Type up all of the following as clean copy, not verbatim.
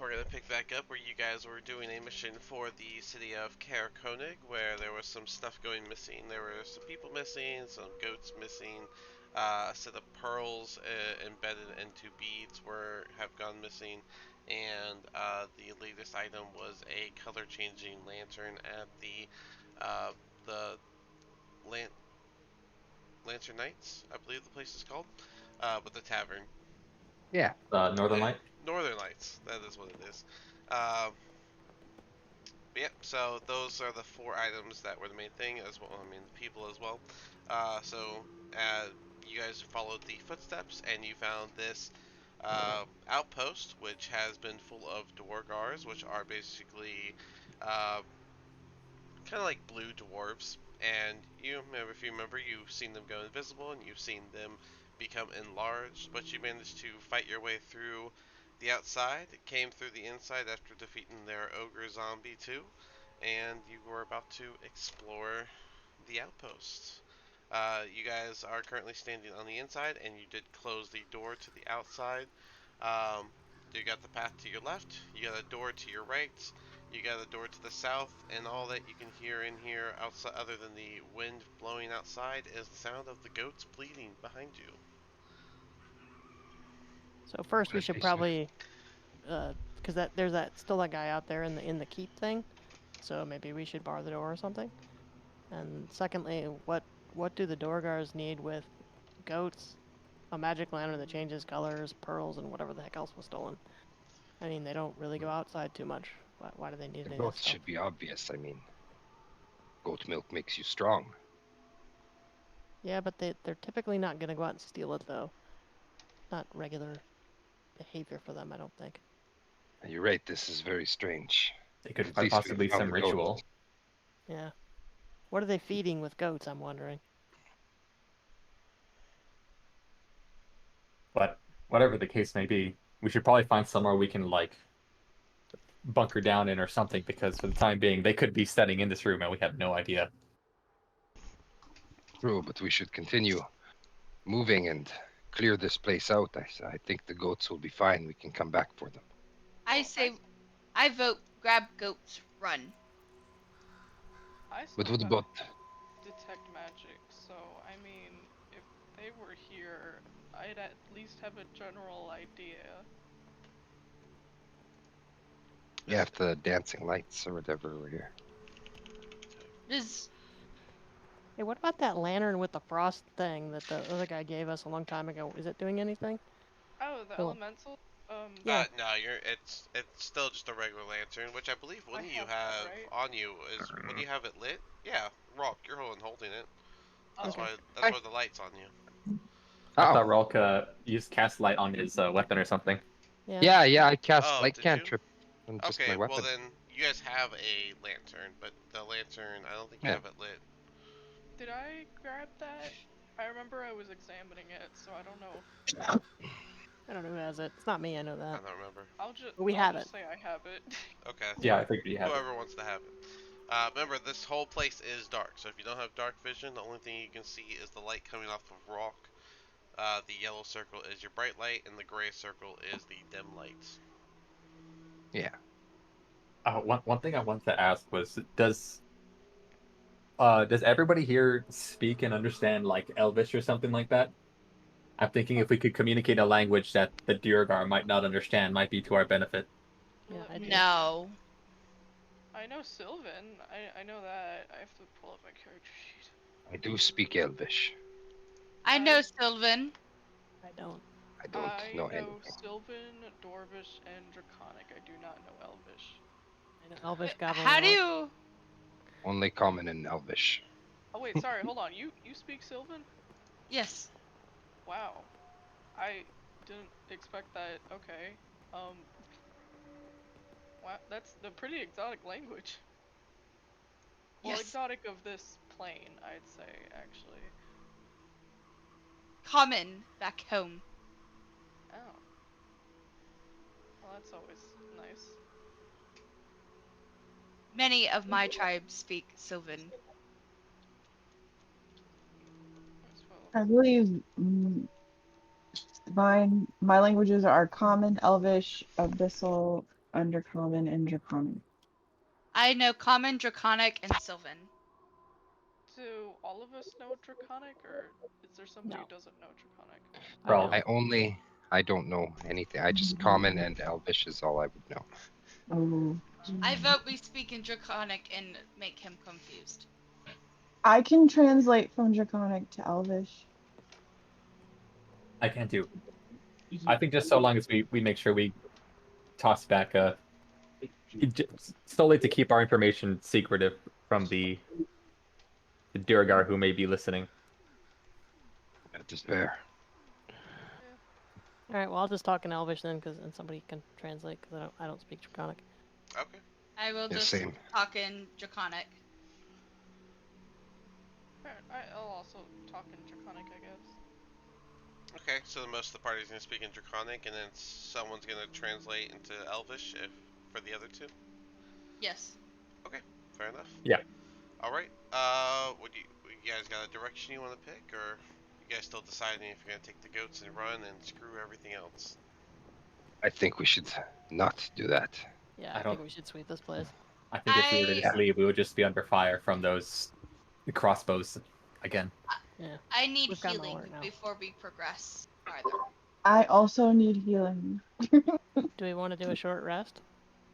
we're gonna pick back up where you guys were doing a mission for the city of Kaer Koenig, where there was some stuff going missing. There were some people missing, some goats missing, a set of pearls embedded into beads have gone missing, and the latest item was a color-changing lantern at the Lantern Knights, I believe the place is called, but the tavern. Yeah, Northern Light. Northern Lights, that is what it is. Um, Yep, so those are the four items that were the main thing, as well. I mean, the people as well. So, you guys followed the footsteps, and you found this outpost, which has been full of Dwargars, which are basically uh, kind of like blue dwarves. And if you remember, you've seen them go invisible, and you've seen them become enlarged, but you managed to fight your way through the outside, came through the inside after defeating their ogre zombie too, and you were about to explore the outpost. You guys are currently standing on the inside, and you did close the door to the outside. Um, you got the path to your left, you got a door to your right, you got a door to the south, and all that you can hear in here, outside, other than the wind blowing outside, is the sound of the goats bleeding behind you. So first, we should probably, because there's still that guy out there in the keep thing, so maybe we should bar the door or something. And secondly, what do the Dorgars need with goats, a magic lantern that changes colors, pearls, and whatever the heck else was stolen? I mean, they don't really go outside too much. Why do they need The any of this goats stuff? should be obvious. I mean, goat milk makes you strong. Yeah, but they're typically not gonna go out and steal it though. Not regular behavior for them, I don't think. You're right. This is very strange. It could At quite least we possibly found some the goat. ritual. Yeah. What are they feeding with goats, I'm wondering? But whatever the case may be, we should probably find somewhere we can like bunker down in or something, because for the time being, they could be studying in this room and we have no idea. True, but we should continue moving and clear this place out. I think the goats will be fine. We can come back for them. I say, I vote grab goats, run. I But still what got about... detect magic, so I mean, if they were here, I'd at least have a general idea. Yeah, if the dancing lights or whatever were here. Does Hey, what about that lantern with the frost thing that the other guy gave us a long time ago? Is it doing anything? Oh, the Cool. elemental? Yeah. No, it's still just a regular lantern, which I believe one I you have that, have right? on you is when you have it lit. Yeah, Rock, you're holding it. That's Oh, why the light's on you. I Oh. thought Rolka used cast light on his weapon or something. Yeah. Yeah, I cast Oh, light did you? cantrip on just Okay, my weapon. well then you guys have a lantern, but the lantern I don't think you Yeah. have it lit. did I grab that? I remember I was examining it, so I don't know. I don't know who has it. It's not me, I know I that. don't remember. I'll just We have just it. say I have it. Okay. Yeah, I figured you had it. Whoever wants to have it. Remember, this whole place is dark, so if you don't have dark vision, the only thing you can see is the light coming off of Rock. The yellow circle is your bright light, and the gray circle is the dim light. Yeah. One thing I wanted to ask was, does everybody here speak and understand like Elvish or something like that? I'm thinking if we could communicate a language that the Duergar might not understand, might be to our benefit. Yeah, I do. no. I know Sylvan. I know that. I have to pull up my character sheet. I do speak Elvish. I know Sylvan. I don't. I don't know I know anything. Sylvan, Dwarvish, and Draconic. I do not know Elvish. I know Elvish Goblin. How and do Orc. you? Only common in Elvish. Oh wait, sorry, hold on. You speak Sylvan? Yes. Wow. I didn't expect that. Okay. Wow, that's a pretty exotic language. Well, Yes. exotic of this plane, I'd say, actually. Common back home. Oh. Well, that's always nice. Many of my tribes speak Sylvan. As well. I believe my languages are Common, Elvish, Abyssal, Undercommon and Draconic. I know Common, Draconic, and Sylvan. Do all of us know Draconic, or is there somebody No. who doesn't know Draconic? Well, I don't know anything. I just Common and Elvish is all I would know. Oh. I vote we speak in Draconic and make him confused. I can translate from Draconic to Elvish. I can't do. I think just so long as we make sure we toss back solely to keep our information secretive from the Durgar who may be listening. That is fair. All right. Well, I'll just talk in Elvish then, and somebody can translate because I don't speak Draconic. Okay. I will Yeah, just same. talk in Draconic. Alright, I'll also talk in Draconic, I guess. Okay, so most of the party's gonna speak in Draconic, and then someone's gonna translate into Elvish for the other two. Yes. Fair enough. Yeah. All right. You guys got a direction you want to pick, or you guys still deciding if you're gonna take the goats and run and screw everything else? I think we should not do that. Yeah, I I don't- think we should sweep this place. I think if we were to just Yeah. leave, we would just be under fire from those crossbows again. Yeah. I need We've got my healing order now. before we progress farther. I also need healing. Do we want to do a short rest?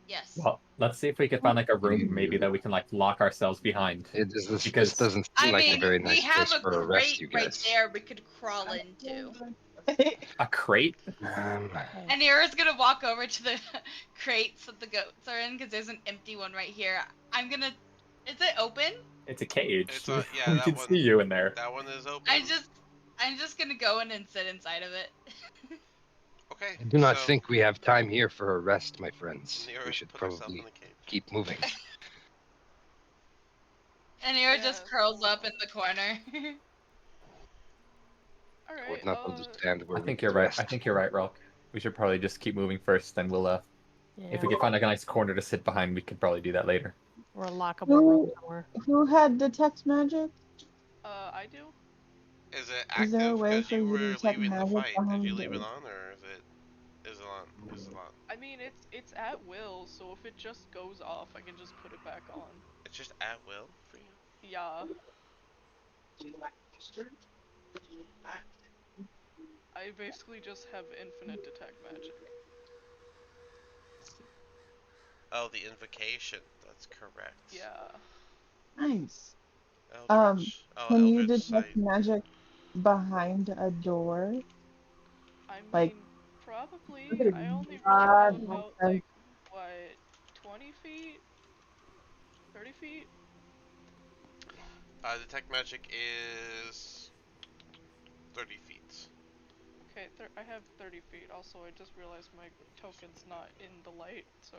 Yes. Well, let's see if we can find like a room maybe that we can like lock ourselves behind. This Because- doesn't I seem like a mean, very we nice have place a for a rest, crate you right guys. there we could crawl into. A crate? Hey. And Ira's gonna walk over to the crates that the goats are in because there's an empty one right here. I'm gonna. Is it open? It's a cage. It's yeah, we that can one. see you in there. That one is open. I'm just gonna go in and sit inside of it. Okay. I do not so think we have time here for a rest, my friends. Nira We should put herself probably in the cage. keep moving. And Ira Yeah, just curls up in the corner. I would Alright, not understand where I we think could you're right. rest. I think you're right, Rolk. We should probably just keep moving first, then we'll Yeah. if we can find like a nice corner to sit behind, we could probably do that later. Or a lockable room somewhere. Who had detect magic? I do. Is it Is there a active way because for you you to were detect leaving the magic fight? Did behind you leave it doors? on, or is it on? Is it on? I mean, it's at will, so if it just goes off, I can just put it back on. It's just at will for you. Yeah. I basically just have infinite detect magic. Oh, the invocation. That's correct. Yeah. Nice. Eldritch. Oh, Can you Eldritch detect Sight. magic behind a door? I Like- mean, probably. I only really go about, like, what, 20 feet? 30 feet? Detect magic is 30 feet. Okay, I have 30 feet. Also, I just realized my token's not in the light, so...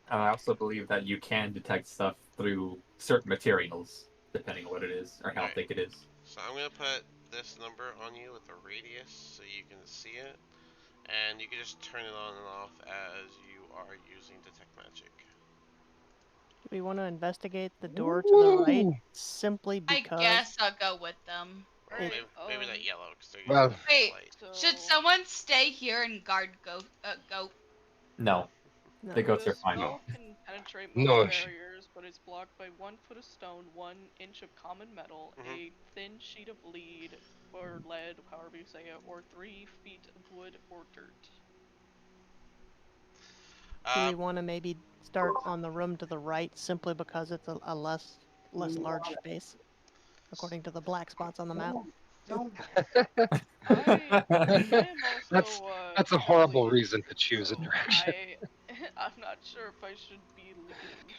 And I also believe that you can detect stuff through certain materials, depending on what it is or how Right. thick it is. So I'm gonna put this number on you with a radius so you can see it, and you can just turn it on and off as you are using detect magic. Do we want to investigate the door to the right Ooh. simply I because? guess I'll go with them. Or Alright, maybe not yellow because they're Well- using Wait. light. so... Should someone stay here and guard goat? No, No. the goats are This fine. spell can penetrate most No, barriers, but is blocked by 1 foot of stone, 1 inch of common metal, a thin sheet of lead, or lead, however you say it, or 3 feet of wood or dirt. Do we want to maybe start on the room to the right simply because it's a less large space, according to the black spots on the map? I am That's- also, That's a horrible heavily, reason to choose a so direction. I'm not sure if I should be leading.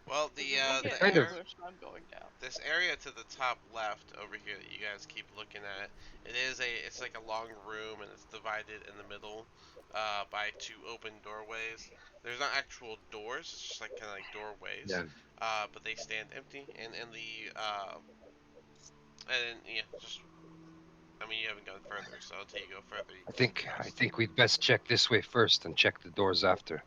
Well, 'Cause if we get kind of- ambushed, I'm going down. this area to the top left over here that you guys keep looking at, it's like a long room and it's divided in the middle by 2 open doorways. There's not actual doors, it's just like kind of like doorways. Yeah. But they stand empty, and in the and yeah, just I mean you haven't gone further, so until you go further, you I can't think we'd best check this way first and check the doors after.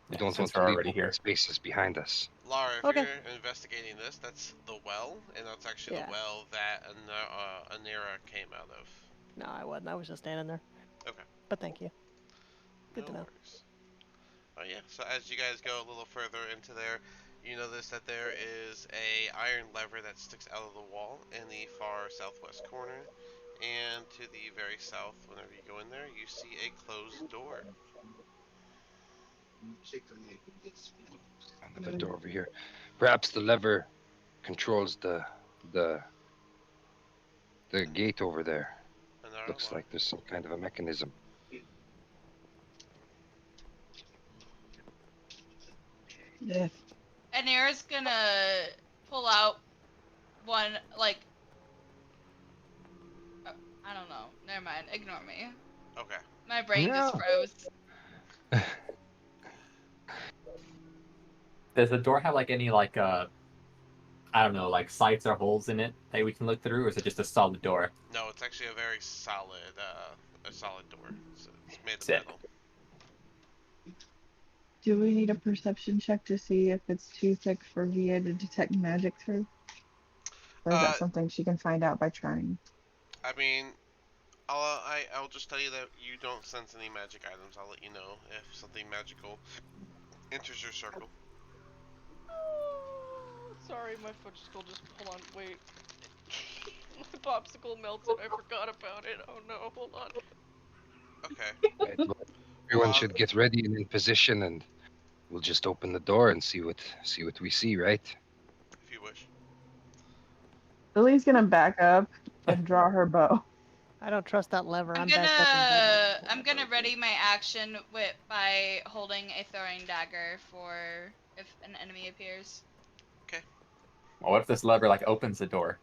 We Yeah, don't want since to we're leave already open here. spaces behind us. Lara, if Okay. you're investigating this, that's the well, and that's actually Yeah. the well that Anira came out of. No, I wasn't. I was just standing there. Okay. But thank you. Good to No know. worries. Oh yeah. So as you guys go a little further into there, you notice that there is a iron lever that sticks out of the wall in the far southwest corner, and to the very south, whenever you go in there, you see a closed door. Another door over here. Perhaps the lever controls the the gate over there. Another Looks alarm. like there's some kind of a mechanism. Yeah. And Aira's gonna pull out one, like, I don't know. Never mind. Ignore me. Okay. My brain just Yeah. froze. Does the door have like any like I don't know, like sights or holes in it that we can look through, or is it just a solid door? No, it's actually a solid door. So it's made of Sick. metal. Do we need a perception check to see if it's too thick for Via to detect magic through? Or is Uh, that something she can find out by trying? I mean, I'll just tell you that you don't sense any magic items. I'll let you know if something magical enters your circle. Sorry, my fudgesicle just. Hold on, wait. My popsicle melted. I forgot about it. Oh no, hold on. Okay. Right, well, everyone Well, should get ready and in position, and we'll just open the door and see what we see, right? if you wish. Lily's gonna back up and draw her bow. I don't trust that lever. I'm I'm backed up in bed. gonna ready my action by holding a throwing dagger for if an enemy appears. Well, what if this lever like opens the door?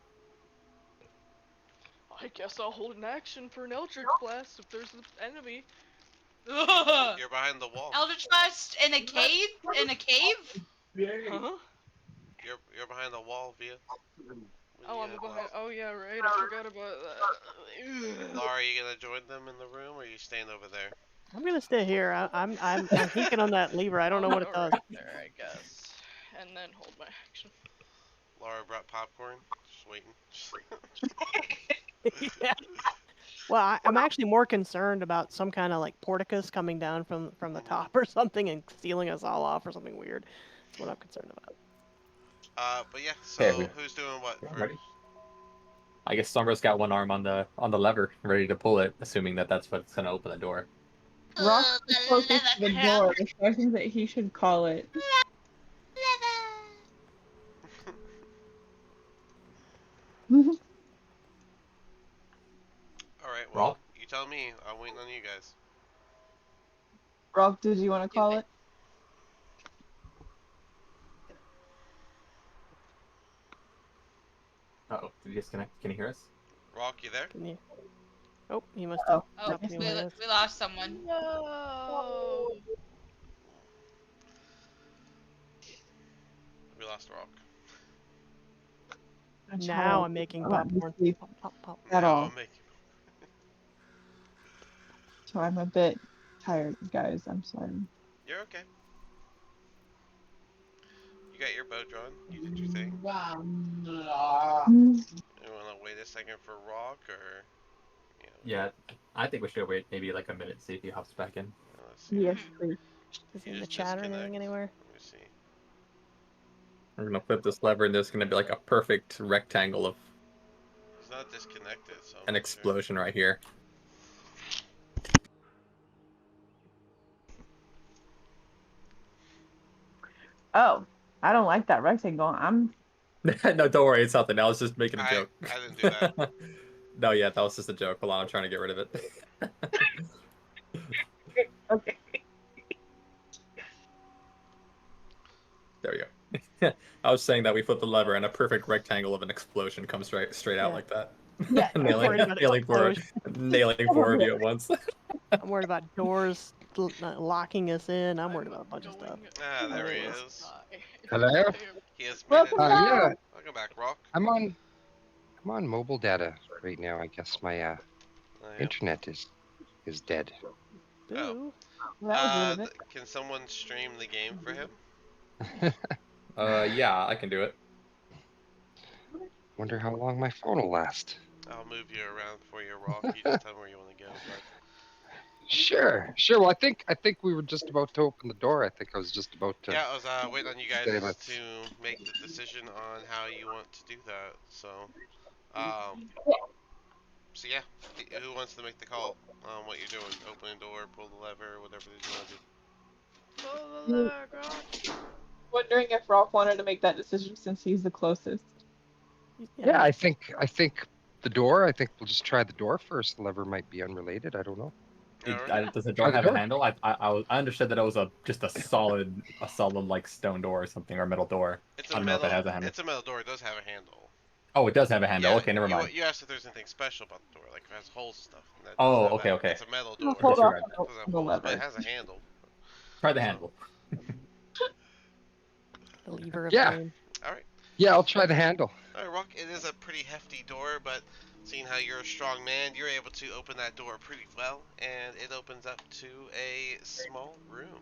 I guess I'll hold an action for an Eldritch Blast if there's an enemy. You're behind the wall. Eldritch Blast in a cave? In a cave? Huh? You're behind the wall, Via. Oh, I'm behind. Oh yeah, right. I forgot about that. Laura, are you gonna join them in the room, or are you staying over there? I'm gonna stay here. I'm hinking on that lever. I don't know I'll what it go does. right there, I guess, and then hold my action. Laura brought popcorn. Just waiting. Yeah. Well, I'm actually more concerned about some kind of like porticus coming down from the top or something and stealing us all off or something weird. That's what I'm concerned about. But yeah. Here, So who's doing what yeah, first? ready? I guess Sombra's got one arm on the lever, ready to pull it, assuming that that's what's gonna open the door. Rock's the The closest to the leather door, so I think that he should call it. All right. Well, Roll. you tell me. I'm waiting on you guys. Rock, did you want to call it? Uh-oh, did you disconnect? Can you hear us? Rock, you there? Can you? Oh, he must have Oh, Oh, dropped me we, away. Yes. we lost someone. No. We lost Rock. Now I'm making popcorn. Sleep Pop, pop, pop. at Now all. I'm making. So I'm a bit tired, guys. I'm sorry. You're okay. You got your bow drawn. You did your thing. Mm, You want to wait a second for Rock, or Yeah, I think we should wait maybe like a minute, see if he hops back in. let's see. yes, please. Is he You in the just chat or anything disconnect. anywhere? Let me see. We're gonna flip this lever, and there's gonna be like a perfect rectangle of He's not disconnected, so I'm an not sure. explosion right here. Oh, I don't like that rectangle. I'm No, don't worry, it's nothing. I was just making a I joke. didn't do that. No, yeah, that was just a joke. Hold on, I'm trying to get rid of it. okay. There we go. I was saying that we flip the lever and a perfect rectangle of an explosion comes straight out Yeah. like that. Yeah. I'm worried about nailing four of you at once. I'm worried about doors locking us in. I'm worried about a bunch of stuff. Ah, there he Anyways. is. Hello? He has made it. Welcome back. Yeah, Welcome back, Rock. I'm on mobile data right now. I guess my Oh, yeah. internet is dead. Oh. Ooh. Well, that was rude of it. Can someone stream the game for him? Yeah, I can do it. Wonder how long my phone will last. I'll move you around for you, Rock. You just tell me where you want to go. But Sure, sure. Well, I think we were just about to open the door. I think I was just about to Yeah, I was waiting on you guys say let's. to make the decision on how you want to do that. Um, so yeah, who wants to make the call on what you're doing? Open a door, pull the lever, whatever it is you want to do. Pull the lever, Grok. Wondering if Rolf wanted to make that decision since he's the closest. Yeah, I think the door. I think we'll just try the door first. The lever might be unrelated. I don't know. All right. Does the Try door the have a door. handle? I understood that it was just a solid like stone door or something, or metal door. It's I a don't know if it metal. has a handle. It's a metal door. It does have a handle. Oh, it does have a handle. Yeah, Okay, never mind. you asked if there's anything special about the door, like if it has holes and stuff. And that doesn't Oh, have okay, that. okay. It's a metal I'll door. hold off Disregard that. on Doesn't have the holes, but it lever. has a handle. Try the So- handle. The lever of Yeah. doom. All right. Yeah, I'll try the handle. All right, Rock. It is a pretty hefty door, but seeing how you're a strong man, you're able to open that door pretty well, and it opens up to a small room.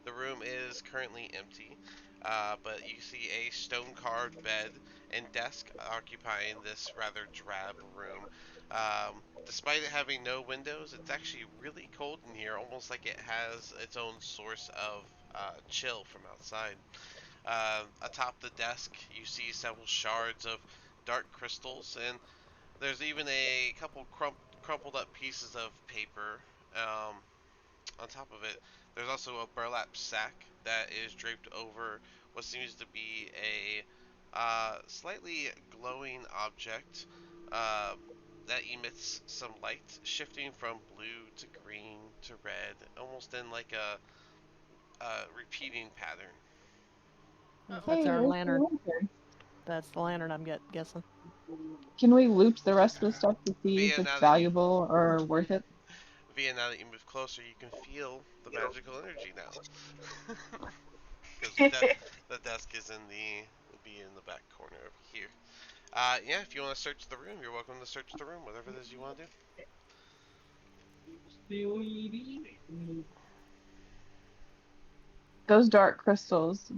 The room is currently empty, but you see a stone-carved bed and desk occupying this rather drab room. Despite it having no windows, it's actually really cold in here, almost like it has its own source of chill from outside. Atop the desk, you see several shards of dark crystals, and there's even a couple crumpled up pieces of paper. On top of it, there's also a burlap sack that is draped over what seems to be a slightly glowing object uh, that emits some light, shifting from blue to green to red, almost in like a repeating pattern. And if Hey, that's our there's the lantern, lantern. that's the lantern I'm guessing. Can we loot the rest of the stuff to see if Via it's now that you valuable or worth it? now that you move closer, you can feel the magical energy now. Because the desk is in the back corner over here. Yeah, if you want to search the room, you're welcome to search the room, whatever it is you want to do. Those dark crystals,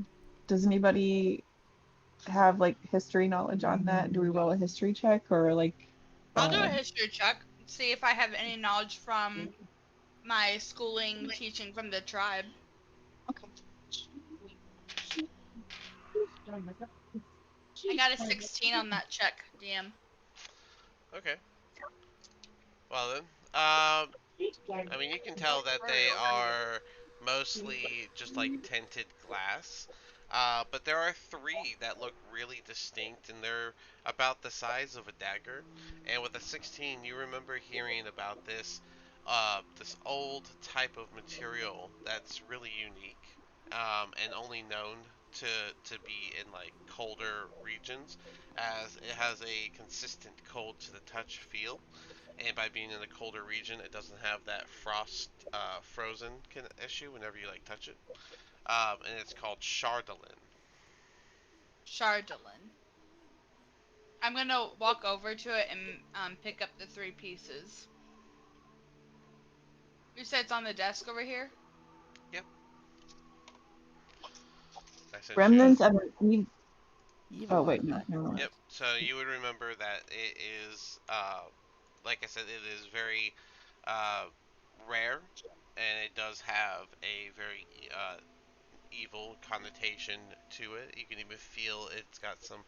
does anybody have like history knowledge on that? Do we roll a history check or like I'll do a history check, see if I have any knowledge from my schooling, teaching from the tribe. okay. I got a 16 on that check, DM. Okay. Well then, I mean, you can tell that they are mostly just like tinted glass. But there are three that look really distinct, and they're about the size of a dagger. And with a 16, you remember hearing about this old type of material that's really unique, and only known to to be in like colder regions, as it has a consistent cold to the touch feel, and by being in a colder region, it doesn't have that frozen issue whenever you like touch it. And it's called Chardolin. Chardolin. I'm gonna walk over to it and pick up the 3 pieces. You said it's on the desk over here? Yep. I sent you. Remnants of an Evil Oh wait, no, artifact. never mind. Yep. So you would remember that it is, like I said, it is very uh, rare, and it does have a very evil connotation to it. You can even feel it's got some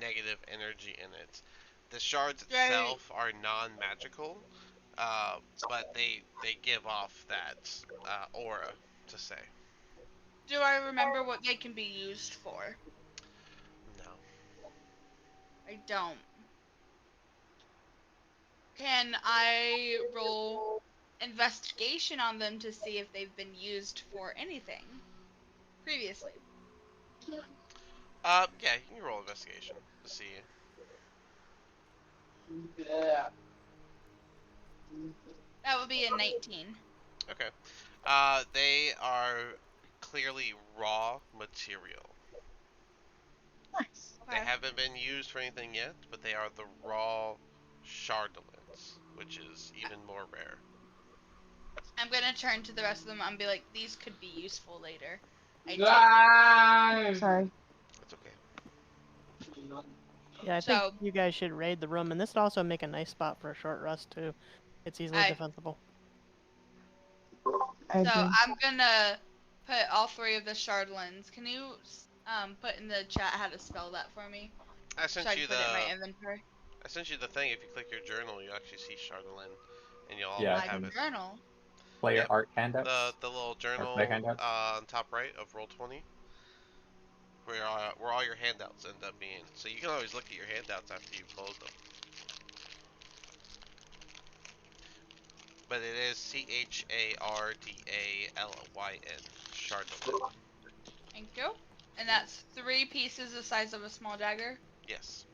negative energy in it. The shards itself are non-magical, uh, but they give off that aura to say. Do I remember what they can be used for? No. I don't. Can I roll investigation on them to see if they've been used for anything previously? Yeah, you can roll investigation to see. That would be a 19. Okay. They are clearly raw material. Nice. They Okay. haven't been used for anything yet, but they are the raw Chardolins, which is even more rare. I'm gonna turn to the rest of them and be like, these could be useful later. I Sorry. That's okay. Yeah, I think So- you guys should raid the room, and this would also make a nice spot for a short rest too. It's easily Aye. defensible. I So agree. I'm gonna put all 3 of the shardlins. Can you put in the chat how to spell that for me? I So sent I you can put it in my the inventory. I sent you the thing. If you click your journal, you actually see Chardolin, and you'll all Yeah, My have and it. journal. player Yep. art handouts The little or player journal handouts. on top right of Roll20, where all your handouts end up being. So you can always look at your handouts after you close them. But it is Chardalyn. Chardolin. Thank you. And that's 3 pieces the size of a small dagger. Yes.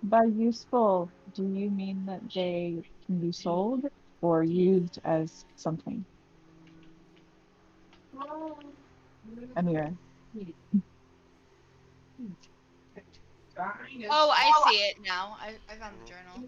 By useful, do you mean that they can be sold or used as something? Amira. Oh, I see it now. I found the journal.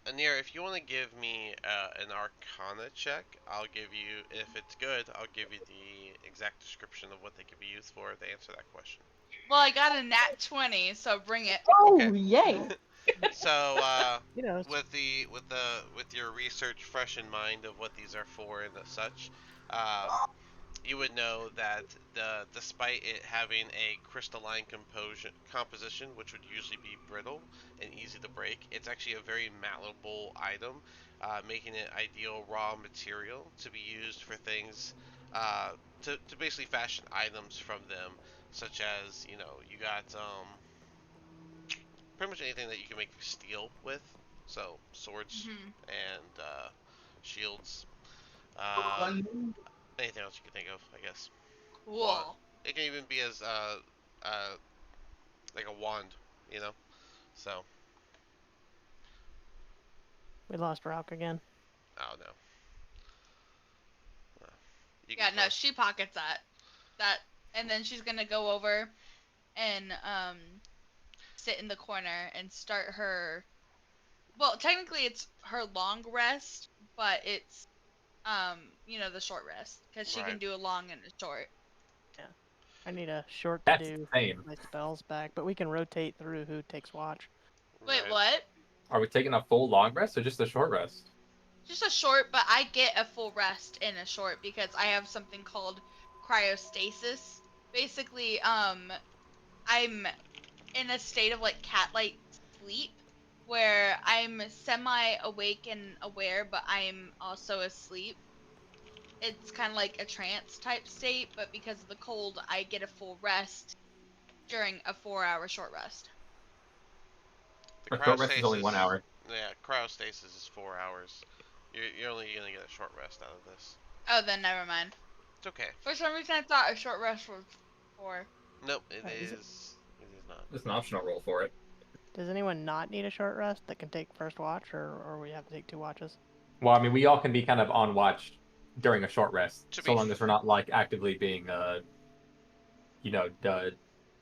Anir, if you want to give me an Arcana check, I'll give you, if it's good, I'll give you the exact description of what they could be used for to answer that question. Well, I got a nat 20, so bring it. Oh, Okay. yay! So, You know, with your research fresh in mind of what these are for and such, you would know that despite it having a crystalline composition, which would usually be brittle and easy to break, it's actually a very malleable item, making it ideal raw material to be used for things, to basically fashion items from them, such as, you got pretty much anything that you can make steel with, so swords Mhm. and shields, uh, anything else you can think of, I guess. Wand. Cool. It can even be as uh, like a wand, you know. So, we lost Rock again. oh no, you can Yeah, no, throw. she pockets that, and then she's gonna go over and sit in the corner and start her. Well, technically it's her long rest, but it's the short rest because she can Right. do a long and a short. Yeah. I need a short to That's do insane. my spells back, but we can rotate through who takes watch. Wait, Right. what? Are we taking a full long rest or just a short rest? Just a short, but I get a full rest in a short because I have something called cryostasis. Basically, I'm in a state of like cat-like sleep where I'm semi-awake and aware, but I'm also asleep. It's kind of like a trance type state, but because of the cold, I get a full rest during a 4-hour short rest. The Our short rest is only 1 cryostasis. hour. Yeah, cryostasis is 4 hours. You're only gonna get a short rest out of this. Oh, then never mind. It's okay. For some reason, I thought a short rest was 4. Nope, it Is it? is. It is not. There's an optional roll for it. Does anyone not need a short rest that can take first watch, or we have to take 2 watches? Well, I mean, we all can be kind of on watch during a short rest, To so be long as we're not like actively being,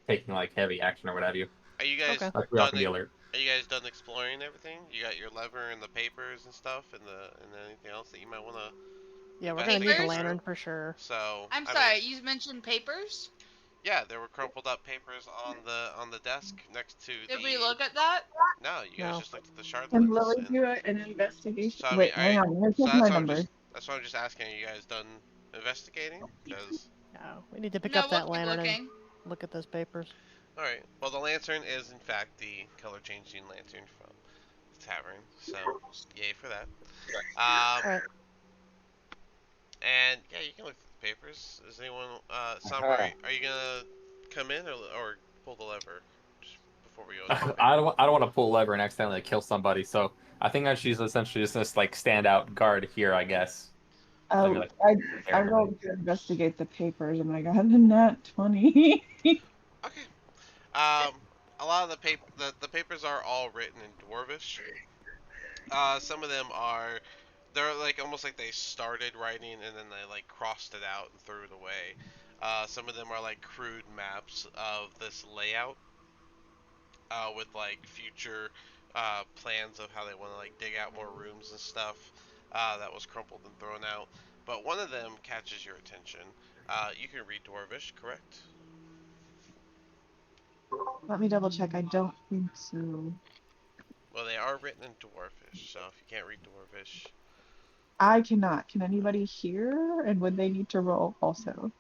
taking like heavy action or what have you. Are you guys Okay. Like we all done? can be alert. Are you guys done exploring everything? You got your lever and the papers and stuff, and anything else that you might want to Yeah, we're gonna need the investigate Papers? through? lantern for sure. So, I'm I sorry, mean, you mentioned papers? yeah, there were crumpled up papers on the desk next to Did we the. look at that? No, you guys No. just looked at the Can shardlings, Lily and do an investigation? so I mean, Wait, hang on. I'm gonna so check my that's why I'm number. just that's why I'm just asking. Are you guys done investigating? Because No, we need to pick No, up we'll that keep lantern and looking. look at those papers. all right. Well, the lantern is in fact the color changing lantern from the tavern. So, yay for that. Um, All right. and yeah, you can look at the papers. Is anyone, Sombra, are you gonna come in or pull the lever just before we go into the I paper? don't want to pull lever and accidentally kill somebody, so I think that she's essentially just this like standout guard here, I guess. I'd be Oh, like, I rolled to investigate the papers and I got a nat 20. Okay. Um, a lot of the papers are all written in Dwarvish. Some of them are, they're like almost like they started writing and then they like crossed it out and threw it away. Some of them are like crude maps of this layout, with like future plans of how they want to like dig out more rooms and stuff. That was crumpled and thrown out. But one of them catches your attention. You can read Dwarvish, correct? Let me double check. I don't think so. Well, they are written in Dwarfish, so if you can't read Dwarfish, I cannot. Can anybody hear? And would they need to roll also?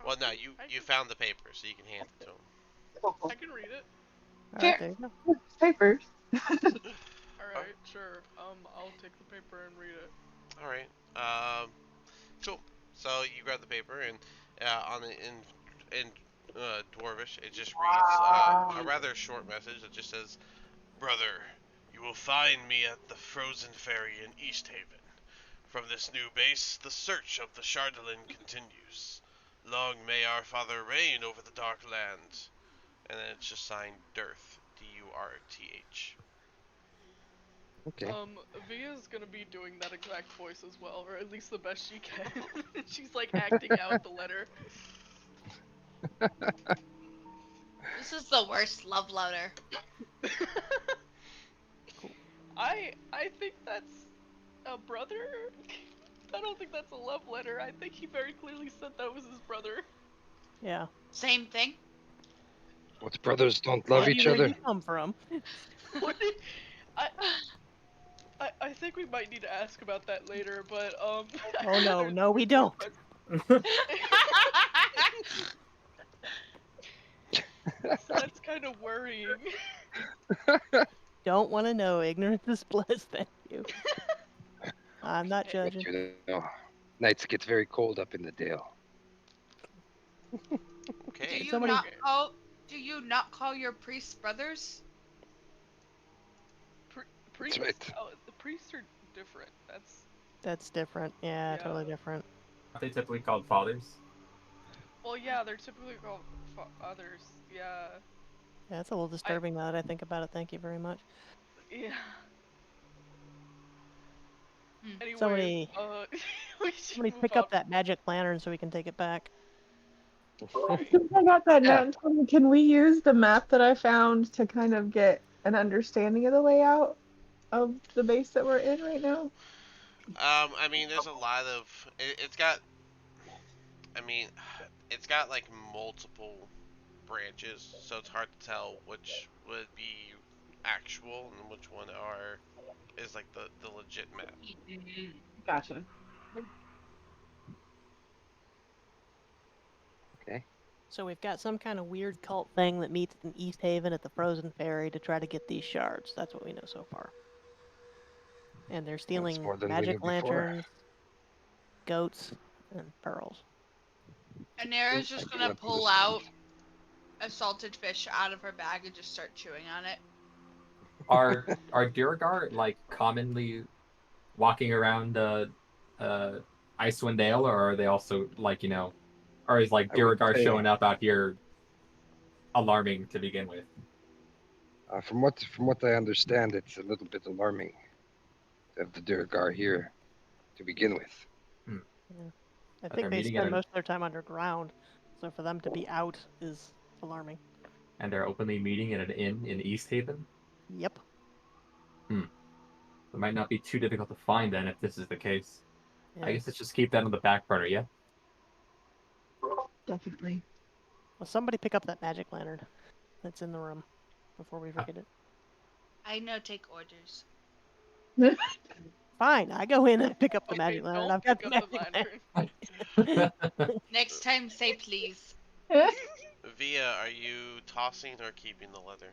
well, no, you I you can, found the paper, so you can hand it to them. I can read it. All right, there you go. Papers. All Oh, right, sure. I'll take the paper and read it. all right. Cool. So you grab the paper, and on the in Dwarvish, it just reads a rather short message that just says, "Brother, you will find me at the Frozen Ferry in East Haven. From this new base, the search of the Chardalin continues. Long may our father reign over the Dark Lands." And then it's just signed Durth, Durth. Okay. Via's gonna be doing that exact voice as well, or at least the best she can. She's like acting out the letter. This is the worst love letter. I think that's a brother. I don't think that's a love letter. I think he very clearly said that was his brother. Yeah. Same thing. What brothers don't love each Where other? you come from? What? I, I think we might need to ask about that later, but Oh no, there's no, we more don't. that's kind of worrying. Don't want to know. Ignorance is bliss. Thank you. I'm not But judging. you know, nights get very cold up in the Dale. Do Okay. you Somebody- not call? Do you not call your priests brothers? Priests, right. oh, the priests are different. That's different. Yeah, Yeah. totally different. Are they typically called fathers? Well, yeah, they're typically called others. Yeah, Yeah, it's a little disturbing now that I think about it. Thank you very much. yeah. Hmm. Anyways, Somebody- we should Somebody move pick on. up that magic lantern so we can take it back. Right. Since I got that Yeah. note, can we use the map that I found to kind of get an understanding of the layout of the base that we're in right now? I mean, there's a lot of. It's got. I mean, it's got like multiple branches, so it's hard to tell which would be actual and which one is like the legit map. Gotcha. Okay. So we've got some kind of weird cult thing that meets in East Haven at the Frozen Ferry to try to get these shards. That's what we know so far. And they're stealing more than we magic knew before. lanterns, goats, and pearls. And Nara's just I gonna cannot pull understand. out a salted fish out of her bag and just start chewing on it. Are Duragar like commonly walking around Icewind Dale, or are they also like or is like I would Duragar say, showing up out here alarming to begin with? from what I understand, it's a little bit alarming to have the Durgar here to begin with. Yeah. I But think they're they meeting at spend an most of their time underground, so for them to be out is alarming. and they're openly meeting at an inn in East Haven. Yep. It might not be too difficult to find then if this is the case. Yeah. I guess let's just keep that on the back burner, yeah? Definitely. Well, somebody pick up that magic lantern that's in the room before we forget it. I know take orders. Fine, I go in and pick up the Okay, magic lantern. don't I've got pick the up the magic lantern. Next time, say please. Via, are you tossing or keeping the leather?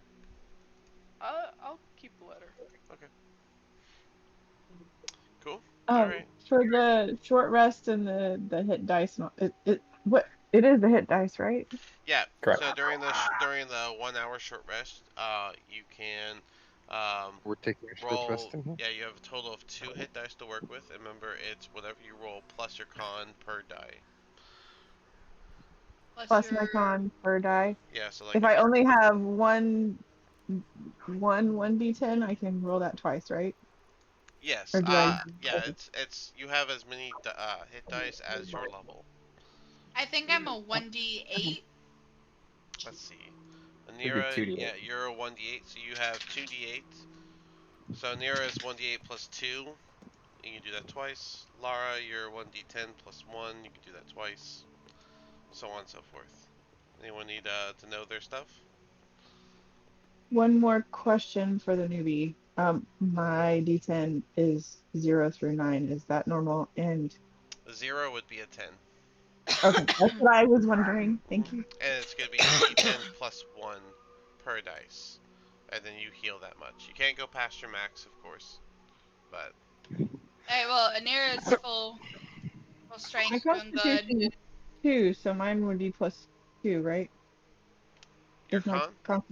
I'll keep the letter. Okay. Cool. All Um, right. for the short rest and the hit dice, it is the hit dice, right? Yeah. Correct. So during the 1 hour short rest, you can We're taking a short roll. rest in here. Yeah, you have a total of 2 hit dice to work with. And remember, it's whatever you roll plus your con per die. Plus my your con per die. Yeah. So like If I only have one d10, I can roll that twice, right? yes. Or do I? Yeah. It's you have as many hit dice as your level. I think I'm a 1d8. Let's see. It'd be Anira, 2d8. yeah, you're a 1d8, so you have 2d8. So Anira is 1d8 plus 2. You can do that twice. Lara, you're 1d10 plus 1. You can do that twice. So on and so forth. Anyone need to know their stuff? One more question for the newbie. My D10 is 0 through 9. Is that normal? And 0 would be a 10. okay, that's what I was wondering. Thank you. And it's going to be a d10 plus 1 per dice. And then you heal that much. You can't go past your max, of course. But Alright, well, Anira's full My strength, doing good. constitution is 2, so mine would be +2, right? your Is my con? con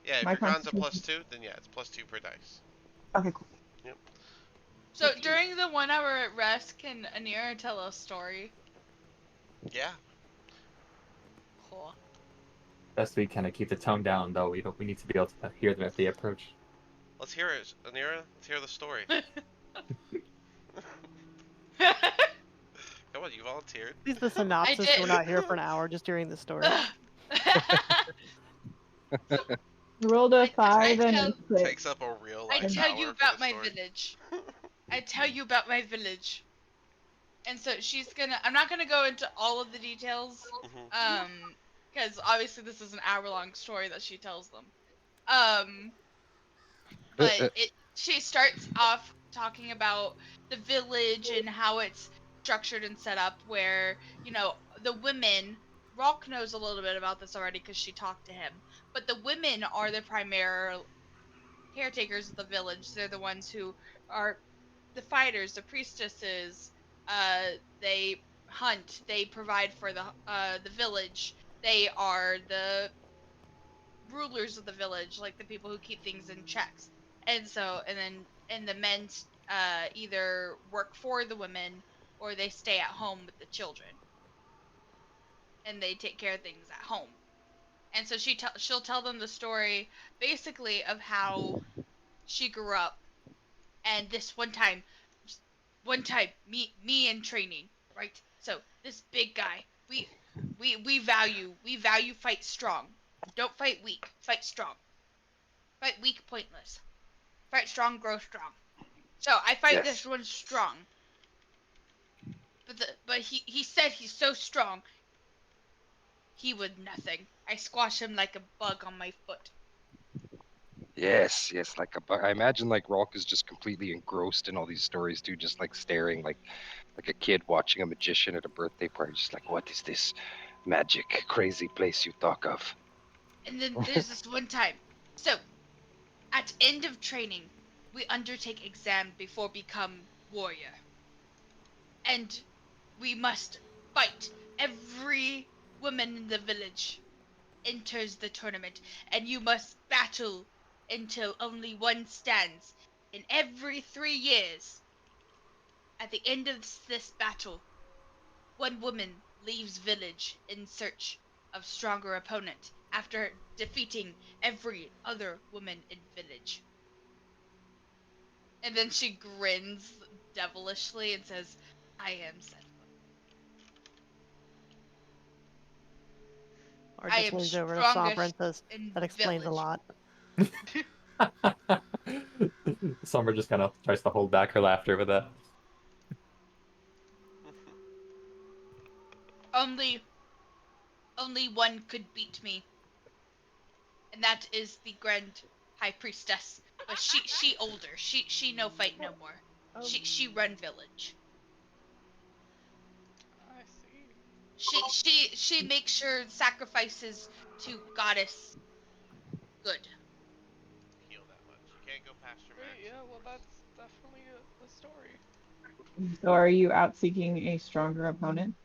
Yeah, if my your con's a constitution? +2, then yeah, it's +2 per dice. Okay, cool. Yep. So during the 1 hour rest, can Anira tell a story? Yeah. Cool. Best we kind of keep the tone down, though. We need to be able to hear them if they approach. Let's hear it, Anira. Let's hear the story. Come on, you volunteered. At least the synopsis, so did. we're not here for an hour just hearing the story. I rolled a I 5 and tell- a 6. Takes up a real I life tell hour you for about the my story. village. I tell you about my village. And so she's gonna. I'm not gonna go into all of the details, because obviously this is an hour-long story that she tells them. But she starts off talking about the village and how it's structured and set up, where the women. Rock knows a little bit about this already because she talked to him. But the women are the primary caretakers of the village. They're the ones who are the fighters, the priestesses. They hunt. They provide for the village. They are the rulers of the village, like the people who keep things in checks. And the men either work for the women or they stay at home with the children, and they take care of things at home. And so she'll tell them the story basically of how she grew up. And this one time, me in training, right? So this big guy, we value fight strong. Don't fight weak, fight strong. Fight weak, pointless. Fight strong, grow strong. So I fight this one strong. But he said he's so strong. He would nothing. I squash him like a bug on my foot. Yes, like I imagine like Rock is just completely engrossed in all these stories too, just like staring like a kid watching a magician at a birthday party, just like, what is this magic crazy place you talk of? And then there's this one time. So at end of training, we undertake exam before become warrior. And we must fight. Every woman in the village enters the tournament, and you must battle until only one stands. In every 3 years, at the end of this battle, one woman leaves village in search of stronger opponent after defeating every other woman in village. And then she grins devilishly and says, I am Setfa. Or I just am leans over to Sombra and strongest says, in that explains a village. lot. Summer just kind of tries to hold back her laughter with that. Only one could beat me, and that is the Grand High Priestess. But she older. She no fight no more. She run village. I see. She makes sure sacrifices to goddess good. Heal that much. You can't go past your max. Great, yeah, well that's definitely a story. So are you out seeking a stronger opponent?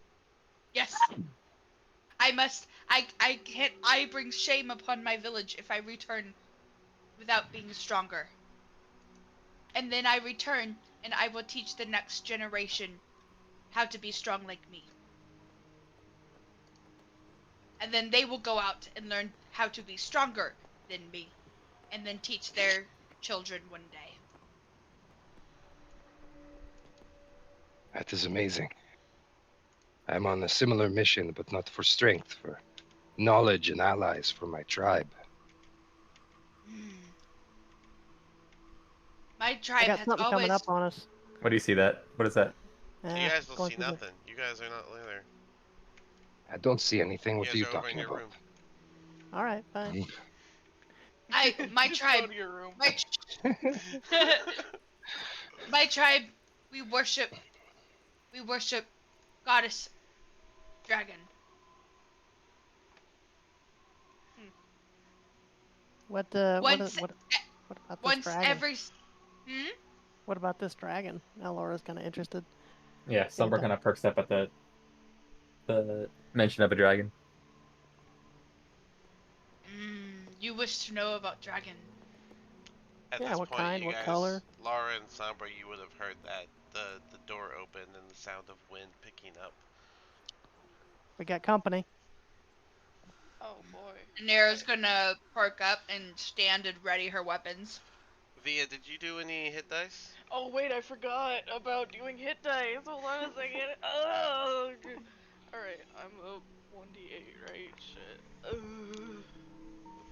Yes. I can't I bring shame upon my village if I return without being stronger. And then I return and I will teach the next generation how to be strong like me. And then they will go out and learn how to be stronger than me, and then teach their children one day. That is amazing. I'm on a similar mission, but not for strength, for knowledge and allies for my tribe. My I tribe got has something coming always. up on us. What do you see that? What is that? You guys don't Going see through the- nothing. You guys are not there. I don't see anything. You What are guys you are over in talking your about? room. All right, fine. My Just tribe, go to your room. my, my tribe, we worship goddess dragon. What Once, what about this once dragon? every. Hmm? What about this dragon? Now Laura's kind of interested. Yeah, In Summer the- kind of perks up at the mention of a dragon. You wish to know about dragon. At Yeah, this what point, kind? you What guys, color? Laura and Sombra, you would have heard that the door open and the sound of wind picking up. We got company. Oh boy. Nera's Okay. gonna perk up and stand and ready her weapons. Via, did you do any hit dice? Oh wait, I forgot about doing hit dice. Hold on a second. Oh. Alright, I'm a 1d8, right? Shit. Ugh.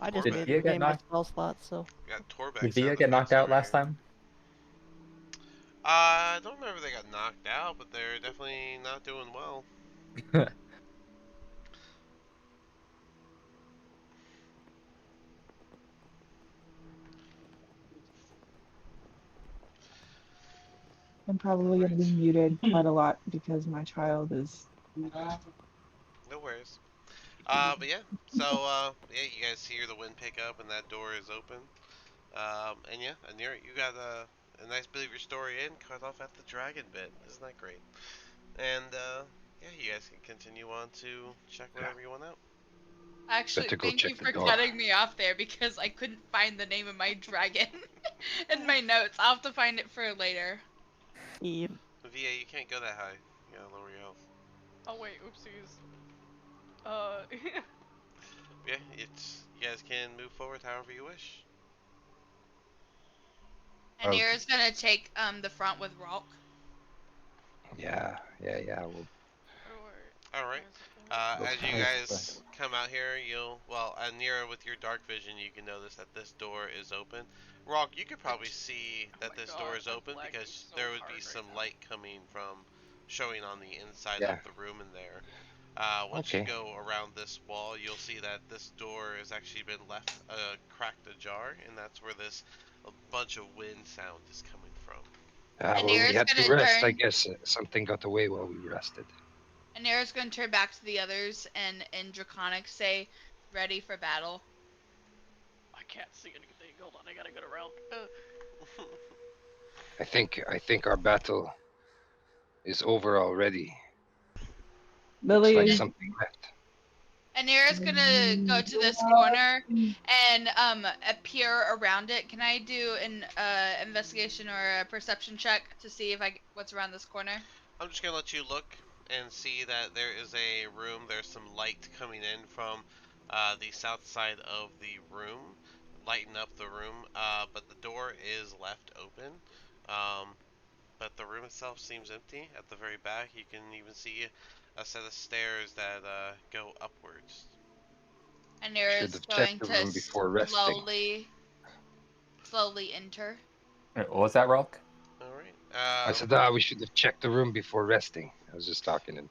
I just Did Torbeck. Via get regained my knocked? spell slots, so Got Torbeck Did sound Via get knocked effects out over last here. time? I don't remember they got knocked out, but they're definitely not doing well. I'm probably going to be Alright. muted quite a lot because my child is. No worries. But yeah, so, yeah, you guys hear the wind pick up and that door is open. And yeah, Anira, you got a nice bit of your story in, cut off at the dragon bit. Isn't that great? And, yeah, you guys can continue on to check whatever you want out. Actually, Better go thank you check the for door. cutting me off there because I couldn't find the name of my dragon in my notes. I'll have to find it for later. Eve. VA, you can't go that high. You gotta lower your health. Oh wait, oopsies. Yeah, you guys can move forward however you wish. And Oh. Nera's gonna take the front with Rolk. Yeah. Well, Alright. Go As you first. guys come out here, Anira, with your dark vision, you can notice that this door is open. Rock, you could probably see Oh that my this God, door is I'm open lagging because so there would hard be right some now. light coming from showing on the inside Yeah. of the room in there. Once you Okay. go around this wall, you'll see that this door has actually been left cracked ajar, and that's where this a bunch of wind sound is coming from. And Well, we Nera's had to gonna rest. I turn. guess something got away while we rested. And Nera's gonna turn back to the others and in Draconic say, "Ready for battle." I can't see anything. Hold on, I gotta go around. I think our battle is over already. Looks Lily like is. something left. And Nera's gonna go to this corner and appear around it. Can I do an investigation or a perception check to see if what's around this corner? I'm just gonna let you look and see that there is a room. There's some light coming in from the south side of the room, lighten up the room. But the door is left open. Um, but the room itself seems empty. At the very back, you can even see a set of stairs that go upwards. And Should Nera's have checked going the to room before resting. slowly enter. What was that, Rolk? All right. I said, we should have checked the room before resting. I was just talking, and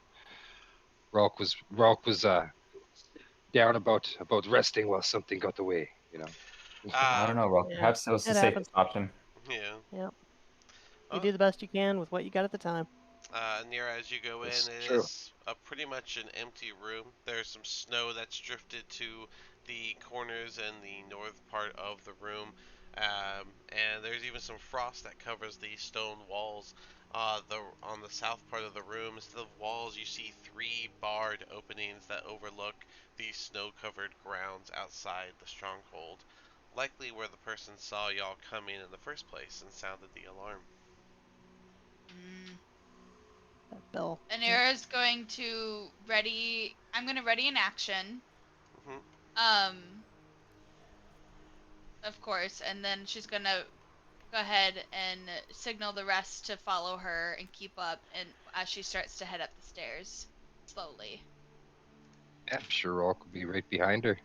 Rolk was down about resting while something got away. You know. I don't know, Rolk. Yeah, Perhaps it was the it happens. safest option. Yeah. Yep. You Oh, do the best you can with what you got at the time. Near as you go in, It's it true. is pretty much an empty room. There's some snow that's drifted to the corners and the north part of the room, and there's even some frost that covers the stone walls. On the south part of the room, instead of walls, you see three barred openings that overlook the snow-covered grounds outside the stronghold, likely where the person saw y'all coming in the first place and sounded the alarm. That bell. And Nera's going to ready. I'm gonna ready an action. Mhm. Of course, and then she's gonna go ahead and signal the rest to follow her and keep up, and as she starts to head up the stairs slowly. Yeah, sure, Rolk will be right behind her.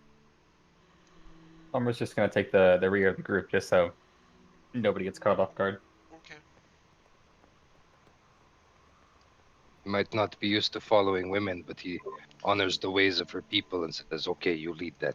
Summer's just gonna take the rear of the group just so nobody gets caught off guard. Okay. He might not be used to following women, but he honors the ways of her people and says, "Okay, you lead then."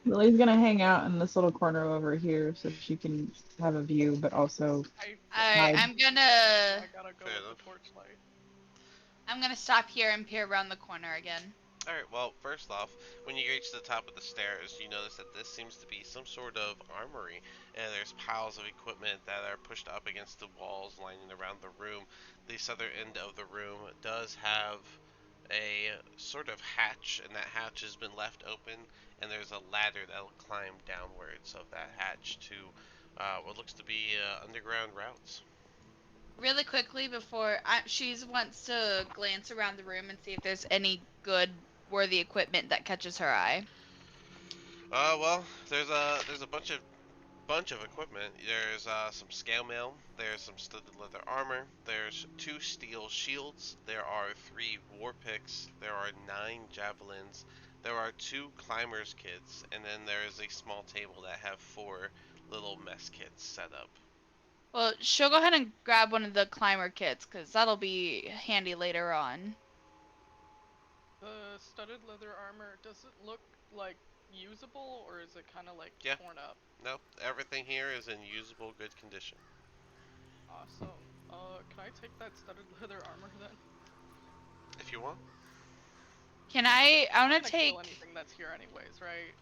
Lily's gonna hang out in this little corner over here so she can have a view, but also Alright, hide. I'm gonna I gotta go Fair with enough. the torchlight. stop here and peer around the corner again. Alright, well, first off, when you reach the top of the stairs, you notice that this seems to be some sort of armory, and there's piles of equipment that are pushed up against the walls lining around the room. The southern end of the room does have a sort of hatch, and that hatch has been left open, and there's a ladder that'll climb downwards of that hatch to what looks to be underground routes. Really quickly before she wants to glance around the room and see if there's any good worthy equipment that catches her eye. Well, there's a bunch of equipment. There's some scale mail. There's some studded leather armor. There's 2 steel shields. There are 3 war picks. There are 9 javelins. There are 2 climbers kits, and then there is a small table that have 4 little mess kits set up. Well, she'll go ahead and grab one of the climber kits because that'll be handy later on. The studded leather armor, does it look like usable or is it kind of like Yeah. torn up? Nope, everything here is in usable, good condition. Awesome. Can I take that studded leather armor then? If you want. Can I I'm want gonna to take kill anything that's here anyways, right?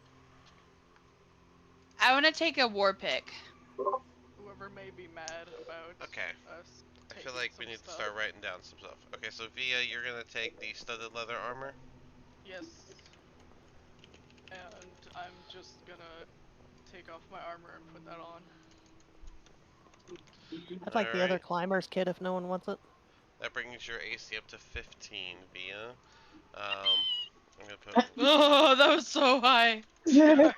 I want to take a war pick. Whoever may be mad about Okay. us I taking feel like we some need stuff. to start writing down some stuff. Okay, so Via, you're gonna take the studded leather armor. Yes. And I'm just gonna take off my armor and put that on. I'd like the other Alright. climber's kit if no one wants it. That brings your AC up to 15, Via. I'm gonna put. Oh, that was so high. Alright,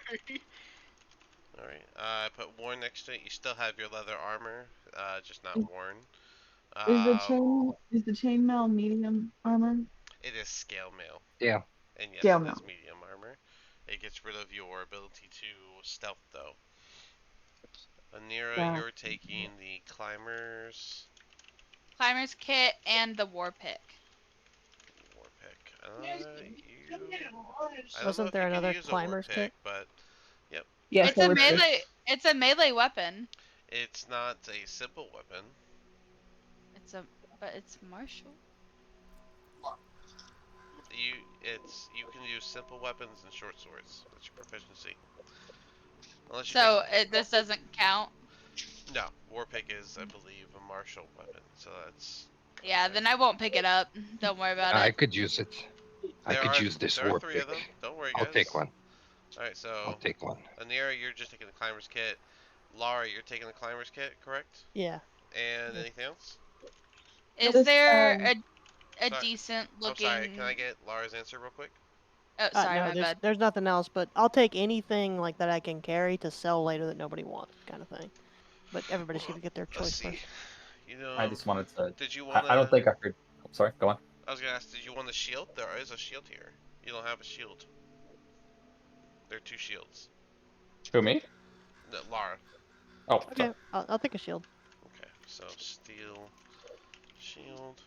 I put worn next to it. You still have your leather armor, just not worn. Is the chainmail medium armor? It is scale mail. Yeah. And yes, Scale it mail. is medium armor. It gets rid of your ability to stealth, though. Anira, Yeah. you're taking the climber's Climber's kit and the war pick. war pick. I don't Wasn't know there if you another can use a war climber's pick, kit? but yep. Yes, It's a melee. It's a melee weapon. It's not a simple weapon. But it's martial. You can use simple weapons and short swords. That's your proficiency. Unless you So this doesn't count. no, war pick is, I believe, a martial weapon. So that's Yeah, then I won't pick it up. Don't worry about I it. could use it. I could use this there are war 3 pick. of them. Don't worry, guys. I'll take one. All right, so I'll take one. Anira, you're just taking the climber's kit. Laura, you're taking the climber's kit, correct? Yeah. And Yeah. anything else? Is This, there a sorry. decent I'm looking? sorry. Can I get Laura's answer real quick? Oh, sorry, no, my bad. there's nothing else, but I'll take anything like that I can carry to sell later that nobody wants, kind of thing. But everybody's gonna get their Let's choice see. first. You know, I just wanted to. did you want I don't think I heard. Oh, sorry, go on. I was gonna ask, did you want the shield? There is a shield here. You don't have a shield. There are 2 shields. Who, me? No, Laura. Oh, Okay, sorry. I'll take a shield. Okay, so steel shield.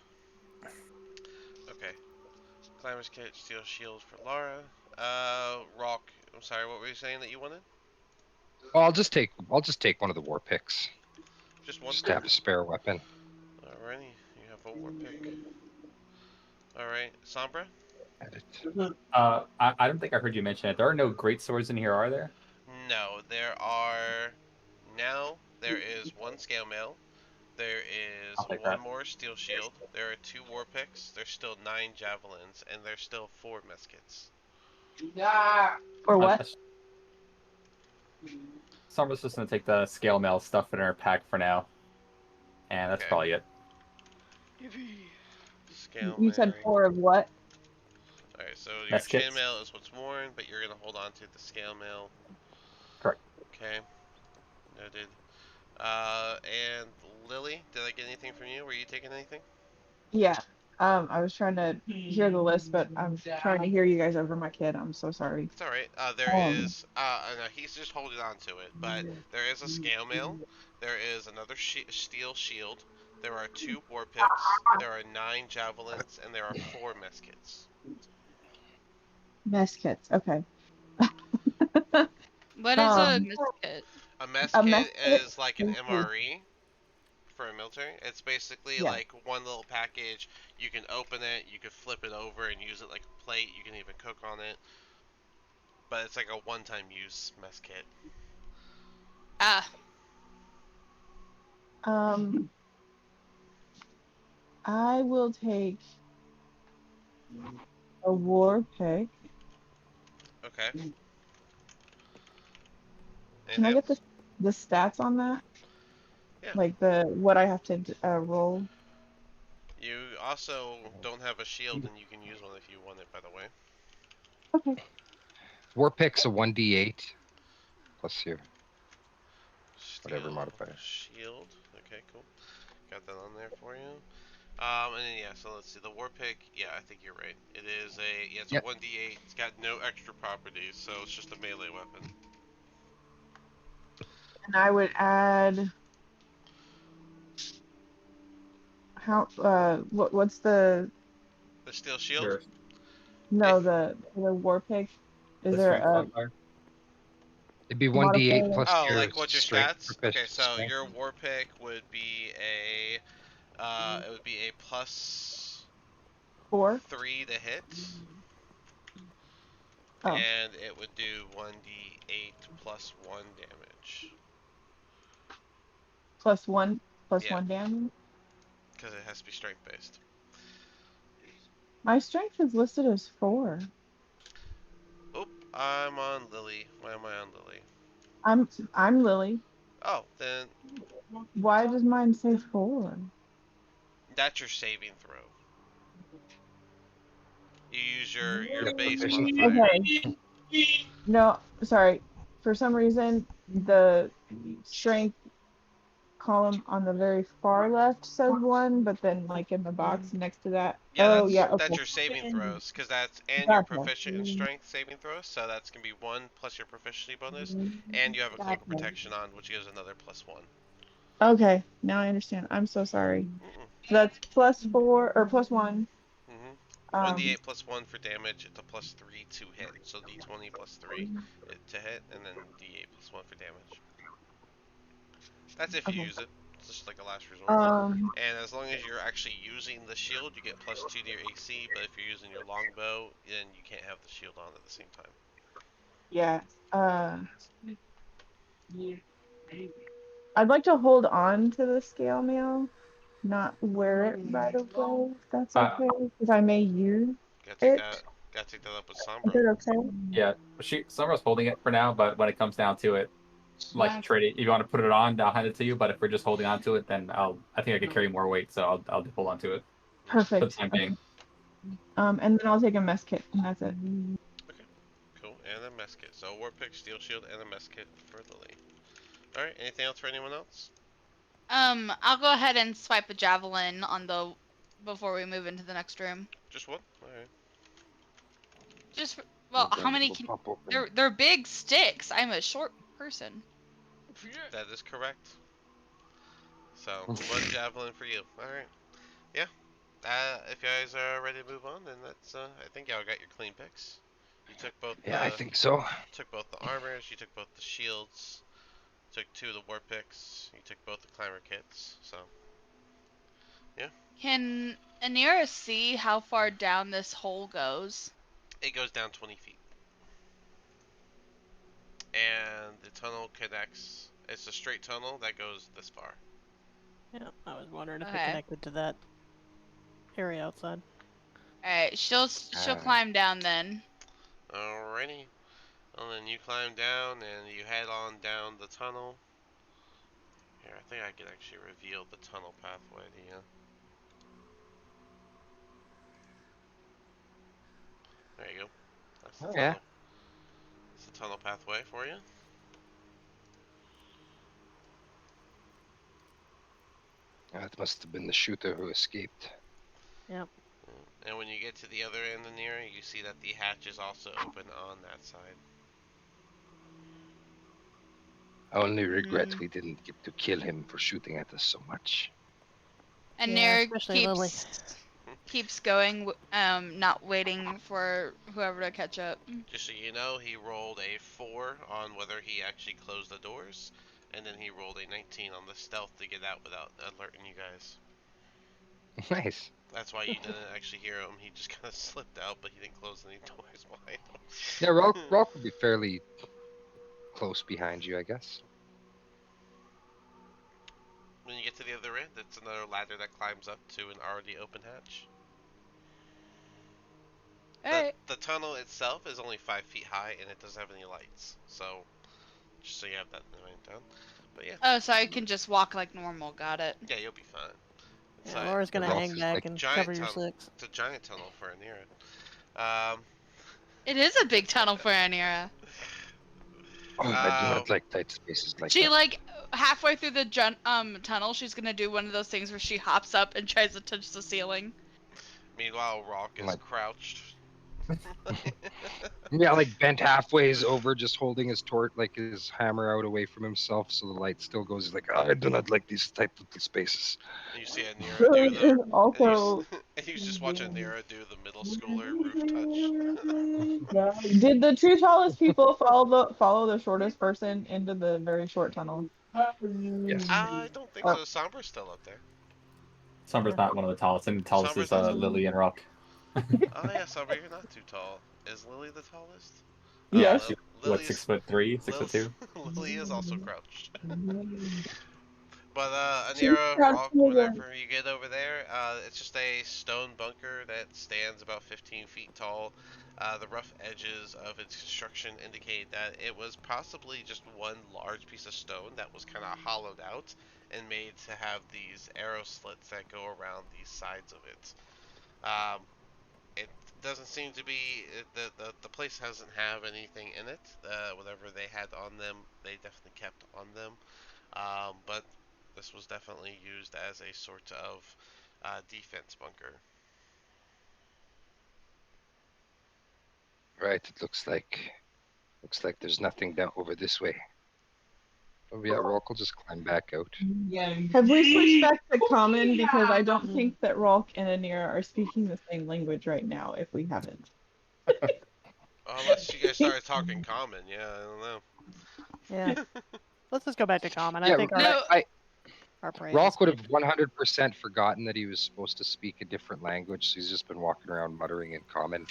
Okay. Climber's kit, steel shield for Laura. Rock. I'm sorry. What were you saying that you wanted? Oh, I'll just take one of the war picks. Just one. Just to have a spare weapon. Alrighty, you have a war pick. Alright, Sombra? I don't think I heard you mention it. There are no great swords in here, are there? No, there is 1 scale mail. There is I'll take 1 that. more steel shield. There are 2 war picks. There's still 9 javelins, and there's still 4 meskets. For what? Sombra's just gonna take the scale mail stuff in her pack for now, and that's Okay. probably it. Scale You said mail. 4 of what? Alright, so your Meskets. chainmail is what's worn, but you're gonna hold on to the scale mail. Correct. Okay. Noted. And Lily, did I get anything from you? Were you taking anything? Yeah. I was trying to hear the list, but I'm trying to hear you guys over my kid. I'm so sorry. It's alright. There is, no, he's just holding on to it, but there is a scale mail. There is another steel shield. There are 2 war picks. There are 9 javelins, and there are 4 meskets. Mess kits. Okay. What is a Um, misfit? A mess a kit message is like an is MRE for a military. It's basically yeah. like one little package. You can open it, you can flip it over and use it like a plate. You can even cook on it. But it's like a one-time use mess kit. Ah, Um, I will take a war pick. Okay. Can Anything I get else? the stats on that? Yeah. Like the what I have to roll? You also don't have a shield, and you can use one if you want it. By the way. Okay. War pick's a 1d8 plus your whatever Steel modifier. shield. Okay, cool. Got that on there for you. And then yeah, so let's see the war pick. Yeah, I think you're right. It is it's a Yep. 1d8. It's got no extra properties, so it's just a melee weapon. And I would add what's the The steel shield. Sure. no If the war pick? Is The there strength a modifier. It'd be 1d8 modifier? plus oh, your like what's your strength stats? Okay, proficiency so strength. your war pick would be it would be a plus 4? 3 to hit, Oh, and it would do 1d8 plus 1 damage. plus one Yeah, damage. because it has to be strength based. My strength is listed as 4. Oop, I'm on Lily. Why am I on Lily? I'm Lily. Oh, then Why does mine say 4? that's your saving throw. You use your Yeah, base proficiency. modifier. Okay. No, sorry. For some reason, the strength column on the very far left says 1, but then like in the box next to that. Yeah, Oh yeah, that's okay. your saving throws, because that's and you're Gotcha. proficient in strength saving throws, so that's gonna be 1 plus your proficiency bonus, and you have a cloak of Gotcha. protection on, which gives another +1. Okay, now I understand. I'm so sorry. Mm-mm. So that's plus 4 or plus 1. Mhm. Um, 1d8 plus 1 for damage. It's a +3 to hit. So d20 plus 3 to hit, and then d8 plus 1 for damage. That's if you okay. use it. It's just like a last resort. Um, And as long as you're actually using the shield, you get +2 to your AC. But if you're using your longbow, then you can't have the shield on at the same time. yeah. I'd like to hold on to the scale mail, not wear it right away, if that's Uh, okay, because I may use Gotta take it. that. Gotta take that up with Is Sombra. it okay? yeah, Summer's holding it for now, but when it comes down to it, like trade it. If you want to put it on, I'll hand it to you. But if we're just holding on to it, then I think I could carry more weight, so I'll hold on to it for the Perfect. time Okay. being. And then I'll take a mess kit, and that's it. Okay, cool. And a mess kit. So war pick, steel shield, and a mess kit for Lily. All right. Anything else for anyone else? I'll go ahead and swipe a javelin on the before we move into the next room. Just one. All right. Just well, how many We'll can? pop open. They're big sticks. I'm a short person. That is correct. So, one javelin for you. Alright. Yeah. If you guys are ready to move on, then that's, I think y'all got your clean picks. You Yeah, I think so. took both the armors, you took both the shields, took 2 of the war picks, you took both the climber kits, so, yeah. Can Anira see how far down this hole goes? It goes down 20 feet. And the tunnel connects, it's a straight tunnel that goes this far. Yeah, I was wondering if it Okay. connected to that area outside. All right, she'll climb down then. Alrighty. And then you climb down and you head on down the tunnel. Here, I think I can actually reveal the tunnel pathway to you. There you go. That's the Oh, tunnel. yeah. It's the tunnel pathway for you. That must have been the shooter who escaped. Yep. And when you get to the other end of the area, you see that the hatch is also open on that side. I only regret Mm. we didn't get to kill him for shooting at us so much. And Yeah, Nira especially Lily. keeps going, not waiting for whoever to catch up. Just so you know, he rolled a 4 on whether he actually closed the doors, and then he rolled a 19 on the stealth to get out without alerting you guys. Nice. That's why you didn't actually hear him. He just kind of slipped out, but he didn't close any doors behind him. Yeah, Rock would be fairly close behind you, I guess. When you get to the other end, it's another ladder that climbs up to an already open hatch. Alright. The tunnel itself is only 5 feet high, and it doesn't have any lights. So, just so you have that in mind down. But yeah. Oh, so I can just walk like normal. Got it. Yeah, you'll be fine. It's Yeah, Laura's gonna Rock hang is back like and giant cover your tunnel. six. It's a giant tunnel for Anira. It is a big tunnel for Anira. Oh, I do not like tight spaces like She that. like halfway through the tunnel, she's gonna do one of those things where she hops up and tries to touch the ceiling. Meanwhile, Rock is Like- crouched. Yeah, like bent halfways over, just holding his like his hammer out away from himself, so the light still goes. He's like, I do not like these tight little spaces. And you see Anira Really do is the. also. And you just watch Anira do the middle schooler roof touch. Did the two tallest people follow the shortest person into the very short tunnel? Yes. I don't think Oh. so. Sombra's still up there. Sombra's not one of the tallest. I think the tallest Sombra's is not tall. Lily and Rock. Oh yeah, Sombra, you're not too tall. Is Lily the tallest? Yes. She, what, Lily's- 6'3", 6'2"? Lily is also crouched. But She's Anira, crouched Rock, over. whenever you get over there, it's just a stone bunker that stands about 15 feet tall. The rough edges of its construction indicate that it was possibly just one large piece of stone that was kind of hollowed out and made to have these arrow slits that go around the sides of it. It doesn't seem to be the place doesn't have anything in it. Whatever they had on them, they definitely kept on them. But this was definitely used as a sort of defense bunker. Right. It looks like there's nothing down over this way. Oh yeah, Rock will just climb back out. Have we switched back to common? Because I don't think that Rolk and Anira are speaking the same language right now, if we haven't. Unless you guys started talking common, yeah, I don't know. Yeah. Let's just go back to common. I Yeah, think our, No, our praise Rock is would have good. 100% forgotten that he was supposed to speak a different language, so he's just been walking around muttering in common.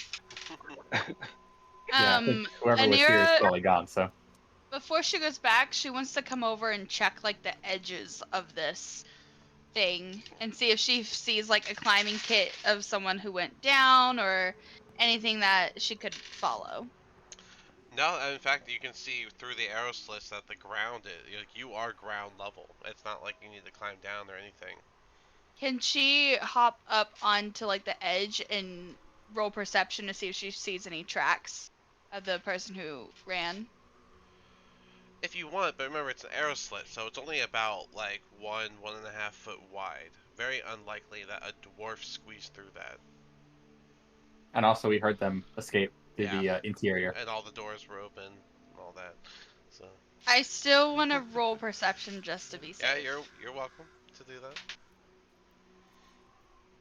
Yeah, I think whoever was here is Anira, probably gone, so. before she goes back, she wants to come over and check like the edges of this thing and see if she sees like a climbing kit of someone who went down or anything that she could follow. No, in fact, you can see through the arrow slits that the ground is like you are ground level. It's not like you need to climb down or anything. Can she hop up onto like the edge and roll perception to see if she sees any tracks of the person who ran? If you want, but remember it's an arrow slit, so it's only about like 1.5 foot wide. Very unlikely that a dwarf squeezed through that. And also we heard them escape to Yeah. the interior. And all the doors were open and all that. So I still want to roll perception just to be safe. yeah, you're welcome to do that.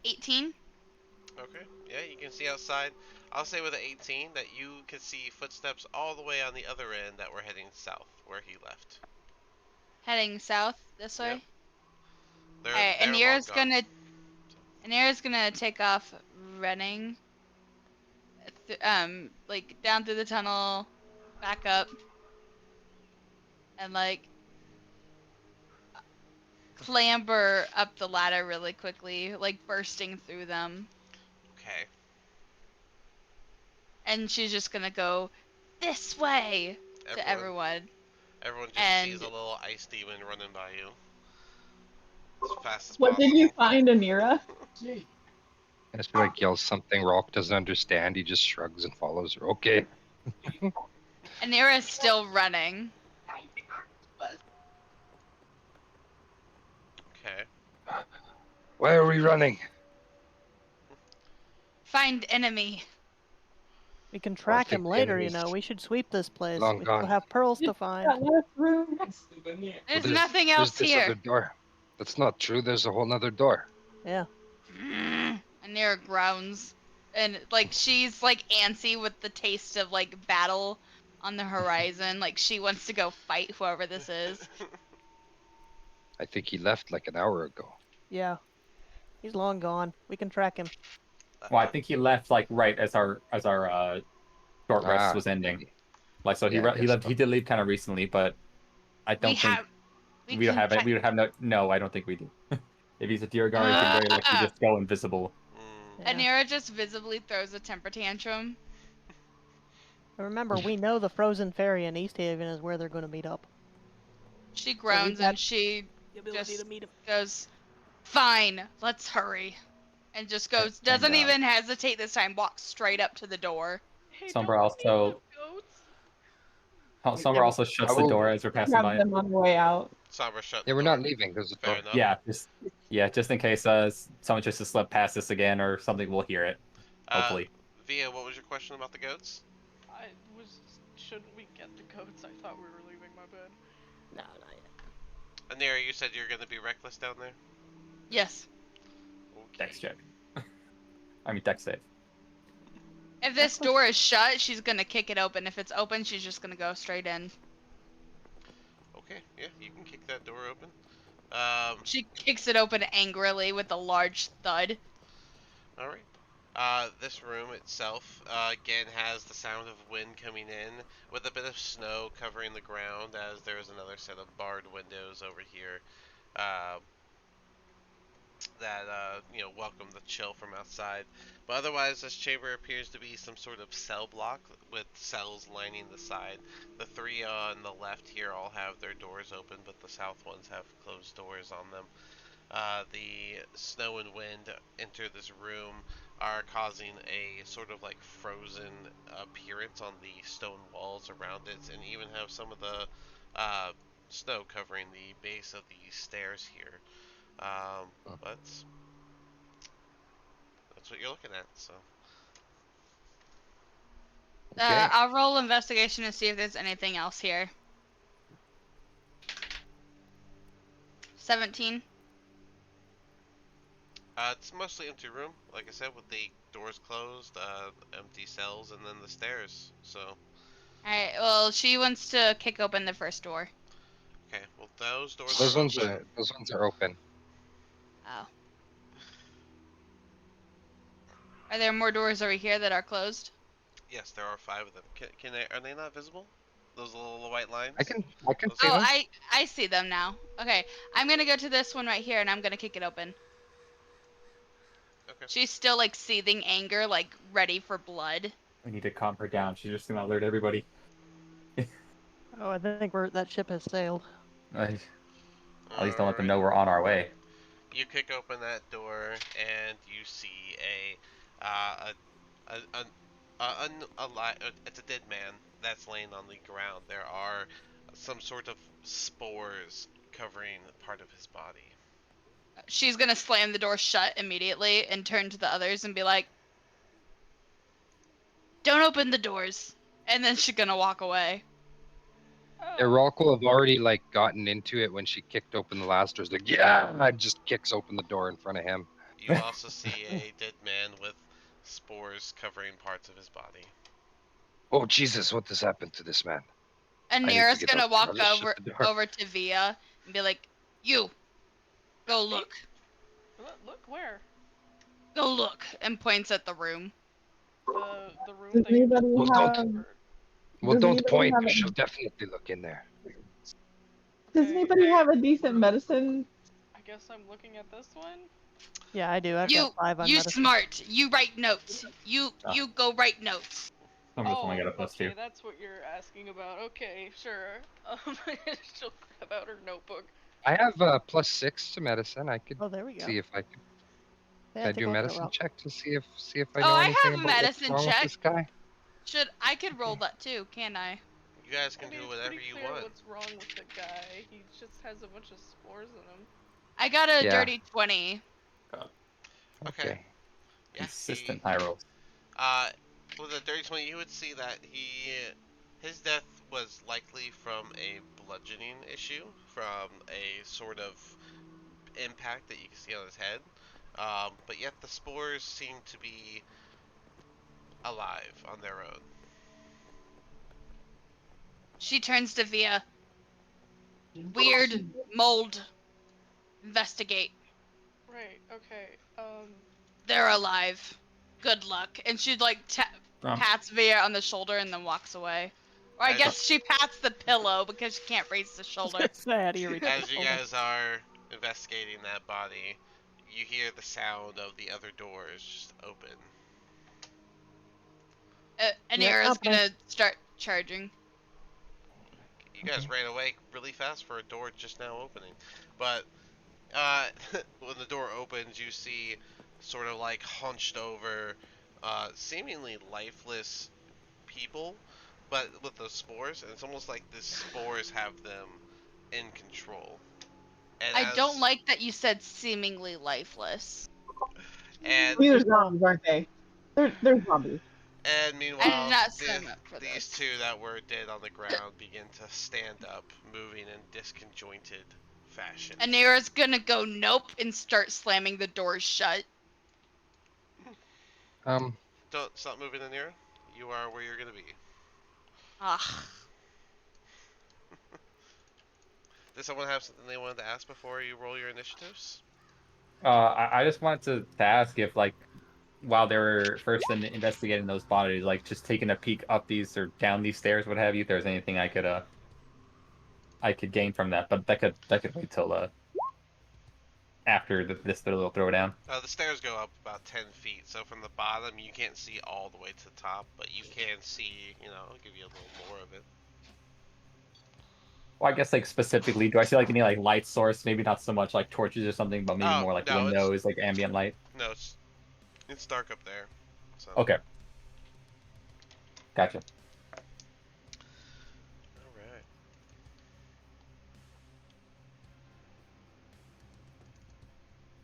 18. Okay. Yeah, you can see outside. I'll say with an 18 that you can see footsteps all the way on the other end that were heading south, where he left. Heading south this way. Yep. They're, Alright, they're long gone. Anira's gonna take off running. Like down through the tunnel, back up, and like clamber up the ladder really quickly, like bursting through them. Okay. And she's just gonna go this way to everyone. Everyone just And- sees a little ice demon running by you. As fast as What possible. did you find, Anira? And if he like yells something Rock doesn't understand, he just shrugs and follows her. Okay. Anira's still running. Okay. Why are we running? Find enemy. We can track think him later, you enemies know. We should sweep this place. long We still gone. have pearls to find. There's nothing else There's this here. other door. That's not true. There's a whole other door. Yeah. Anira groans, and like she's like antsy with the taste of like battle on the horizon. Like she wants to go fight whoever this is. I think he left like an hour ago. Yeah, he's long gone. We can track him. Well, I think he left like right as our short rest was ending. Maybe. Like so Yeah, I he guess left so. he did leave kind of recently, but I We don't think have. We we don't can have it. track. We would have no. I don't think we do. If he's a deer guard, he can very likely just go invisible. Yeah. Anira just visibly throws a temper tantrum. And remember, we know the frozen ferry in East Haven is where they're going to meet up. She we groans got and she the ability just to meet him. goes, "Fine, let's hurry," and just goes. And, Doesn't even hesitate this time. Walks straight up to the door. Hey, Summer don't we need also more goats? Summer also shuts the door as we're passing Have by. them on the way out. Sombra shut Yeah, the we're door. not leaving. There's a Fair door. enough. Just in case someone just to slip past us again or something, we'll hear it. Hopefully. Via, what was your question about the goats? Shouldn't we get the goats? I thought we were leaving, my bad. No, not yet. Anira, you said you're gonna be reckless down there? Yes. Okay. Dex check. I mean dex save. If this door is shut, she's gonna kick it open. If it's open, she's just gonna go straight in. Okay, yeah, you can kick that door open. She kicks it open angrily with a large thud. Alright. This room itself, again, has the sound of wind coming in, with a bit of snow covering the ground, as there's another set of barred windows over here, that, welcome the chill from outside. But otherwise, this chamber appears to be some sort of cell block, with cells lining the side. The three on the left here all have their doors open, but the south ones have closed doors on them. The snow and wind enter this room are causing a sort of like frozen appearance on the stone walls around it, and even have some of the snow covering the base of the stairs here. But that's what you're looking at. So Okay. I'll roll investigation and see if there's anything else here. 17. it's mostly empty room, like I said, with the doors closed, empty cells, and then the stairs. So Alright, well, she wants to kick open the first door. okay, well those doors Those are ones open. are those ones are open. Oh. Are there more doors over here that are closed? Yes, there are 5 of them. Can they? Are they not visible? Those little white lines? I can Those see Oh, them. I see them now. Okay, I'm gonna go to this one right here and I'm gonna kick it open. Okay. She's still like seething anger, like ready for blood. We need to calm her down. She's just gonna alert everybody. Oh, I think that ship has sailed. At least don't let them know we're on our way. You kick open that door and you see it's a dead man that's laying on the ground. There are some sort of spores covering part of his body. She's gonna slam the door shut immediately and turn to the others and be like, "Don't open the doors." And then she's gonna walk away. Oh. Iraq will have already like gotten into it when she kicked open the last door. It's like, yeah, and just kicks open the door in front of him. You also see a dead man with spores covering parts of his body. Oh Jesus, what has happened to this man? And I need to Nira's get gonna out. walk I'll just shut the door. over to Via and be like, "You, go look. Look where? Go look," and points at the room. The room Does that you anybody Well, have? Well, Does don't anybody point, have because a- she'll definitely look in there. Does anybody have a decent medicine? I guess I'm looking at this one. Yeah, I do. I've You, got 5 on you medicine. smart. You write notes. You go write notes. Summer's only got a +2. Okay, that's what you're asking about. Okay, sure. She'll grab out her notebook. I have +6 to medicine. I could Oh, there we go. see if I could. Yeah, Can I take do a a look at it, medicine Rob. check to see if I Oh, know I anything have a about what's medicine wrong with check. this guy? I could roll that too, can't I? You guys can I mean, do it's whatever pretty you clear want. what's wrong with the guy. He just has a bunch of spores in him. I got a Yeah. dirty 20. Okay. Yeah, Consistent high rolls. With a dirty 20, you would see that his death was likely from a bludgeoning issue, from a sort of impact that you can see on his head. But yet the spores seem to be alive on their own. She turns to Via. Weird mold. Investigate. Right. Okay. They're alive. Good luck. And she like pats Via on the shoulder and then walks away. Or I As- guess she pats the pillow because she can't raise the shoulder. How do you reach As the you shoulder? guys are investigating that body, you hear the sound of the other doors just open. Anira's company. gonna start charging. You guys ran away really fast for a door just now opening. But when the door opens, you see sort of like hunched over, seemingly lifeless people, but with those spores, and it's almost like the spores have them in control. And I don't like that you said seemingly lifeless. and These are zombies, aren't they? They're zombies. and I did meanwhile, not sign up for these this. two that were dead on the ground begin to stand up, moving in disconjointed fashion. Anira's gonna go nope and start slamming the doors shut. Don't stop moving in here. You are where you're gonna be. Ugh. Did someone have something they wanted to ask before you roll your initiatives? I just wanted to ask if, like, while they were first investigating those bodies, like, just taking a peek up these or down these stairs, what have you, if there's anything I could gain from that, but that could wait till after this little throwdown. The stairs go up about 10 feet, so from the bottom you can't see all the way to the top, but you can see, I'll give you a little more of it. Well, I guess, like, specifically, do I see, like, any, like, light source? Maybe not so much, like, torches or something, but maybe more, like, no, windows, like, ambient light? No, it's dark up there. So. Okay. Gotcha. Alright.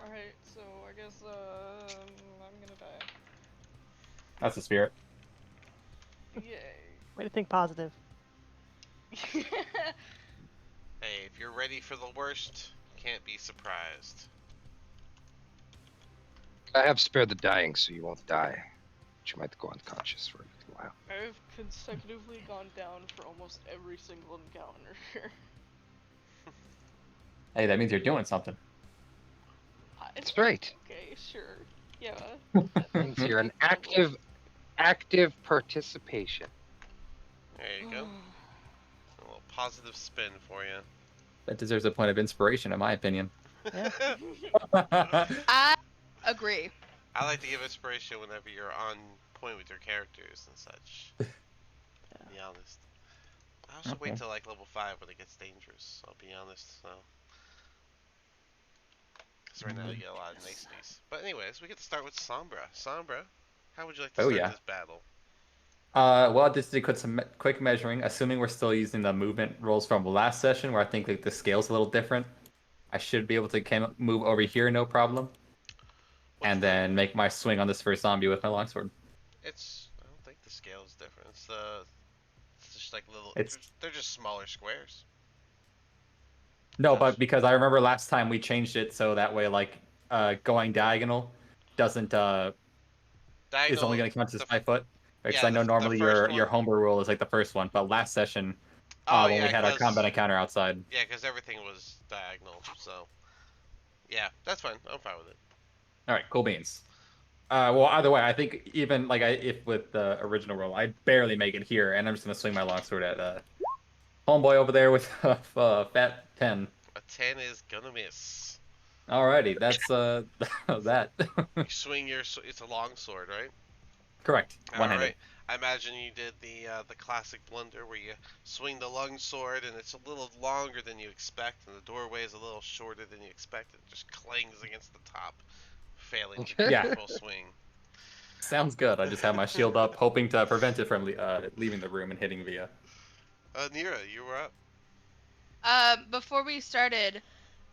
Alright, so I guess I'm gonna die. That's the spirit. Yay. Way to think positive. Hey, if you're ready for the worst, can't be surprised. I have spared the dying so you won't die. But you might go unconscious for a little while. I've consecutively gone down for almost every single encounter. Hey, that means you're doing something. That's right. Okay, sure. Yeah. Means you're an active participation. There you go. A little positive spin for you. That deserves a point of inspiration, in my opinion. Yeah. I agree. I like to give inspiration whenever you're on point with your characters and such. To be honest. I also wait till like level 5 when it gets dangerous, I'll be honest, so. Because right now you get a lot of niceties. But anyways, we get to start with Sombra. Sombra, how would you like to start this battle? Well, just to some quick measuring, assuming we're still using the movement rolls from last session, where I think, like, the scale's a little different, I should be able to move over here, no problem. And then make my swing on this first zombie with my longsword. I don't think the scale is different. It's just like little, they're just smaller squares. No, but because I remember last time we changed it so that way, like, going diagonal doesn't, is only going to count as 5 foot. Because I know normally your homebrew rule is like the first one, but last session, when we had our combat encounter outside. Yeah, because everything was diagonal, so. Yeah, that's fine. I'm fine with it. Alright, cool beans. Well, either way, I think even, like, if with the original roll, I barely make it here, and I'm just going to swing my longsword at homeboy over there with a fat 10. A 10 is gonna miss. Alrighty, that's that. You swing it's a long sword, right? Correct. One-handed. Alright. I imagine you did the classic blunder where you swing the long sword and it's a little longer than you expect, and the doorway is a little shorter than you expect. It just clangs against the top, failing to get a full swing. Sounds good. I just have my shield up, hoping to prevent it from leaving the room and hitting Via. Nira, you were up. Before we started,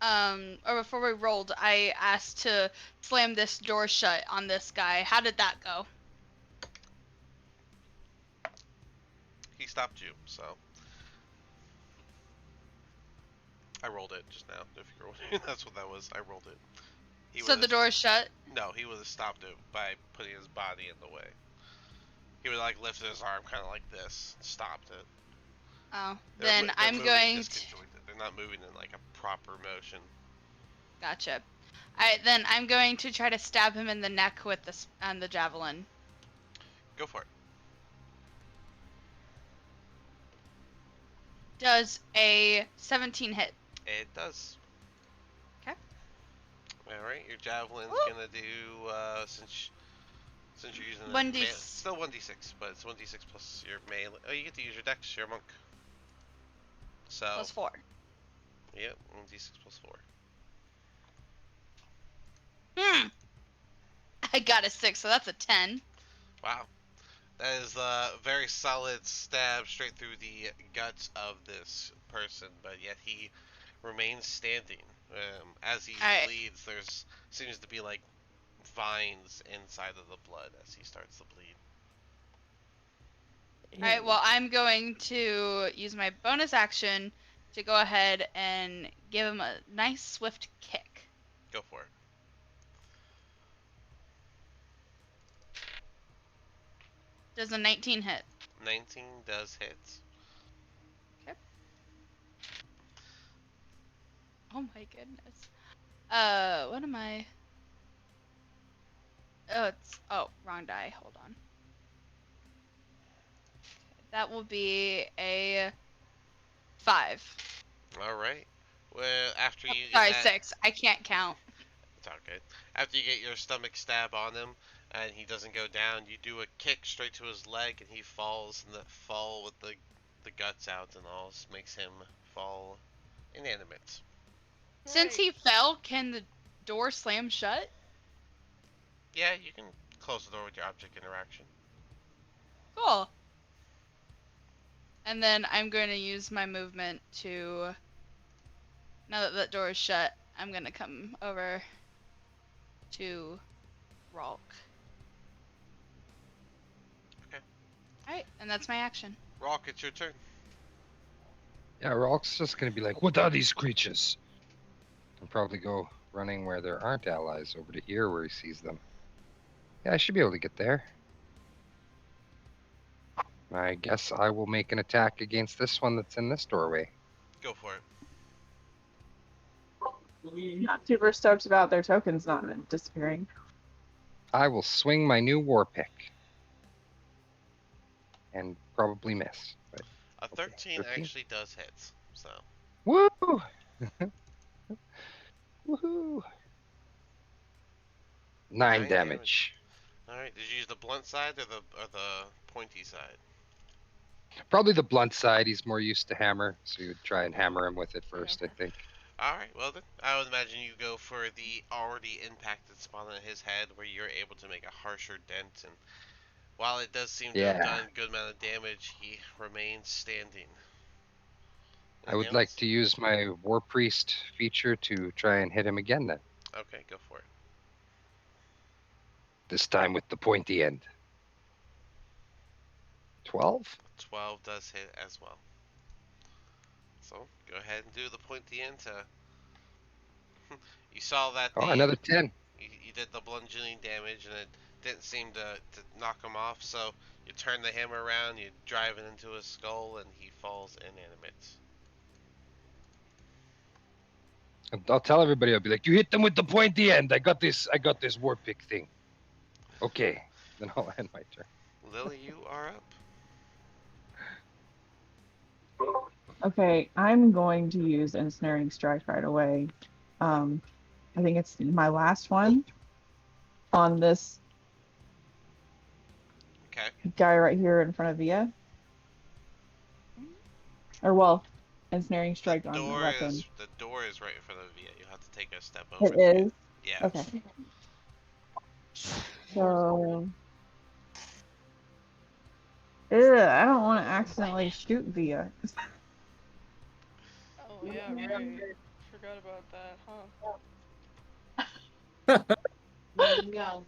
or before we rolled, I asked to slam this door shut on this guy. How did that go? He stopped you, so. I rolled it just now, if you're wondering. That's what that was. I rolled it. So the door is shut? No, he would have stopped it by putting his body in the way. He would like lifted his arm kind of like this, stopped it. Oh, They're, then they're I'm moving going to... disconjointed. They're not moving in like a proper motion. Gotcha. Alright, then I'm going to try to stab him in the neck with the javelin. Go for it. Does a 17 hit? It does. Okay. All right, your javelin's Ooh. gonna do since you're using 1d6. it's still 1d6, but it's 1d6 plus your melee. Oh, you get to use your dex. You're a monk. So Plus 4. Yep, 1d6 plus 4. I got a 6, so that's a 10. Wow, that is a very solid stab straight through the guts of this person, but yet he remains standing. As he bleeds, there's seems to be like vines inside of the blood as he starts to bleed. Alright, well, I'm going to use my bonus action to go ahead and give him a nice swift kick. Go for it. Does a 19 hit? 19 does hit. Okay. Oh my goodness. What am I? Wrong die. Hold on. That will be a 5. All right. Well, after you get Sorry, that, 6. I can't count. it's okay. After you get your stomach stab on him, and he doesn't go down, you do a kick straight to his leg, and he falls. And the fall with the guts out and all makes him fall inanimate. Since he fell, can the door slam shut? Yeah, you can close the door with your object interaction. Cool. And then I'm going to use my movement to, now that that door is shut, I'm going to come over to Ralk. Okay. Alright, and that's my action. Rock, it's your turn. Yeah, Rolk's just gonna be like, "What are these creatures?" And probably go running where there aren't allies over to here where he sees them. Yeah, I should be able to get there. I guess I will make an attack against this one that's in this doorway. Go for it. Not super stoked about their tokens not disappearing. I will swing my new war pick. And probably miss. But A 13 13? actually does hit. So. woo! Woohoo! 9 damage. All right. Did you use the blunt side or the pointy side? Probably the blunt side. He's more used to hammer, so you would try and hammer him with it first, I think. All right. Well then, I would imagine you go for the already impacted spot on his head, where you're able to make a harsher dent. And while it does seem to have done a good amount of damage, he remains standing. I would like to use my War Priest feature to try and hit him again then. Okay, go for it. This time with the pointy end. 12? 12 does hit as well. So, go ahead and do the pointy end to... You saw that another 10. You did the bludgeoning damage, and it didn't seem to knock him off, so you turn the hammer around, you drive it into his skull, and he falls inanimate. I'll tell everybody, I'll be like, "You hit them with the pointy end. I got this war pick thing." Okay, then I'll end my turn. Lily, you are up. Okay, I'm going to use Ensnaring Strike right away. I think it's my last one on this guy right here in front of Via. Or, well, Ensnaring Strike on the weapon. The door is right in front of Via. You'll have to take a step over. It is? Yeah. Okay. So... I don't want to accidentally shoot Via. Oh yeah, right. Forgot about that, huh? Yeah.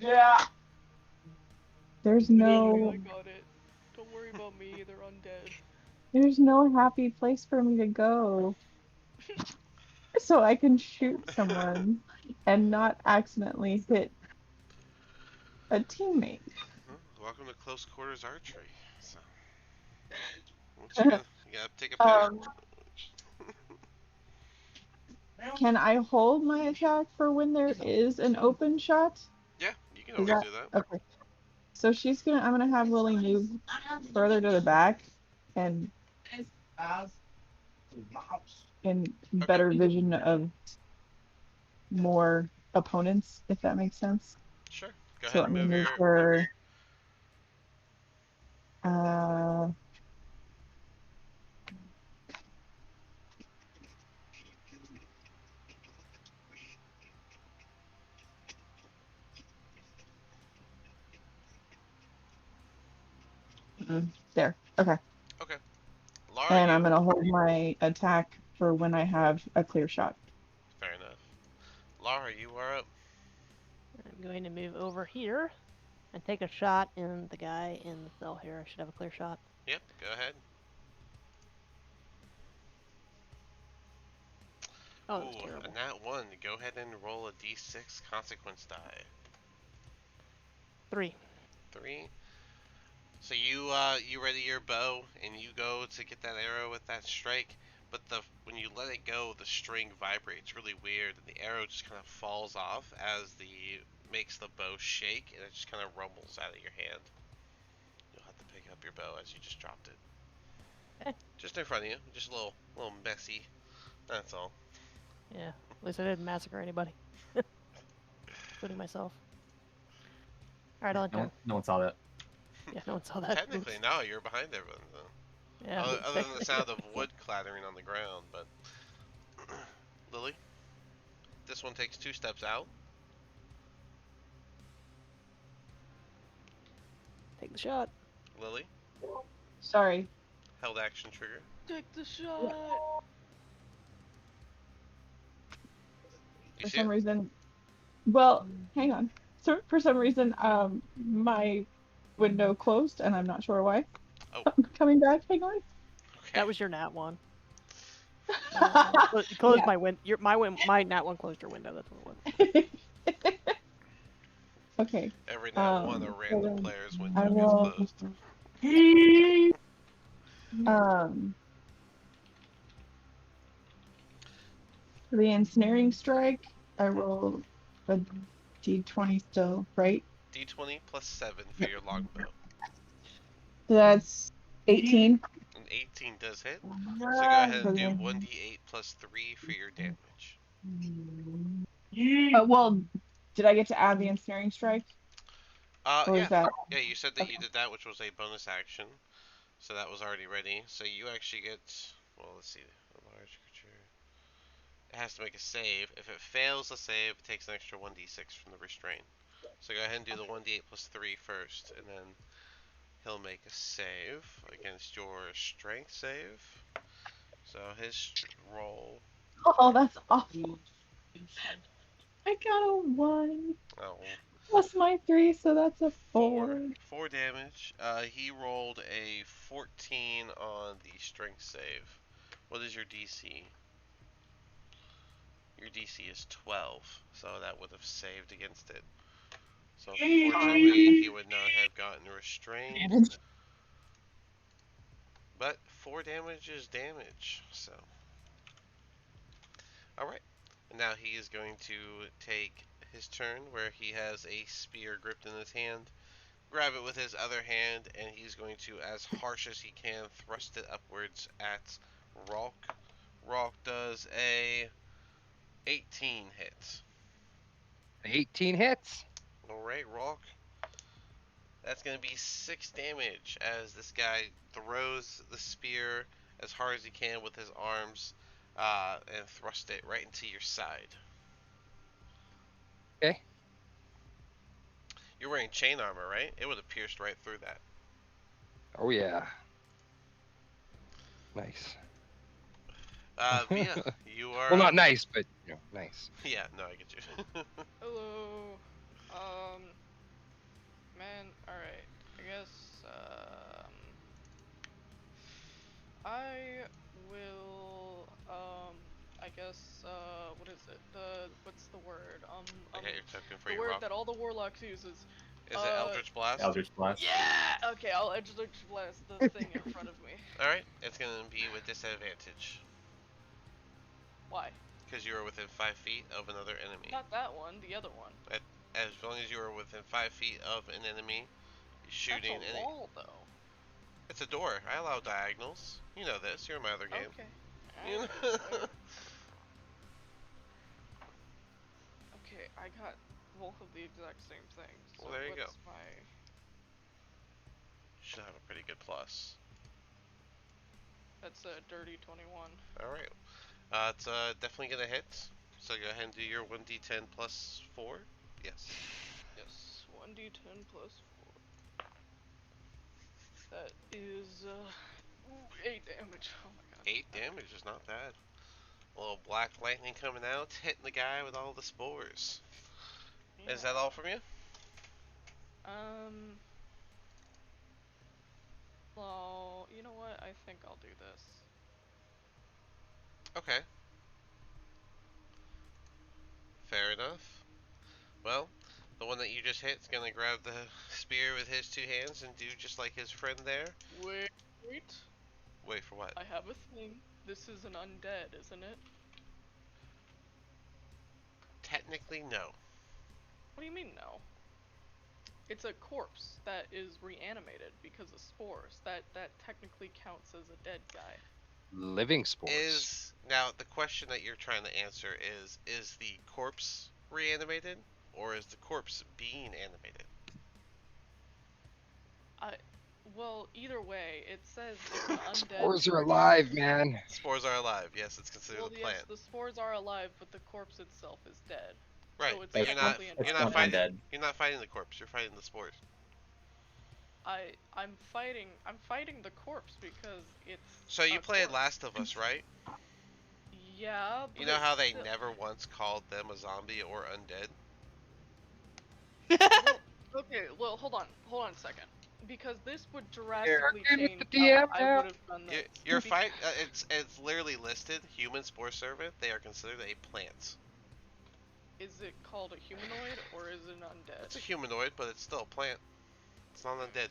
Yeah. There's no. I got it. Don't worry about me, they're undead. There's no happy place for me to go. So I can shoot someone and not accidentally hit a teammate. Welcome to close quarters archery. So, what you gonna? You gotta take a pick. Um, can I hold my attack for when there is an open shot? Yeah, you can Is always that do that. okay? So I'm gonna have Lily move further to the back and in Okay. better vision of more opponents, if that makes sense. Sure. Go So ahead let and me move move your. her. Uh, there. Okay. Okay. Laura, And I'm you. gonna hold my attack for when I have a clear shot. Fair enough. Laura, you are up. I'm going to move over here and take a shot in the guy in the cell here. I should have a clear shot. Yep. Go ahead. Oh, that was Ooh, a terrible. nat 1. Go ahead and roll a d6 consequence die. 3. 3. So you ready your bow and you go to get that arrow with that strike, but when you let it go, the string vibrates really weird and the arrow just kind of falls off as the makes the bow shake and it just kind of rumbles out of your hand. You'll have to pick up your bow as you just dropped it. Just in front of you, just a little messy. That's all. Yeah. At least I didn't massacre anybody, including myself. All right, I'll turn. No one saw that. Yeah, no one saw that. Technically, Oops. no, you're behind everyone though. Yeah. Other than the sound of wood clattering on the ground, but Lily, this one takes 2 steps out. Take the shot. Lily, Sorry. held action trigger. Take the shot! You For see some it? reason, well, hang on. So for some reason, my window closed, and I'm not sure why. Oh, I'm coming back. Hang on. okay. That was your nat one. You closed Yeah. my win. My nat one closed your window. That's what it was. Okay. Every nat 1 a So random then player's I window gets will. closed. Um, for the ensnaring strike, I roll a d20 still, right? D20 plus 7 for Yep. your longbow. So that's 18. An 18 does hit. So go ahead So and do then, 1d8 plus 3 for your damage. well, did I get to add the ensnaring strike? Or Yeah. is that Yeah, you said that okay? you did that, which was a bonus action. So that was already ready. So you actually get, well, let's see. A large creature. It has to make a save. If it fails the save, it takes an extra 1d6 from the restraint. So go ahead and do the 1d8 plus 3 first, and then he'll make a save against your strength save. So his roll. Oh, that's awful. I got a 1 Oh, plus my 3, so that's a 4. 4. 4 damage. He rolled a 14 on the strength save. What is your DC? Your DC is 12, so that would have saved against it. So unfortunately, he would not have gotten restrained. Damage. But 4 damage is damage, so. Alright. And now he is going to take his turn where he has a spear gripped in his hand. Grab it with his other hand, and he's going to, as harsh as he can, thrust it upwards at Rolk. Rolk does a 18 hit. 18 hits. Alright, Rolk. That's going to be 6 damage as this guy throws the spear as hard as he can with his arms and thrust it right into your side. Okay. You're wearing chain armor, right? It would have pierced right through that. Oh yeah. Nice. Via, you are Well, up. not nice, but nice. Yeah, no, I get you. Hello. Man, alright. I guess, guess, what is it? What's the word? I got your token for the your word rock. that all the warlocks uses. Is it Eldritch Blast? Eldritch Blast. Yeah! Okay, I'll Eldritch Blast the thing in front of me. Alright, it's gonna be with disadvantage. Why? Because you are within 5 feet of another enemy. Not that one, the other one. As long as you are within 5 feet of an enemy shooting That's a any. wall, though. It's a door. I allow diagonals. You know this. You're in my other game. Okay. You Alright, know? whatever. Okay, I got both of the exact same thing. So Well, there you go. what's my... Should have a pretty good plus. That's a dirty 21. Alright. It's definitely gonna hit. So go ahead and do your 1d10 plus 4. Yes. Yes, 1d10 plus 4. That is, 8 damage. Oh my god. 8 damage is not bad. A little black lightning coming out, hitting the guy with all the spores. Yeah. Is that all from you? Well, you know what? I think I'll do this. Okay. Fair enough. Well, the one that you just hit is gonna grab the spear with his 2 hands and do just like his friend there. Wait. Wait for what? I have a thing. This is an undead, isn't it? Technically, no. What do you mean, no? It's a corpse that is reanimated because of spores. That technically counts as a dead guy. Living spores. Is now the question that you're trying to answer is the corpse reanimated or is the corpse being animated? Well, either way, it says it's an undead. Spores are alive, man. Spores are alive. Yes, it's considered Well, a yes, plant. the spores are alive, but the corpse itself is dead. Right. So it's But technically an you're not not fighting. undead. You're not fighting the corpse. You're fighting the spores. I'm fighting the corpse because it's. So you a played corpse. Last of Us, right? Yeah. But You know how they still... never once called them a zombie or undead? Well, okay, well, hold on a second. Because this would drastically give me change the DM how I now. would have done this. Your fight. It's literally listed. Human spore servant. They are considered a plant. Is it called a humanoid or is it undead? It's a humanoid, but it's still a plant. It's not undead.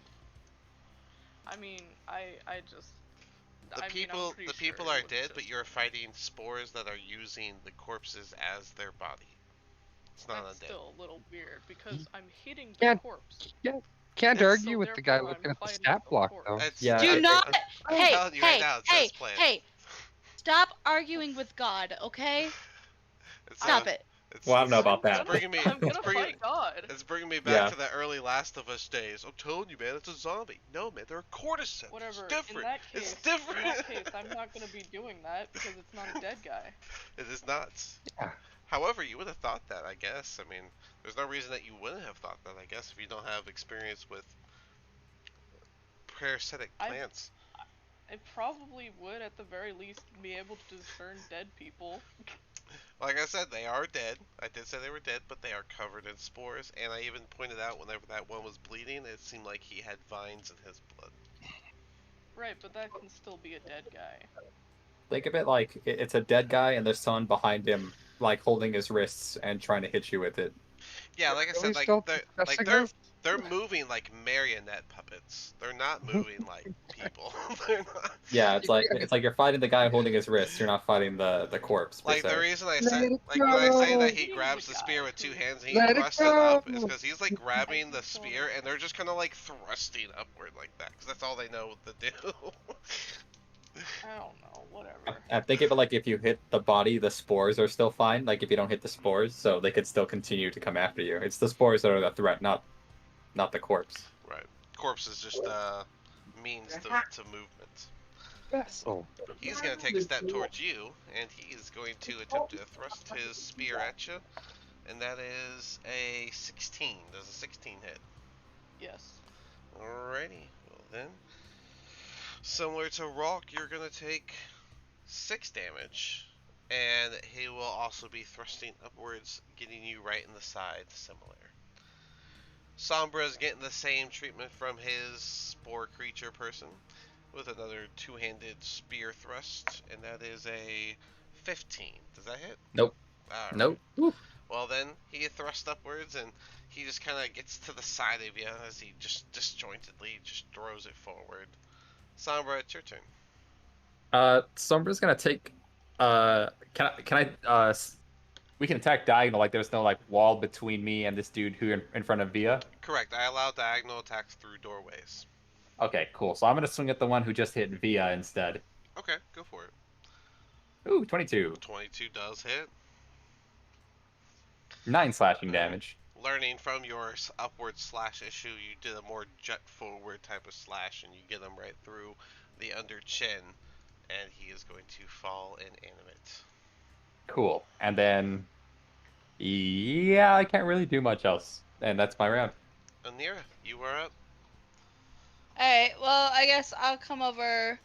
I mean, I just. The I'm people pretty sure are it was dead, just- but you're fighting spores that are using the corpses as their body. It's not That's undead. still a little weird because I'm hitting the Yeah. corpse. Can't So argue with the guy therefore, looking I'm at the fighting stat the block, corpse. though. It's, Yeah, Do I- not. I'm Hey, telling you right hey, now, it hey, says plant. hey! Stop arguing with God, okay? It's, Stop it. Well, I don't know about it's that. bringing me. I'm It's gonna bringing. fight God. It's bringing me back Yeah. to the early Last of Us days. I'm telling you, man, it's a zombie. No, man, they're a cordyceps. Whatever. It's different. In that case, It's different. In that case, I'm not gonna be doing that because it's not a dead guy. It is not. Yeah. However, you would have thought that, I guess. I mean, there's no reason that you wouldn't have thought that, I guess, if you don't have experience with parasitic plants. I probably would, at the very least, be able to discern dead people. Like I said, they are dead. I did say they were dead, but they are covered in spores. And I even pointed out whenever that one was bleeding, it seemed like he had vines in his blood. Right, but that can still be a dead guy. Think of it like it's a dead guy and there's someone behind him, like holding his wrists and trying to hit you with it. Yeah, like I said, Are we still they're discussing this? they're moving like marionette puppets. They're not moving like people. They're not. Yeah, it's like you're fighting the guy holding his wrists. You're not fighting the corpse. Per Like se. the reason I Let said, it like when I say go. that he He's grabs the the spear guy with 2 who- hands and he Let it thrusts it up, go. is because he's like grabbing the control spear it. and they're just kind of like thrusting upward like that, because that's all they know to do. I don't know, whatever. I think of it like if you hit the body, the spores are still fine. Like if you don't hit the spores, so they could still continue to come after you. It's the spores that are the threat, not the corpse. Right. Corpse is just means to movement. Vessel. He's going to take a step towards you, and he is going to attempt to thrust his spear at you, and that is a 16. Does a 16 hit? Yes. Alrighty. Well then, similar to Rock, you're going to take 6 damage, and he will also be thrusting upwards, getting you right in the side, similar. Sombra's getting the same treatment from his spore creature person with another 2-handed spear thrust, and that is a 15. Does that hit? Nope. Alright. Nope. Oof. Well, then he thrusts upwards and he just kind of gets to the side of you as he just disjointedly just throws it forward. Sombra, it's your turn. Sombra's gonna take. We can attack diagonal. Like there's no like wall between me and this dude who in front of Via. Correct. I allow diagonal attacks through doorways. Okay, cool. So I'm gonna swing at the one who just hit Via instead. Okay, go for it. Ooh, 22. 22 does hit. 9 slashing Alright. damage. Learning from your upward slash issue, you did a more jet forward type of slash, and you get him right through the under chin, and he is going to fall inanimate. Cool. And then, yeah, I can't really do much else, and that's my round. Anira, you are up. Alright, well, I guess I'll come over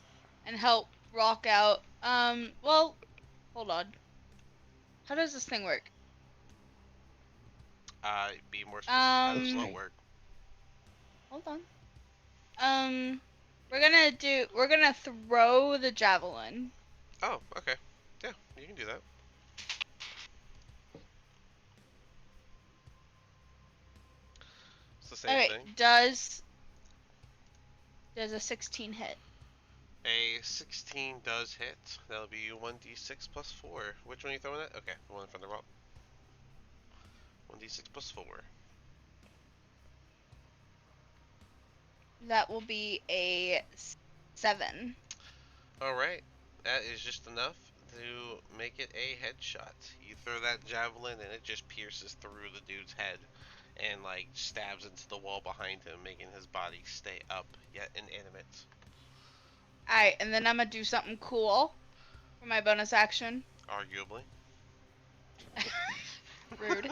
and help Rock out. Well, hold on. How does this thing work? Be more specific. How does Um, what work? Hold on. We're gonna throw the javelin. Oh, okay. Yeah, you can do that. It's the same Alright, thing. does a 16 hit? A 16 does hit. That'll be 1d6 plus 4. Which one are you throwing at? Okay, the one in front of the rock. 1d6 plus 4. That will be a 7. Alright, that is just enough to make it a headshot. You throw that javelin and it just pierces through the dude's head and like stabs into the wall behind him, making his body stay up yet inanimate. Alright, and then I'm gonna do something cool for my bonus action. Arguably. Rude.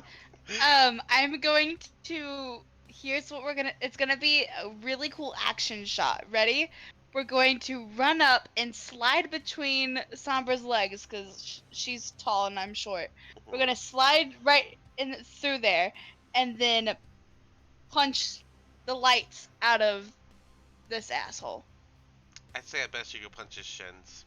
I'm going to. Here's what it's gonna be a really cool action shot. Ready? We're going to run up and slide between Sombra's legs because she's tall and I'm short. We're gonna slide right in through there, and then punch the lights out of this asshole. I'd say at best you could punch his shins.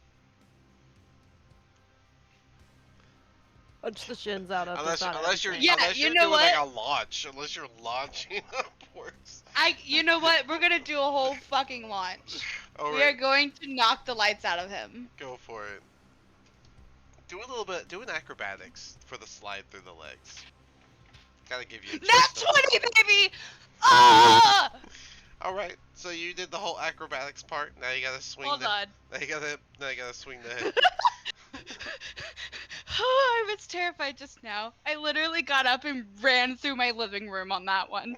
Punch the shins out of Unless not you're everything. Yeah, unless you you're know doing what? like a launch, unless you're launching upwards. You know what? We're gonna do a whole fucking launch. All We are right, going to knock the lights out of him. go for it. Do a little bit, do an acrobatics for the slide through the legs. Gotta give you a Nat chance. 20, baby! Ah! All right, so you did the whole acrobatics part. Now you gotta swing. Hold on. Now you gotta swing the hit. Oh, I was terrified just now. I literally got up and ran through my living room on that one.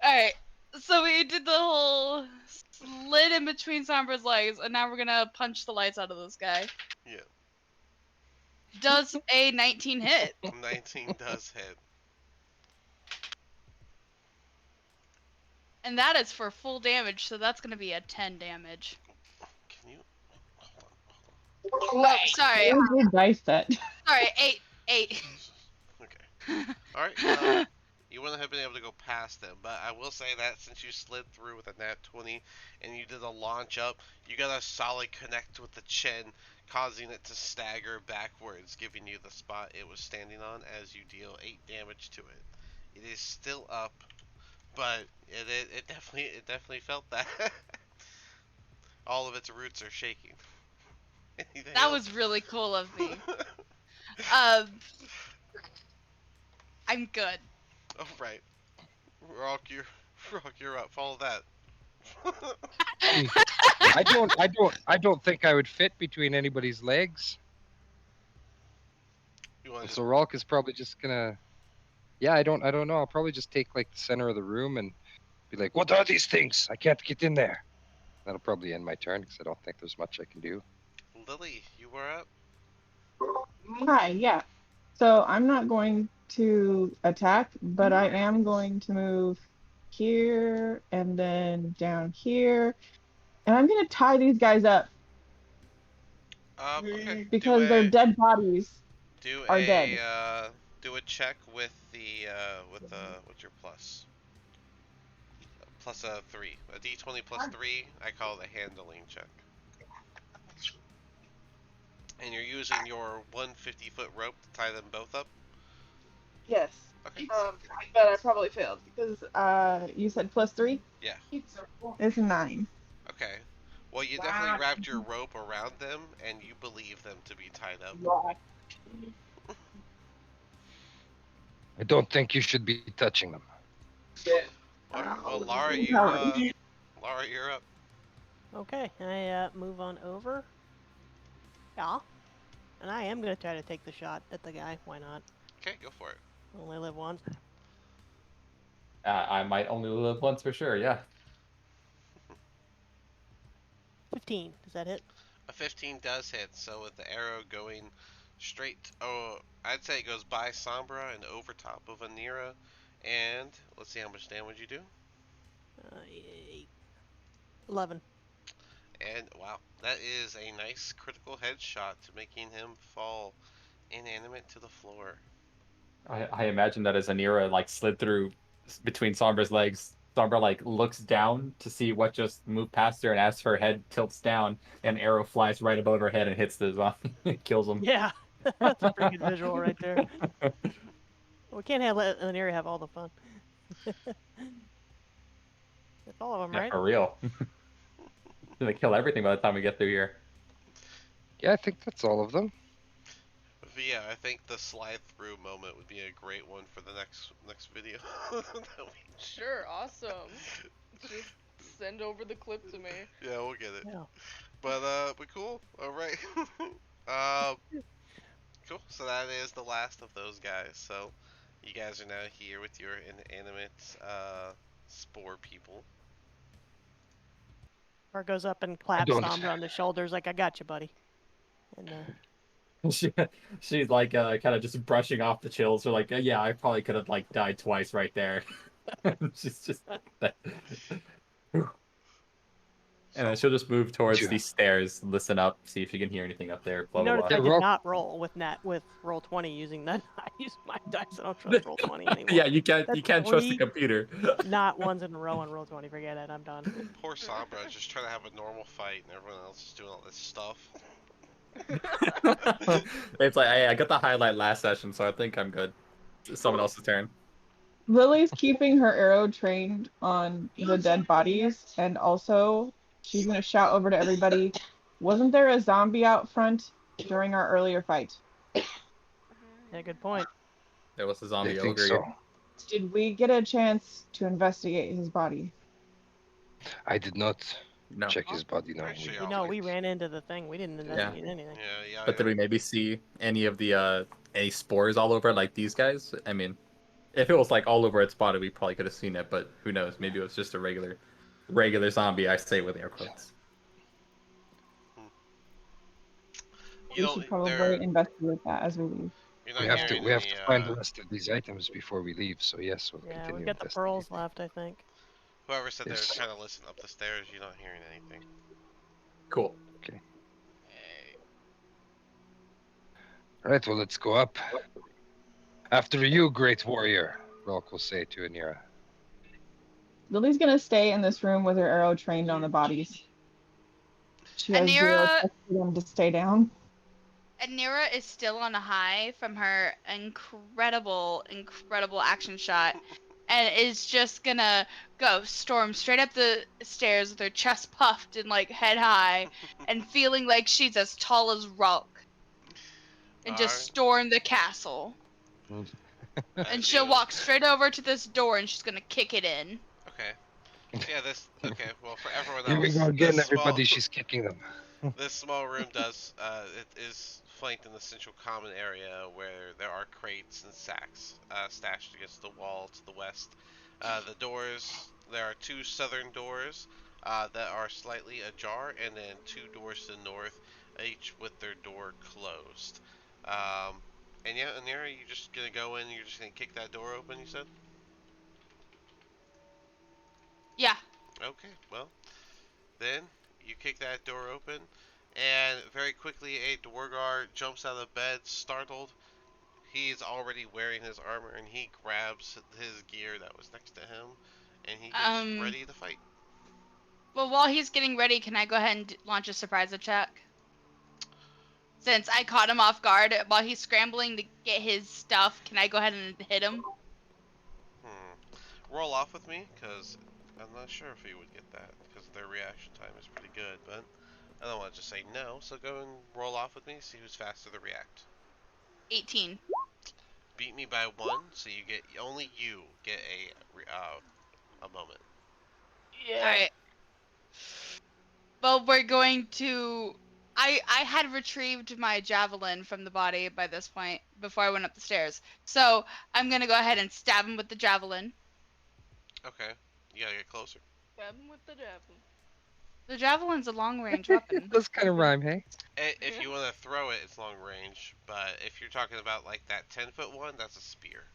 Alright, so we did the whole slit in between Sombra's legs, and now we're gonna punch the lights out of this guy. Yeah. Does a 19 hit? 19 does hit. And that is for full damage, so that's gonna be a 10 damage. Can you? Hold on. Oh, sorry. Where's your dice set? Sorry, 8. Okay. All right. You wouldn't have been able to go past them, but I will say that since you slid through with a nat 20 and you did a launch up, you got a solid connect with the chin, causing it to stagger backwards, giving you the spot it was standing on as you deal 8 damage to it. It is still up, but it definitely felt that. All of its roots are shaking. Anything That else? was really cool of me. I'm good. Oh, right. Rock, you're up. Follow that. I don't think I would fit between anybody's legs. You want So Rolk is probably just gonna. Yeah, I don't know. I'll probably just take like the center of the room and be like, "What are these things? I can't get in there." That'll probably end my turn because I don't think there's much I can do. Lily, you were up. Hi, yeah. So I'm not going to attack, but I am going to move here and then down here. And I'm going to tie these guys up Okay. because their dead bodies Do are a dead. do a check with the what's your plus? Plus a 3. A d20 plus 3. I call it a handling check. And you're using your 150-foot rope to tie them both up? Yes. Okay. But I probably failed because you said +3. Yeah. It's 9. Okay. Well, you definitely wrapped your rope around them, and you believe them to be tied up. I don't think you should be touching them. All right. Well, Lara, you're up. Okay, I move on over. Yeah. And I am gonna try to take the shot at the guy. Why not? Okay, go for it. Only live once. I might only live once for sure. Yeah. 15. Does that hit? A 15 does hit, so with the arrow going straight, I'd say it goes by Sombra and over top of Anira, and let's see how much damage you do. 11. And wow, that is a nice critical headshot to making him fall inanimate to the floor. I imagine that as Anira like slid through between Sombra's legs, Sombra like looks down to see what just moved past her, and as her head tilts down, an arrow flies right above her head and hits the zombie, kills him. Yeah, that's a pretty good visual right there. We can't let an area have all the fun. That's all of them, Yeah, right? for real. Gonna kill everything by the time we get through here. Yeah, I think that's all of them. But yeah, I think the slide through moment would be a great one for the next video. Sure, awesome. Just send over the clip to me. Yeah, we'll get it. Yeah. But cool. All right. uh, cool. So that is the last of those guys. So you guys are now here with your inanimate spore people. Or goes up and I claps don't. Sombra on the shoulders like, I got you, buddy. And She, she's like kind of just brushing off the chills. Or like, yeah, I probably could have like died twice right there. She's just, and then So she'll just move towards You. these stairs, listen up, see if she can hear anything up there. Blah you blah notice blah. Yeah, I did roll. not roll with roll 20 using that. I use my dice. I don't trust roll 20 anymore. Yeah, you That's can't trust the 3 computer. not ones in a row on roll 20. Forget it. I'm done. poor Sombra just trying to have a normal fight, and everyone else is doing all this stuff. It's like, hey, I got the highlight last session, so I think I'm good. It's someone else's turn. Lily's keeping her arrow trained on the dead bodies, and also she's gonna shout over to everybody, wasn't there a zombie out front during our earlier fight? Yeah, good point. There was a I zombie think ogre. so. Did we get a chance to investigate his body? I did not No. check his body. No. Pretty sure You y'all know, did. we ran into the thing. We didn't investigate anything. Yeah, But did we maybe see any of the any spores all over like these guys? I mean, if it was like all over its body, we probably could have seen it, but who knows? Maybe it was just a regular zombie, I say with air quotes. You We don't. should probably They're. investigate that as we leave. You're not We have to. hearing We have any. to find the rest of these items before we leave. So yes, we'll Yeah, continue we've got the pearls investigating. left, I think. Whoever said Yes. they're trying to listen up the stairs, you're not hearing anything. Cool. Okay. All right. Well, let's go up. After you, great warrior. Rock will say to Anira. Lily's gonna stay in this room with her arrow trained on the bodies. She has zero Anira, trust for them to stay down. Anira is still on a high from her incredible action shot, and is just gonna go storm straight up the stairs with her chest puffed and like head high, and feeling like she's as tall as rock, and just Alright. storm the castle. And As she'll you. walk straight over to this door, and she's gonna kick it in. Okay. So yeah, this. Okay. Well, for everyone Here we else, go again, this small. everybody. She's kicking them. This small room does. It is flanked in the central common area where there are crates and sacks stashed against the wall to the west. The doors. There are two southern doors that are slightly ajar, and then two doors to the north, each with their door closed. Um, and yeah, Anira, you're just gonna go in. You're just gonna kick that door open. You said. Yeah. Okay. Well, then you kick that door open, and very quickly a Dwargar jumps out of bed, startled. He's already wearing his armor, and he grabs his gear that was next to him, and he gets ready to fight. Well, while he's getting ready, can I go ahead and launch a surprise attack? Since I caught him off guard while he's scrambling to get his stuff, can I go ahead and hit him? Roll off with me, because I'm not sure if he would get that, because their reaction time is pretty good, but I don't want to just say no, so go and roll off with me, see who's faster to react. 18. Beat me by 1, so you get, only you get a moment. Yeah. Alright. Well, we're going to... I had retrieved my javelin from the body by this point, before I went up the stairs. So, I'm gonna go ahead and stab him with the javelin. Okay, you gotta get closer. Stab him with the javelin. The javelin's a long-range weapon. Those kind of rhyme, hey? If you want to throw it, it's long range, but if you're talking about like that 10-foot one, that's a spear.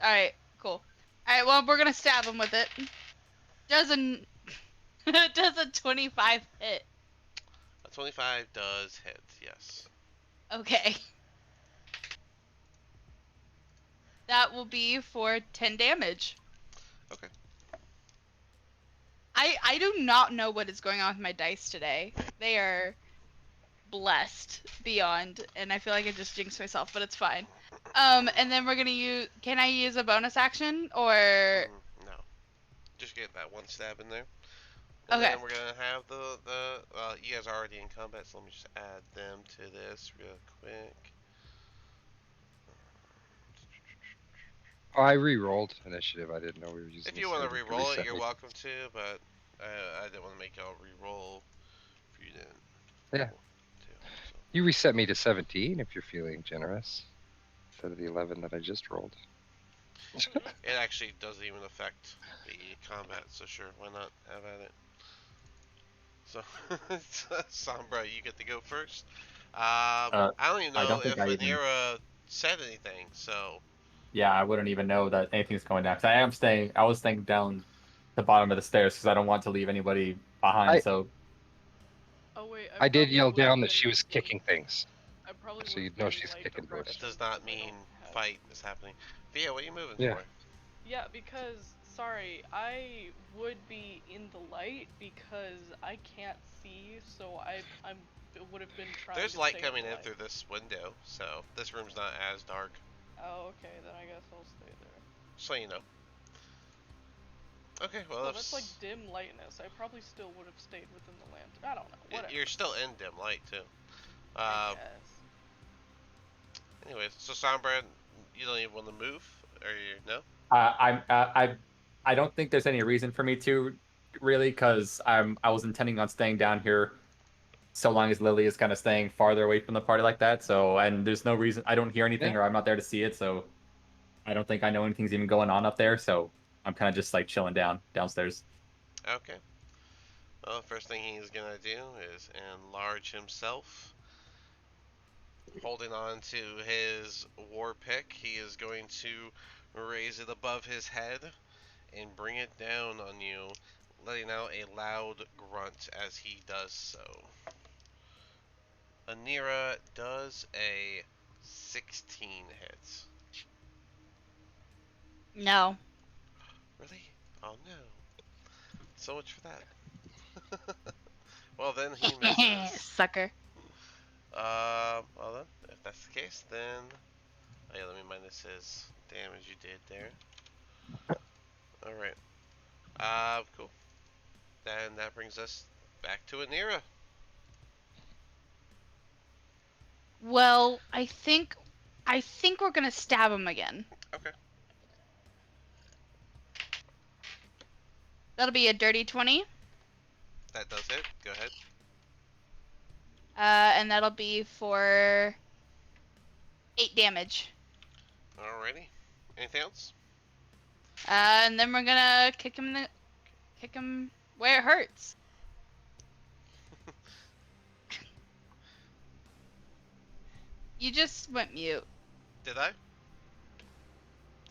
Alright, cool. Alright, well, we're gonna stab him with it. Does a 25 hit? A 25 does hit, yes. Okay. That will be for 10 damage. Okay. I do not know what is going on with my dice today. They are blessed beyond, and I feel like I just jinxed myself, but it's fine. And then we're gonna use. Can I use a bonus action or? No. Just get that one stab in there. And Okay. then we're gonna have you guys are already in combat, so let me just add them to this real quick. Oh, I re-rolled initiative. I didn't know we were using. If you want to this re-roll it, reset you're me. welcome to, but I didn't want to make y'all re-roll if you didn't. Yeah. So. You reset me to 17 if you're feeling generous, instead of the 11 that I just rolled. It actually doesn't even affect the combat, so sure, why not have at it. So, Sombra, you get to go first. I don't even I know don't think if I even. Anira said anything, so. Yeah, I wouldn't even know that anything's going down. Cause I was staying down the bottom of the stairs because I don't want to leave anybody behind. So Oh wait, I did probably yell would've down that been she was getting- kicking things. I probably So would you'd have know getting she's light kicking doors. That directions does not because I mean don't have... fight is happening. But yeah, what are you moving Yeah. for? Yeah, because sorry, I would be in the light because I can't see, so I'm would have been trying There's to light stay coming in the in light. through this window, so this room's not as dark. Oh, okay, then I guess I'll stay there. So you know. Okay, well, Well, that's like dim lightness. I probably still would have stayed within the lantern. I don't know. Whatever. you're still in dim light too. I guess. Anyways, so Sombra, you don't even want to move, or you no? I don't think there's any reason for me to really, because I was intending on staying down here so long as Lily is kind of staying farther away from the party like that. So, and there's no reason I don't hear anything Yeah. or I'm not there to see it. So I don't think I know anything's even going on up there. So I'm kind of just like chilling downstairs. Okay. Well, first thing he's gonna do is enlarge himself. Holding on to his war pick, he is going to raise it above his head and bring it down on you, letting out a loud grunt as he does so. Anira does a 16 hit. No. Really? Oh no. So much for that. Well then he misses. Sucker. Well then, if that's the case, then oh yeah, let me minus his damage you did there. Alright. Cool. Then that brings us back to Anira. Well, I think we're gonna stab him again. Okay. That'll be a dirty 20. That does hit. Go ahead. And that'll be for 8 damage. Alrighty. Anything else? And then we're gonna kick him where it hurts. You just went mute. Did I?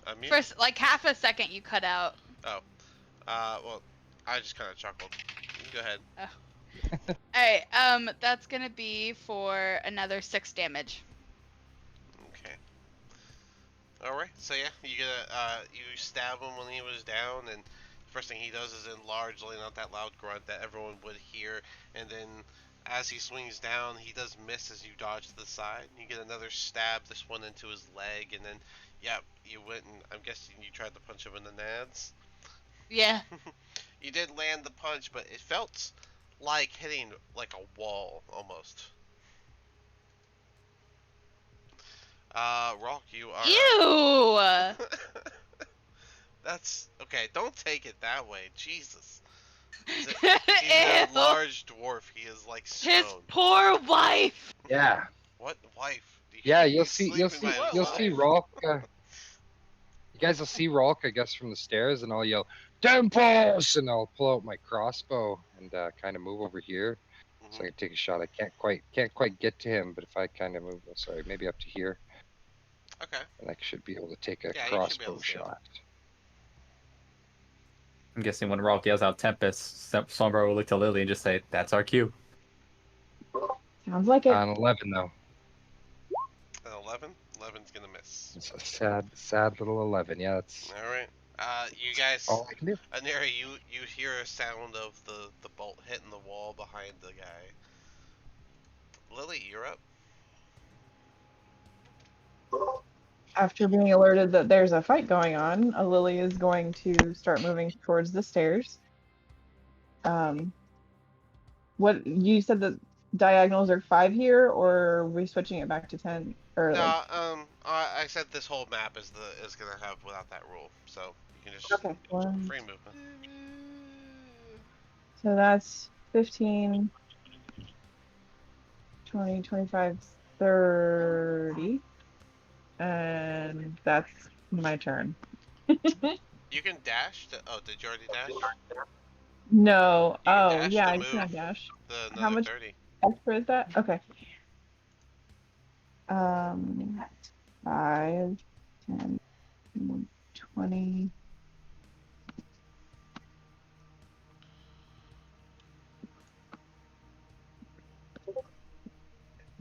I mean. First, like half a second, you cut out. Oh. Well, I just kind of chuckled. You can go ahead. Oh. Alright, that's gonna be for another 6 damage. Okay. Alright, so yeah, you stab him when he was down, and the first thing he does is enlarge, letting out that loud grunt that everyone would hear, and then as he swings down, he does miss as you dodge to the side. You get another stab, this one into his leg, and then, yeah, you went and I'm guessing you tried to punch him in the nads. Yeah. You did land the punch, but it felt like hitting like a wall almost. Rock, you are Ew. up. That's okay. Don't take it that way. Jesus. He's a Ew. large dwarf. He is like His stone. poor wife. Yeah, What wife? yeah. He's sleeping by What You'll himself. see wife? Rolk. You guys will see Rolk, I guess, from the stairs, and I'll yell "Tempest!" and I'll pull out my crossbow and kind of move over here so I Hmm. can take a shot. I can't quite get to him, but if I kind of move, sorry, maybe up to here, Okay. and I should be able to take a Yeah, you should be able crossbow to see him. shot. I'm guessing when Rolk yells out Tempest, Sombra will look to Lily and just say, "That's our cue." Sounds like it. On 11 though, An 11. 11's gonna miss. it's a sad little 11. Yeah, that's All right. You guys, all I can do. Aneri, you hear a sound of the bolt hitting the wall behind the guy. Lily, you're up. After being alerted that there's a fight going on, a Lily is going to start moving towards the stairs. What you said that diagonals are 5 here, or are we switching it back to 10? Or like, No, I said this whole map is gonna have without that rule, so you can just okay, one. free movement. So that's 15, 20, 25, 30. And that's my turn. You can dash. Oh, did you already dash? No. You can Oh, dash yeah, to I move can't dash. How another much 30. extra is that? Okay. 5, 10, 20.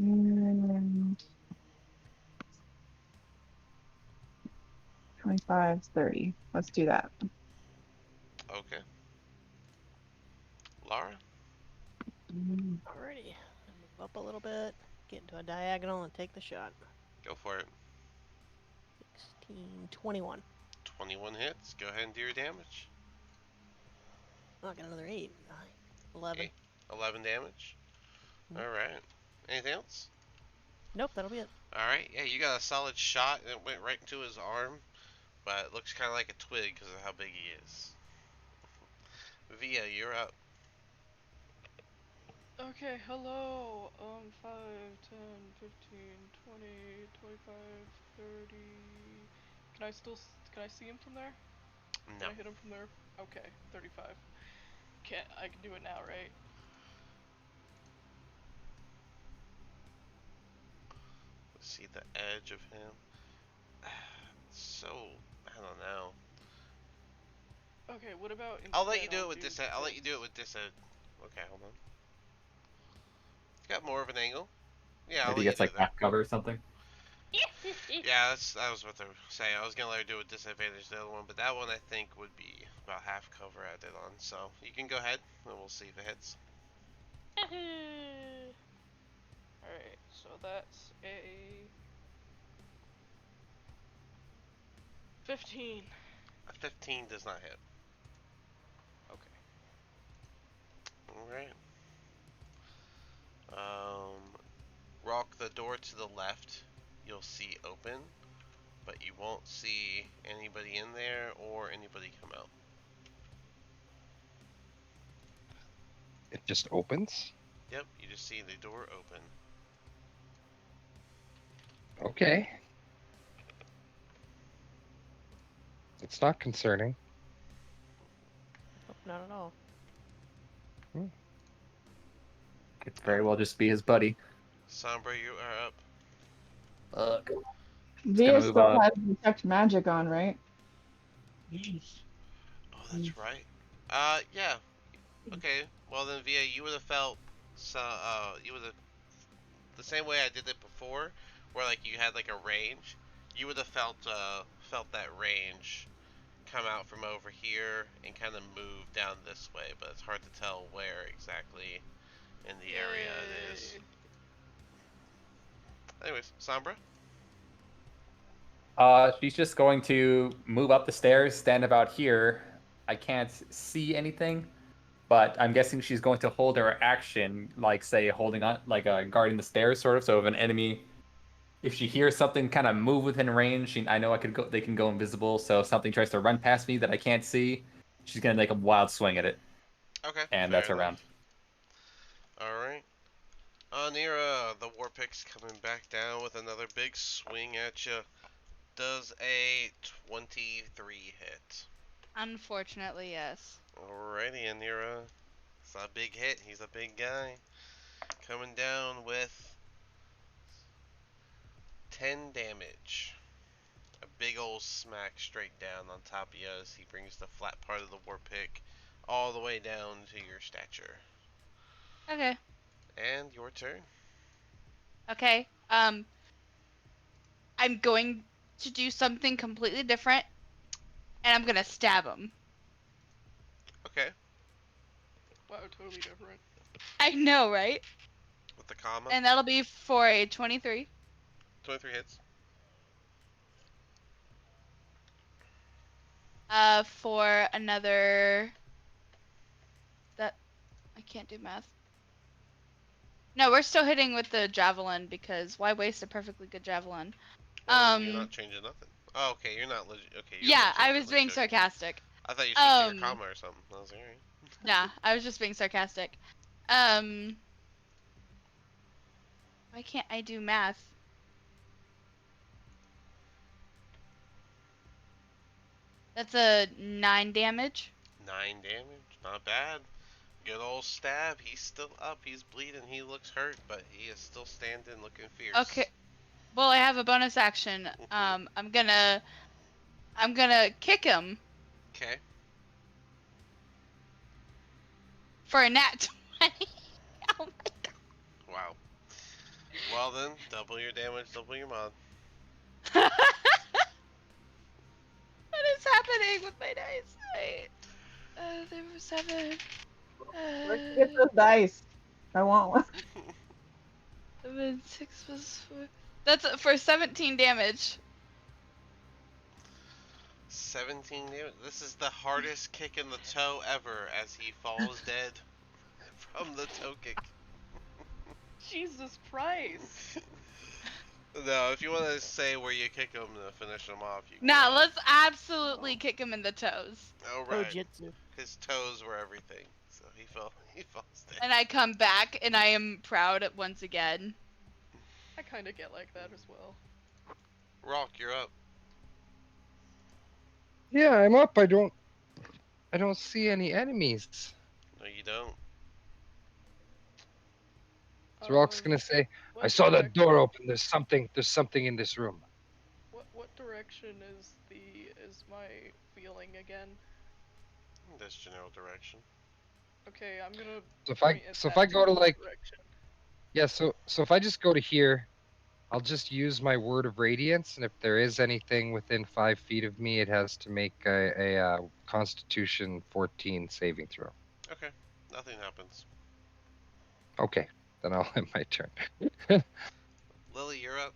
Mm, 25, 30. Let's do that. Okay. Lara? Alrighty. Move up a little bit, get into a diagonal, and take the shot. Go for it. 16, 21. 21 hits. Go ahead and do your damage. Oh, I got another 8. 11. 11 damage. Mhm. Alright. Anything else? Nope, that'll be it. Alright, yeah, you got a solid shot and it went right into his arm, but it looks kind of like a twig because of how big he is. Via, you're up. Okay, hello. 5, 10, 15, 20, 25, 30. Can I still can I see him from there? No. Can I hit him from there? Okay, 35. I can do it now, right? See the edge of him. So, I don't know. Okay, what about instead I'll let you do I'll it with this. I'll let you do it with this. Okay, hold on. It's got more of an angle. Yeah, I'll Maybe he let you gets do like that. half cover or something. Yeah, I was what to say. I was gonna let her do it with disadvantage the other one, but that one I think would be about half cover I did on. So you can go ahead, and we'll see if it hits. Alright, so that's a 15. A 15 does not hit. Okay. All right. Rock, the door to the left, you'll see open, but you won't see anybody in there or anybody come out. It just opens. Yep, you just see the door open. Okay. It's not concerning. Nope, not at all. Could very well just be his buddy. Sombra, you are up. Fuck. Via move still up. has detect magic on, right? Oh, that's right. Yeah. Okay. Well then, Via, you would have felt you would have the same way I did it before, where like you had like a range. You would have felt that range come out from over here and kind of move down this way, but it's hard to tell where exactly in the area it is. Yay. Anyways, Sombra? She's just going to move up the stairs, stand about here. I can't see anything, but I'm guessing she's going to hold her action, like say holding on, like guarding the stairs, sort of. So if an enemy, if she hears something kind of move within range, I know I could go. They can go invisible. So if something tries to run past me that I can't see, she's gonna make a wild swing at it, Okay, and fair that's her enough. round. Alright. Anira, the Warpick's coming back down with another big swing at you. Does a 23 hit? Unfortunately, yes. Alrighty, Anira. It's a big hit. He's a big guy. Coming down with 10 damage. A big old smack straight down on top of you as he brings the flat part of the Warpick all the way down to your stature. Okay. And your turn. Okay. I'm going to do something completely different, and I'm gonna stab him. Okay. Wow, totally different. I know, right? With the comma. And that'll be for a 23. 23 hits. For another. That I can't do math. No, we're still hitting with the javelin because why waste a perfectly good javelin? Well, you're not changing nothing. Oh, okay, you're not legit. Okay, you're Yeah, I was legitimately being joking. sarcastic. I thought you switched to your comma or something. I was like, alright. Nah, I was just being sarcastic. Why can't I do math? That's a 9 damage. 9 damage. Not bad. Good old stab. He's still up. He's bleeding. He looks hurt, but he is still standing looking fierce. Okay. Well, I have a bonus action. I'm gonna kick him Okay. for a nat 20. Oh my Wow. Well then, double your damage, double your mod. god. What is happening with my dice? There were 7. Where'd you get those dice? I want one. 7, 6 plus 4. That's for 17 damage. 17 damage. This is the hardest kick in the toe ever as he falls dead from the toe kick. Jesus Christ! No, if you want to say where you kick him to finish him off, you can. Nah, let's absolutely kick him in the toes. Alright. Tojitsu. His toes were everything. So he falls dead. And I come back and I am proud once again. I kind of get like that as well. Rock, you're up. Yeah, I'm up. I don't see any enemies. No, you don't. So Rock's gonna say, what I saw that direc- door open. There's something in this room. What direction is my feeling again? This general direction. Okay, I'm gonna. So if point if at I that go to general like, direction. yeah, so if I just go to here, I'll just use my word of radiance, and if there is anything within 5 feet of me, it has to make a Constitution 14 saving throw. Okay. Nothing happens. Okay, then I'll end my turn. Lily, you're up.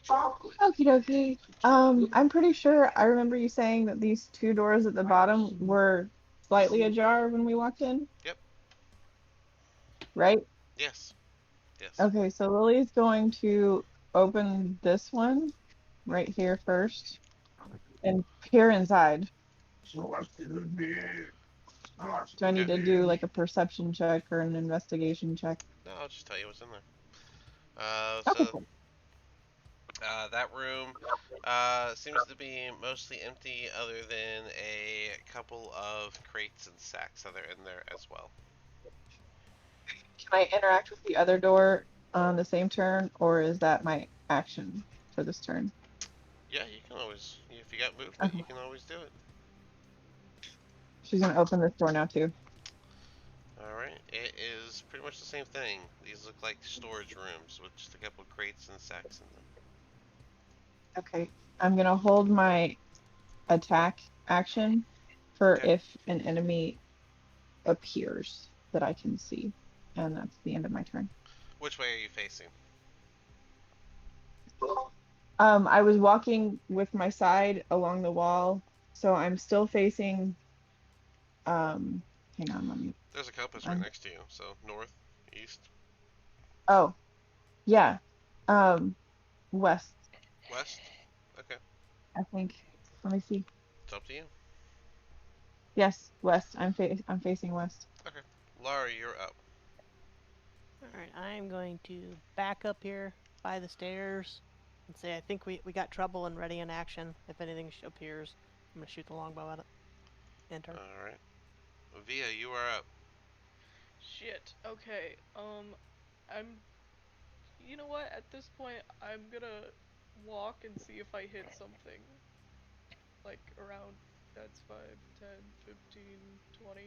Okie dokie. I'm pretty sure I remember you saying that these two doors at the bottom were slightly ajar when we walked in. Yep. Right? Yes. Yes. Okay, so Lily's going to open this one right here first and peer inside. Do I need to do like a perception check or an investigation check? No, I'll just tell you what's in there. Okay, So cool. that room seems to be mostly empty, other than a couple of crates and sacks that are in there as well. Can I interact with the other door on the same turn, or is that my action for this turn? Yeah, you can always, if you got movement, Okay. you can always do it. She's gonna open this door now too. Alright, it is pretty much the same thing. These look like storage rooms with just a couple of crates and sacks in them. Okay, I'm gonna hold my attack action for Okay. if an enemy appears that I can see. And that's the end of my turn. Which way are you facing? I was walking with my side along the wall, so I'm still facing hang on, let me There's a compass right next to you, so north, east, oh, yeah. West, west. Okay, I think. Let me see. it's up to you. Yes, west. I'm facing west. Okay, Laura, you're up. Alright, I'm going to back up here by the stairs and say I think we got trouble and ready in action. If anything appears, I'm gonna shoot the longbow at it. Enter. All right, Via, you are up. Shit. Okay. I'm. You know what? At this point, I'm gonna walk and see if I hit something. Like around. That's 5, 10, 15, 20.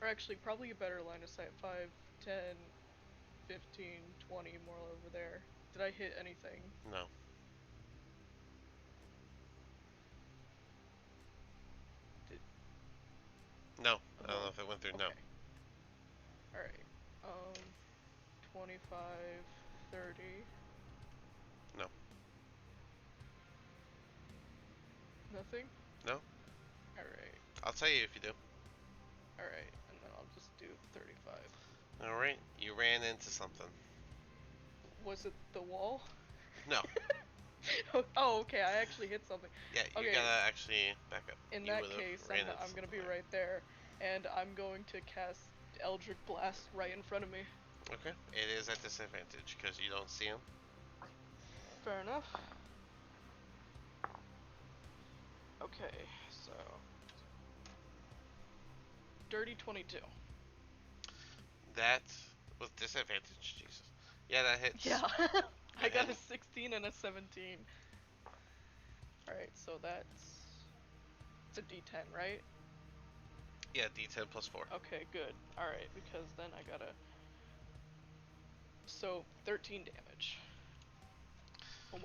Or actually, probably a better line of sight. 5, 10, 15, 20 more over there. Did I hit anything? No. No, I don't know if it went through. No. Alright. 25, 30. No. Nothing? No. Alright. I'll tell you if you do. Alright. And then I'll just do 35. All right, you ran into something. Was it the wall? No. Oh, okay. I actually hit something. Yeah, you Okay. gotta actually back up. In You that would've case, ran into I'm gonna be something. right there, and I'm going to cast Eldritch Blast right in front of me. Okay, it is at disadvantage because you don't see him. Fair enough. Okay, so dirty 22. That with disadvantage, Jesus. Yeah, that hits. Yeah, I got a ahead. 16 and a 17. Alright, so it's a D10, right? Yeah, D10 plus 4. Okay, good. Alright, because then I gotta... So, 13 damage.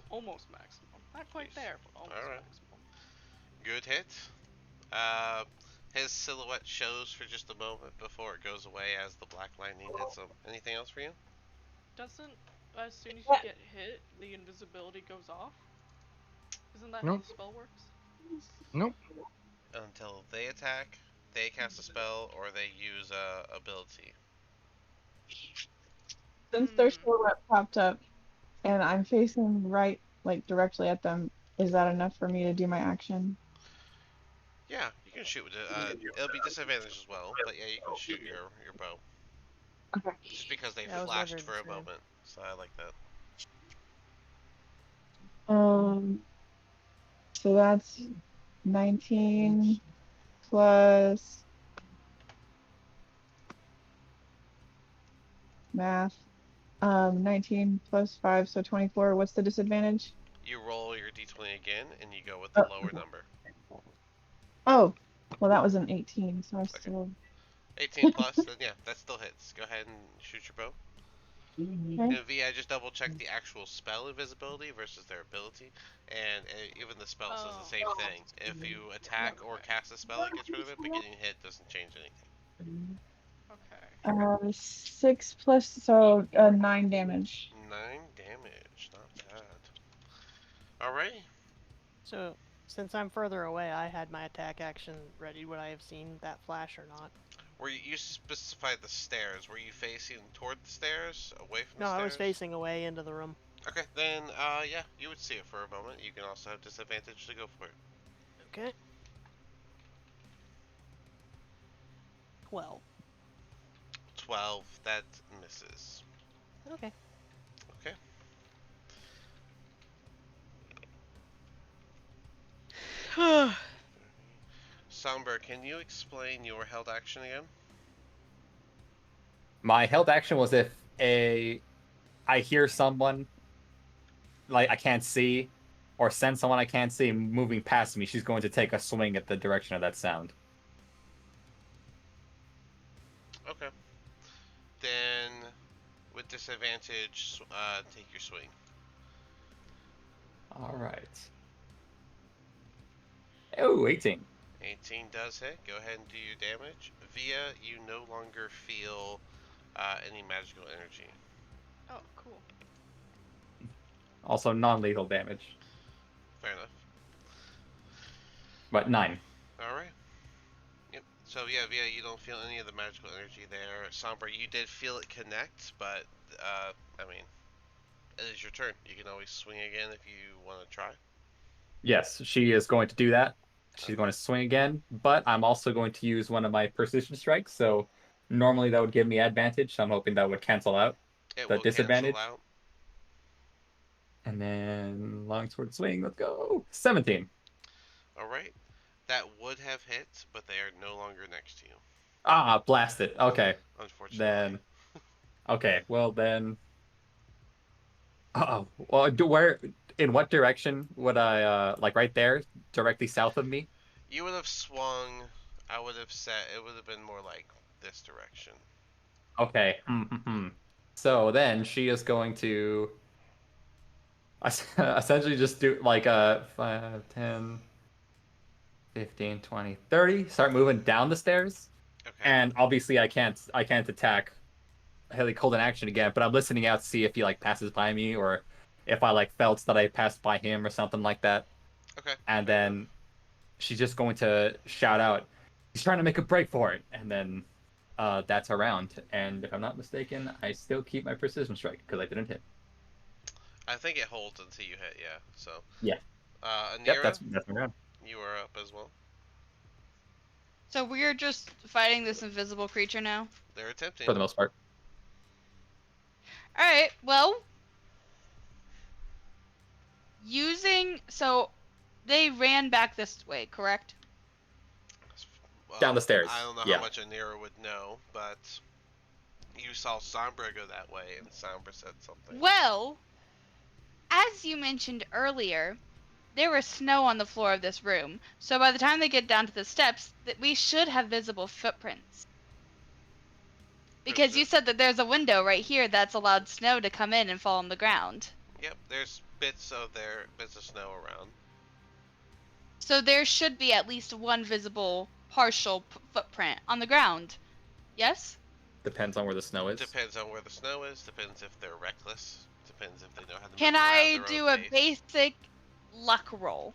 Almost maximum. Not quite Jeez. there, but almost Alright. maximum. Good hit. His silhouette shows for just a moment before it goes away as the black lightning hits him. Anything else for you? Doesn't, as soon as you get hit, the invisibility goes off? Isn't that how Nope. the spell works? Nope. Until they attack, they cast a spell, or they use a ability. Since their silhouette popped up and I'm facing right, like directly at them, is that enough for me to do my action? Yeah, you can shoot with it. It'll be disadvantage as well, but yeah, you can shoot your bow. Okay. Just because they Yeah, I was flashed wondering for the a same. moment, so I like that. So that's 19 plus math. 19 plus 5, so 24. What's the disadvantage? You roll your d20 again, and you go with the Oh, lower number. oh, well, that was an 18, so I Okay. still. 18 plus, then yeah, that still hits. Go ahead and shoot your bow. Okay. And V, I just double checked the actual spell invisibility versus their ability, and even the spell says the same thing. If you attack or cast a spell, it gets rid of it, but getting hit doesn't change anything. Okay. 6 plus, so 9 damage. 9 damage, not bad. Alrighty. So, since I'm further away, I had my attack action ready. Would I have seen that flash or not? Were you specified the stairs? Were you facing toward the stairs, away from No, the stairs? I was facing away into the room. Okay, then yeah, you would see it for a moment. You can also have disadvantage to go for it. Okay. 12. 12, that misses. Okay. Okay. Somber, can you explain your held action again? My held action was if I hear someone like I can't see, or send someone I can't see moving past me, she's going to take a swing at the direction of that sound. Okay. Then, with disadvantage, take your swing. All right. Oh, 18. 18 does hit. Go ahead and do your damage. Via, you no longer feel any magical energy. Oh, cool. Also non-lethal damage, Fair enough. but 9. Alright. Yep. So yeah, Via, you don't feel any of the magical energy there. Sombra, you did feel it connect, but I mean, it is your turn. You can always swing again if you want to try. Yes, she is going to do that. She's Okay. going to swing again, but I'm also going to use one of my precision strikes. So normally that would give me advantage. So I'm hoping that would cancel out It the will cancel disadvantage. out. And then longsword swing. Let's go. 17. Alright. That would have hit, but they are no longer next to you, Ah, blast it. Okay. unfortunately. Then. Okay. Well then. Oh. Well, where? In what direction would I? Like right there, directly south of me. You would have swung. I would have said it would have been more like this direction. Okay. So then she is going to essentially just do like 5, 10, 15, 20, 30. Start moving down the stairs. Okay. And obviously I can't attack Haley Cold in action again, but I'm listening out to see if he like passes by me or if I like felt that I passed by him or something like that. Okay. And Fair enough. then she's just going to shout out, he's trying to make a break for it. And then that's a round. And if I'm not mistaken, I still keep my precision strike because I didn't hit. I think it holds until you hit. Yeah. So. Yeah. Yep, Anira, that's my round. you are up as well. So we're just fighting this invisible creature now? They're attempting. For the most part. Alright, well. So, they ran back this way, correct? Well, Down the stairs. I don't know Yeah. how much Anira would know, but you saw Sombra go that way, and Sombra said something. Well, as you mentioned earlier, there was snow on the floor of this room, so by the time they get down to the steps, we should have visible footprints. Because you said that there's a window right here that's allowed snow to come in and fall on the ground. Yep, there's bits of snow around. So there should be at least one visible partial footprint on the ground. Yes? Depends on where the snow is. Depends on where the snow is. Depends if they're reckless. Depends if they know how to Can move around I their do own a pace. basic luck roll?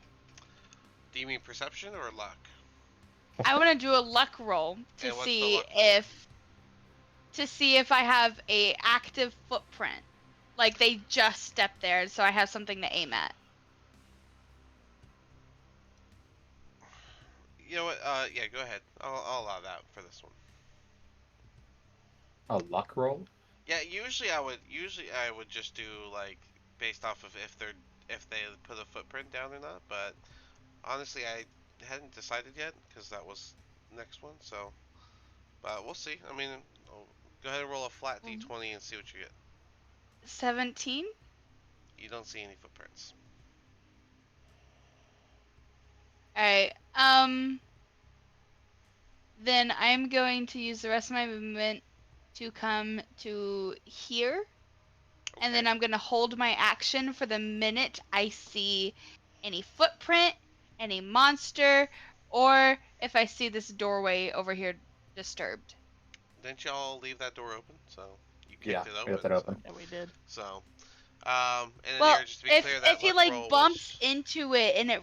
Do you mean perception or luck? I want to do a luck roll to And what's the see luck roll? if I have a active footprint. Like they just stepped there, so I have something to aim at. You know what? Yeah, go ahead. I'll allow that for this one. A luck roll? Yeah, usually I would just do like based off of if they put a footprint down or not, but honestly I hadn't decided yet because that was next one. So, but we'll see. I mean, go ahead and roll a flat d20 and see what you get. 17? You don't see any footprints. Alright, then I'm going to use the rest of my movement to come to here. Okay. And then I'm going to hold my action for the minute I see any footprint, any monster, or if I see this doorway over here disturbed. Didn't y'all leave that door open? So you kicked Yeah, it we open. left it open. Yeah, we did. So, and Well, then just to be clear, that if he luck like roll bumps was into it and it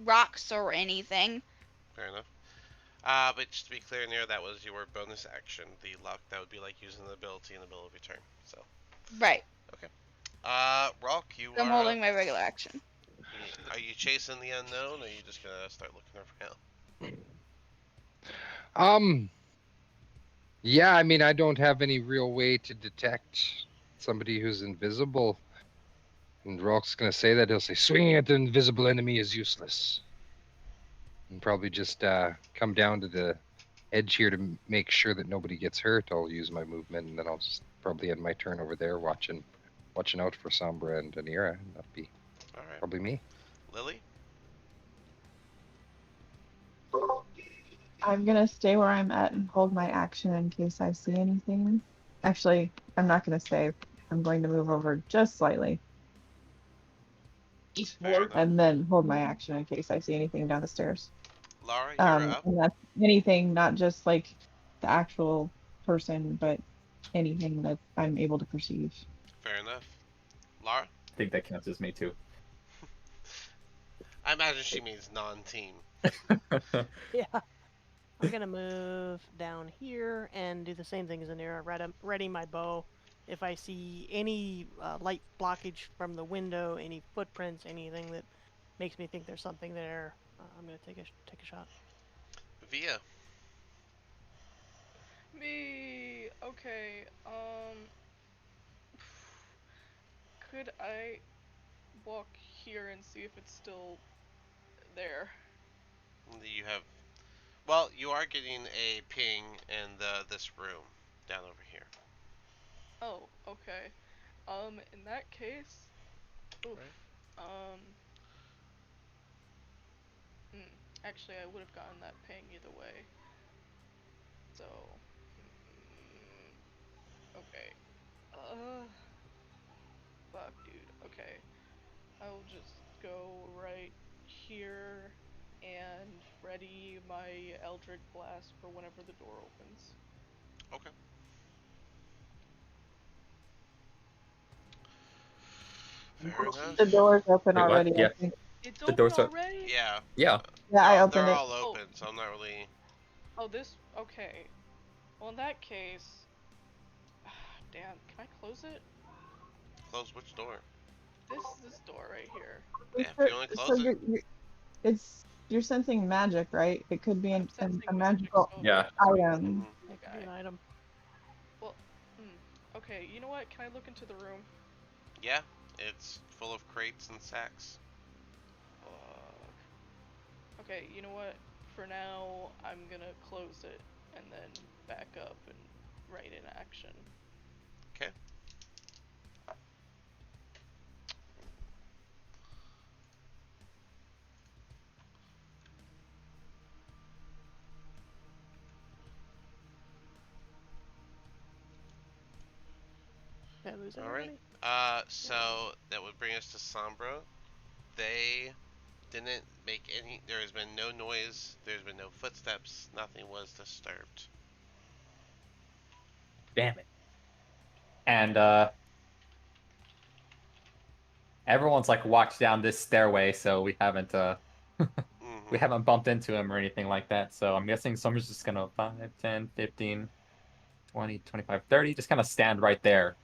rocks or anything. fair enough. But just to be clear, near that was your bonus action. The luck that would be like using the ability in the middle of your turn. So. Right. Rock, you I'm are holding up. my regular action. Are you chasing the unknown, or are you just gonna start looking around? Yeah, I mean, I don't have any real way to detect somebody who's invisible. And Rock's gonna say that. He'll say, swinging at the invisible enemy is useless. And probably just come down to the edge here to make sure that nobody gets hurt. I'll use my movement, and then I'll just probably end my turn over there watching out for Sombra and Anira. And that'd be All right, probably me. Lily. I'm gonna stay where I'm at and hold my action in case I see anything. Actually, I'm not gonna save. I'm going to move over just slightly Fair enough. and then hold my action in case I see anything down the stairs. Laura, you're up. And that's anything, not just like the actual person, but anything that I'm able to perceive. Fair enough. Laura? I think that counts as me too. I imagine she means non-team. Yeah. I'm gonna move down here and do the same thing as Anira. Ready my bow. If I see any light blockage from the window, any footprints, anything that makes me think there's something there, I'm gonna take a shot. Via. Me. Okay. Could I walk here and see if it's still there? You have. Well, you are getting a ping in this room down over here. Oh, okay. In that case, oof. Right. Hmm, actually, I would have gotten that ping either way. So, okay. Fuck, dude. Okay. I'll just go right here and ready my Eldritch Blast for whenever the door opens. Okay. Fair The enough. door's open Wait, what? already, I Yeah, think. It's the open door's up. already? Yeah. Yeah. Yeah, I They're opened it. all open, so I'm not really. Oh, this. Okay. Well, in that case. Damn, can I close it? Close which door? This door right here. Yeah, if you want to So close it. you're sensing magic, right? It could be I'm sensing a magic, magical so Yeah. yeah, let me item. Mhm. It could be an item. Well, okay, you know what? Can I look into the room? Yeah, it's full of crates and sacks. Fuck. Okay, you know what? For now, I'm gonna close it and then back up and right in action. Okay. Did I lose All right. anybody? So that would bring us to Sombra. They didn't make any. There has been no noise. There's been no footsteps. Nothing was disturbed. Damn it. And everyone's like walked down this stairway, so we haven't we Mm-hmm. haven't bumped into him or anything like that. So I'm guessing someone's just gonna 5, 10, 15, 20, 25, 30, just kind of stand right there.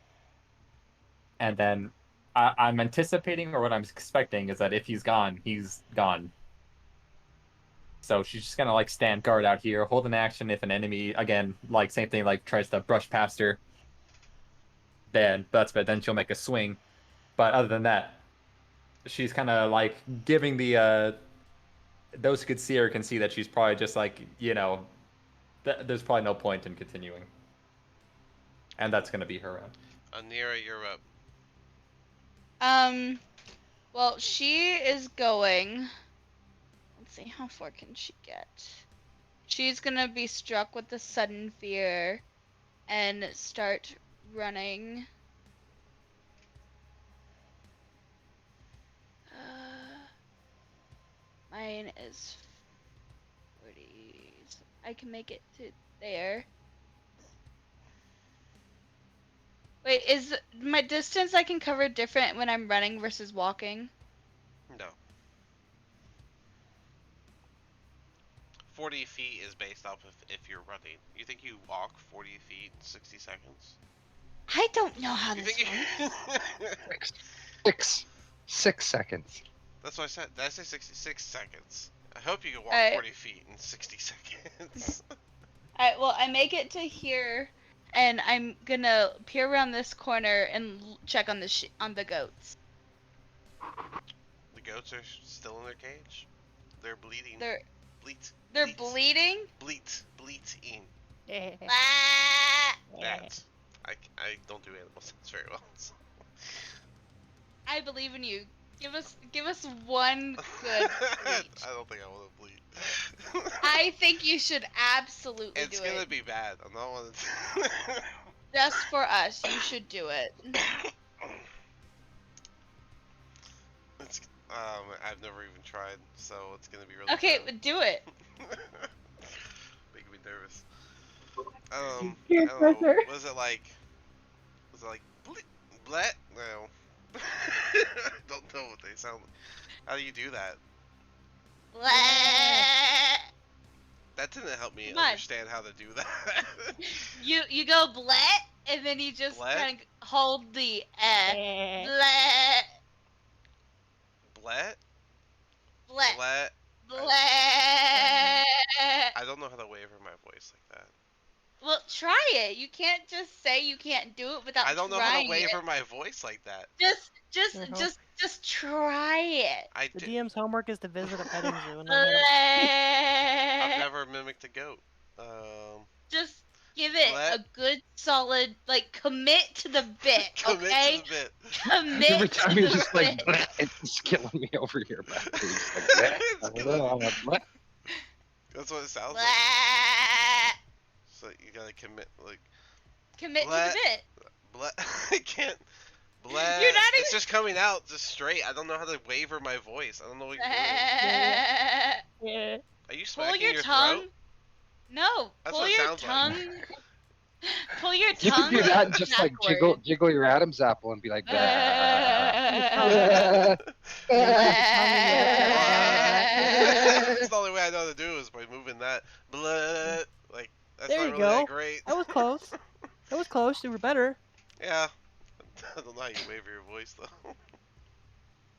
And then I'm anticipating, or what I'm expecting is that if he's gone, he's gone. So she's just gonna like stand guard out here, hold an action if an enemy, again, like same thing, like tries to brush past her. Then she'll make a swing. But other than that, she's kind of like giving the those who could see her can see that she's probably just like, there's probably no point in continuing. And that's gonna be her round. Anira, you're up. Well, she is going. Let's see, how far can she get? She's gonna be struck with the sudden fear and start running. Mine is 40. So I can make it to there. Wait, is my distance I can cover different when I'm running versus walking? No. 40 feet is based off of if you're running. You think you walk 40 feet in 60 seconds? I don't know how You this think works. 6 seconds. That's what I said. Did I say 66 seconds? I hope you can walk Alright. 40 feet in 60 seconds. Alright, well, I make it to here, and I'm gonna peer around this corner and check on the goats. The goats are still in their cage. They're bleeding. They're Bleat. they're bleeding. Bleating. Ah! That. I don't do animal sounds very well. So. I believe in you. Give us one good bleat. I don't think I want to bleed. I think you should absolutely It's do gonna it. be bad. I'm not one to. Just for us, you should do it. I've never even tried, so it's gonna be really Okay, bad. do it. Making me nervous. Peer I don't know. pressure. Was it like? Was it like blet? No. Don't know what they sound like. How do you do that? Bleh. That didn't help me Come on. understand how to do that. You go blet, and then you just Blet? kind of hold the Eh. blet, Blet? blet, Blet? blet. I don't know how to waver my voice like that. Well, try it. You can't just say you can't do it without I don't know how trying to waver my voice like that. Just try it. I The did. DM's homework is to visit a petting zoo and learn how to. I've Blet. never mimicked a goat. Just give it Blet. a good solid, like, commit to the bit, Commit okay? to the bit. Commit Every to time the you're just like, bit. "Bleh," it's killing me over here, man. You're just like, "Bleh." I It's don't killing know, me. I'm like, "Bleh." That's what it sounds like. Blet. So you gotta commit, like, Commit to the Blet. bit. Blet. I can't. Blet. You're not It's even. just coming out just straight. I don't know how to waver my voice. I don't know what you're doing. Yeah. Are you Pull smacking your your tongue. throat? No, That's pull what it your sounds like. tongue. Pull your You could tongue do that and just like backward. jiggle your Adam's apple and be like, "Bleh." That's the only way I know how to do is by moving that. Blah. Like, that's There not you really that go. great. That was close. That was close. You were better. Yeah. I don't know how you waver your voice though.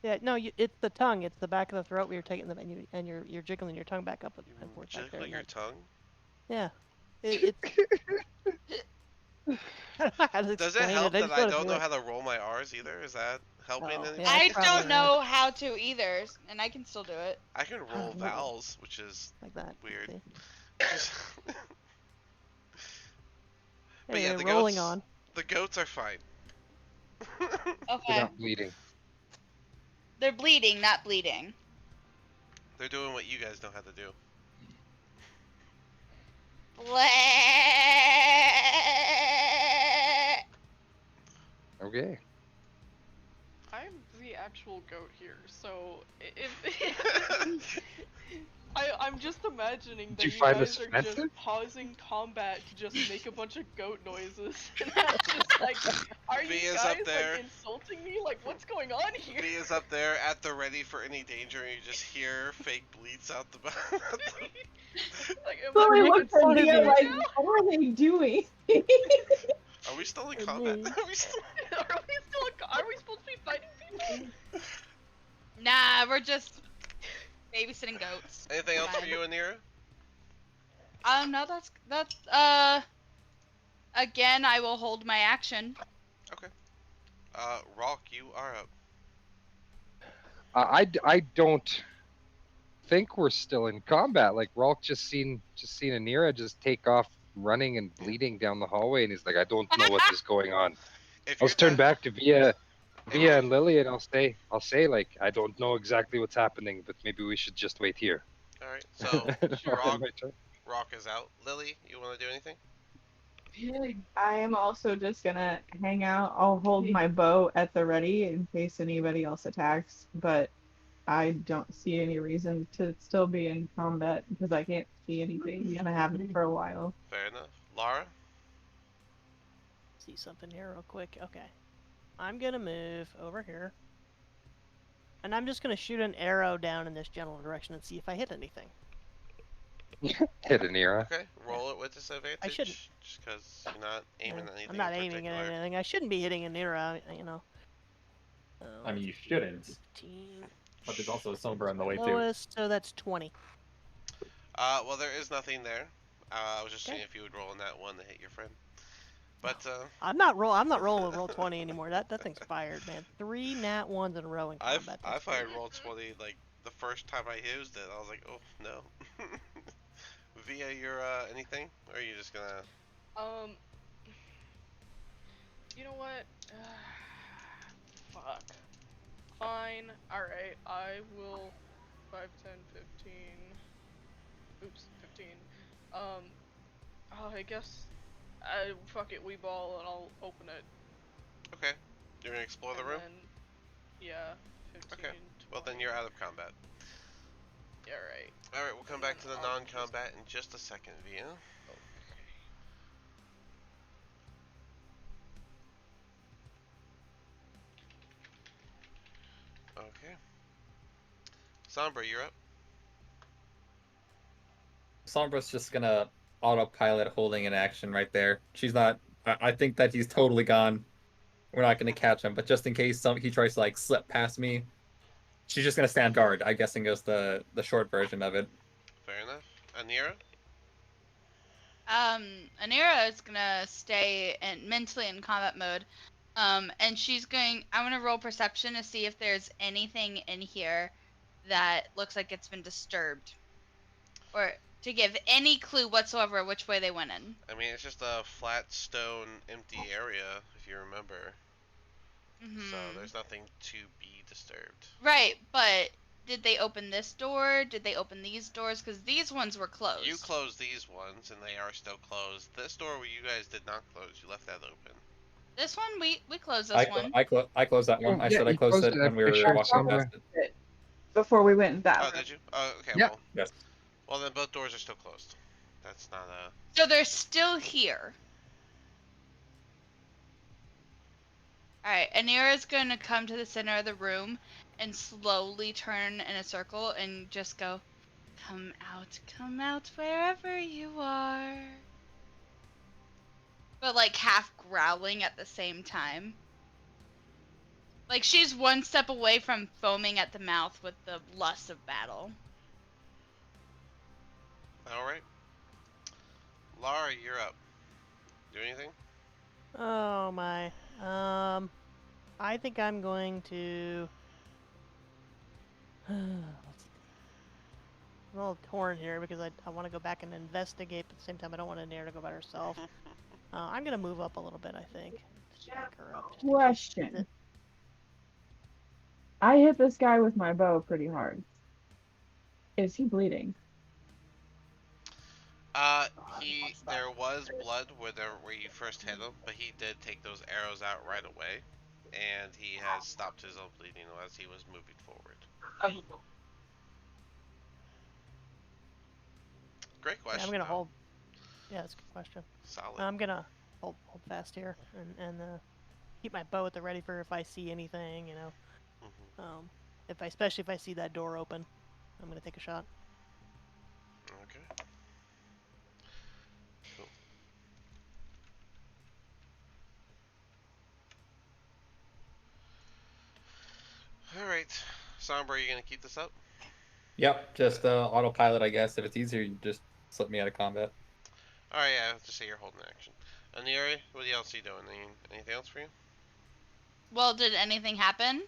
Yeah, no, it's the tongue. It's the back of the throat where you're taking them and you're jiggling your tongue back up and forth back there. Jiggle your tongue? Yeah. It's. I don't know how to Does it explain help it. I that just I want to don't do know it. how to roll my R's either? Is that helping Oh, anything? yeah, I it's probably don't know how to either, and I can still do it. I can roll vowels, which is like that. weird. See? But yeah, Anyway, the rolling goats. on. The goats are fine. They're Okay. not bleeding. They're bleeding, not bleeding. They're doing what you guys know how to do. Bleh. Okay. I'm the actual goat here, so if I'm just imagining Did you that you find guys this are just offensive? pausing combat to just make a bunch of goat noises. And I'm just like, are V you is guys up there. like insulting me? Like, what's going on here? B is up there at the ready for any danger, and you just hear fake bleeds out the back. Like, am So I I being looked at fun of Mia insulted you. like, now? what are they doing? Are we still in For combat? me. Are we still? Are we supposed to be fighting people? Nah, we're just babysitting goats. Anything else for Fine. you, Anira? No, that's again, I will hold my action. Okay. Rock, you are up. I don't think we're still in combat. Like Rolk just seen Anira just take off running and bleeding down the hallway, and he's like, "I don't know what is going on." If I'll you're turn done, back to Via if you're, and Lily, and I'll say like, "I don't know exactly what's happening, but maybe we should just wait here." all right. So Sure. Rock, My turn. Rock is out. Lily, you want to do anything? I am also just gonna hang out. I'll hold my bow at the ready in case anybody else attacks, but I don't see any reason to still be in combat because I can't see anything gonna happen for a while. Fair enough. Lara. See something here real quick. Okay. I'm gonna move over here. And I'm just gonna shoot an arrow down in this general direction and see if I hit anything. Hit Anira. Okay. Roll it with disadvantage. shouldn't. Just because you're not aiming at anything. I'm not in aiming at particular. anything. I shouldn't be hitting an arrow, you know. I mean, you shouldn't, 15. but there's also a silver on the way too. Lowest, so that's 20. Well, there is nothing there. I was just Okay. seeing if you would roll in that one to hit your friend. But I'm not rolling with roll 20 anymore. That thing's fired, man. 3 nat 1s in a row in combat. I That's fired crazy. roll 20 like the first time I used it. I was like, oh no. Via your anything, or are you just gonna? You know what? Fuck. Fine. Alright, I will 5, 10, 15. Oops, 15. I guess fuck it, we ball and I'll open it. Okay. You're gonna explore the And room. then, yeah, 15, Okay. Well, then you're out of combat. Yeah, right. Alright, we'll come back to the I'll non-combat in just a second, Via. Okay. Sombra, you're up. Sombra's just gonna autopilot holding an action right there. She's not. I think that he's totally gone. We're not gonna catch him, but just in case he tries to like slip past me, she's just gonna stand guard. I guessing is the short version of it. Fair enough. Anira? Anira is gonna stay mentally in combat mode. And she's going. I'm gonna roll perception to see if there's anything in here that looks like it's been disturbed, or to give any clue whatsoever which way they went in. I mean, it's just a flat stone, empty area, if you remember. So there's nothing to be disturbed. Right, but did they open this door? Did they open these doors? Because these ones were closed. You closed these ones, and they are still closed. This door where you guys did not close, you left that open. This one, we closed this one. I closed that one. Oh, I yeah, said I you closed closed it it. when we I'm were sure walking Sombra- past it. Before we went in that Oh, room. did you? Oh, okay, Yeah. well. Yes. Well, then both doors are still closed. That's not a... So they're still here. Alright, Anira's gonna come to the center of the room and slowly turn in a circle and just go, come out wherever you are. But like half growling at the same time. Like she's one step away from foaming at the mouth with the lust of battle. Alright. Lara, you're up. Do anything? Oh my. I think I'm going to. Let's see. I'm a little torn here because I want to go back and investigate, but at the same time I don't want Nair to go by herself. I'm gonna move up a little bit, I think. Just to pick her up. Just in case Question. it- I hit this guy with my bow pretty hard. Is he bleeding? There was blood where you first hit him, but he did take those arrows out right away, and he has stopped his own bleeding as he was moving forward. Great question. Yeah, I'm gonna though. hold. Yeah, that's a good question. Solid. I'm gonna hold fast here and keep my bow at the ready for if I see anything, you know. Mhm. Especially if I see that door open, I'm gonna take a shot. Okay. Cool. All right, Sombra, are you gonna keep this up? Yep. Just autopilot, I guess. If it's easier, you just slip me out of combat. All right, yeah. Just say you're holding action. Aniri, what else are you doing? Anything else for you? Well, did anything happen?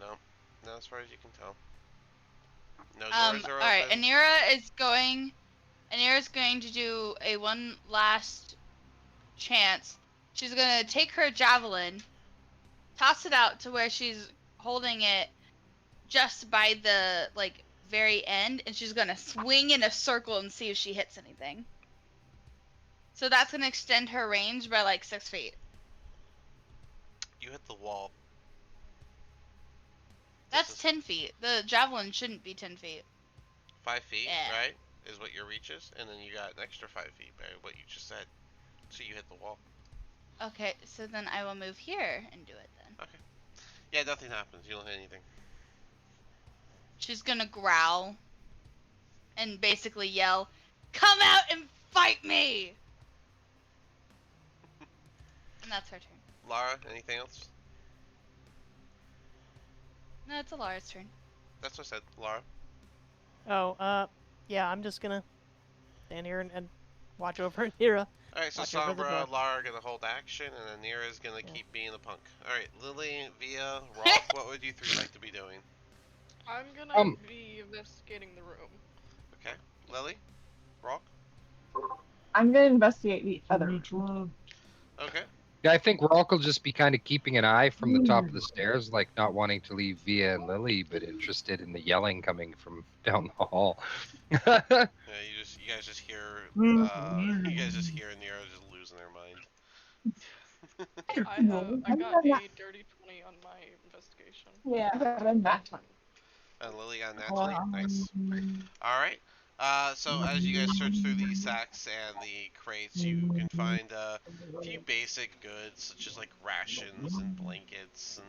No. Not as far as you can tell. No doors are Alright, open. Anira's going to do a one last chance. She's gonna take her javelin, toss it out to where she's holding it just by the like very end, and she's gonna swing in a circle and see if she hits anything. So that's gonna extend her range by like 6 feet. You hit the wall. That's 10 feet. The javelin shouldn't be 10 feet. 5 feet, Yeah. right? Is what your reach is, and then you got an extra 5 feet by what you just said. So you hit the wall. Okay, so then I will move here and do it then. Okay. Yeah, nothing happens. You don't hit anything. She's gonna growl and basically yell, "Come out and fight me!" And that's her turn. Lara, anything else? No, it's Alara's turn. That's what I said. Lara. Oh, yeah, I'm just gonna stand here and watch over Nira. Alright, so Watch over the Sombra, door. Lara are gonna hold action, and Anira is gonna keep being the punk. Alright, Lily, Via, Rock, what would you three like to be doing? I'm gonna be investigating the room. Okay. Lily? Rock? I'm gonna investigate the other room. Okay. Yeah, I think Rock will just be kind of keeping an eye from the top of the stairs, like not wanting to leave Via and Lily, but interested in the yelling coming from down the hall. Yeah, you guys just hear Anira just losing their mind. I got a dirty 20 on my investigation. Yeah, I got a nat 20. And Lily got naturally. Nice. Um, All right. So as you guys search through the sacks and the crates, you can find a few basic goods such as like rations and blankets and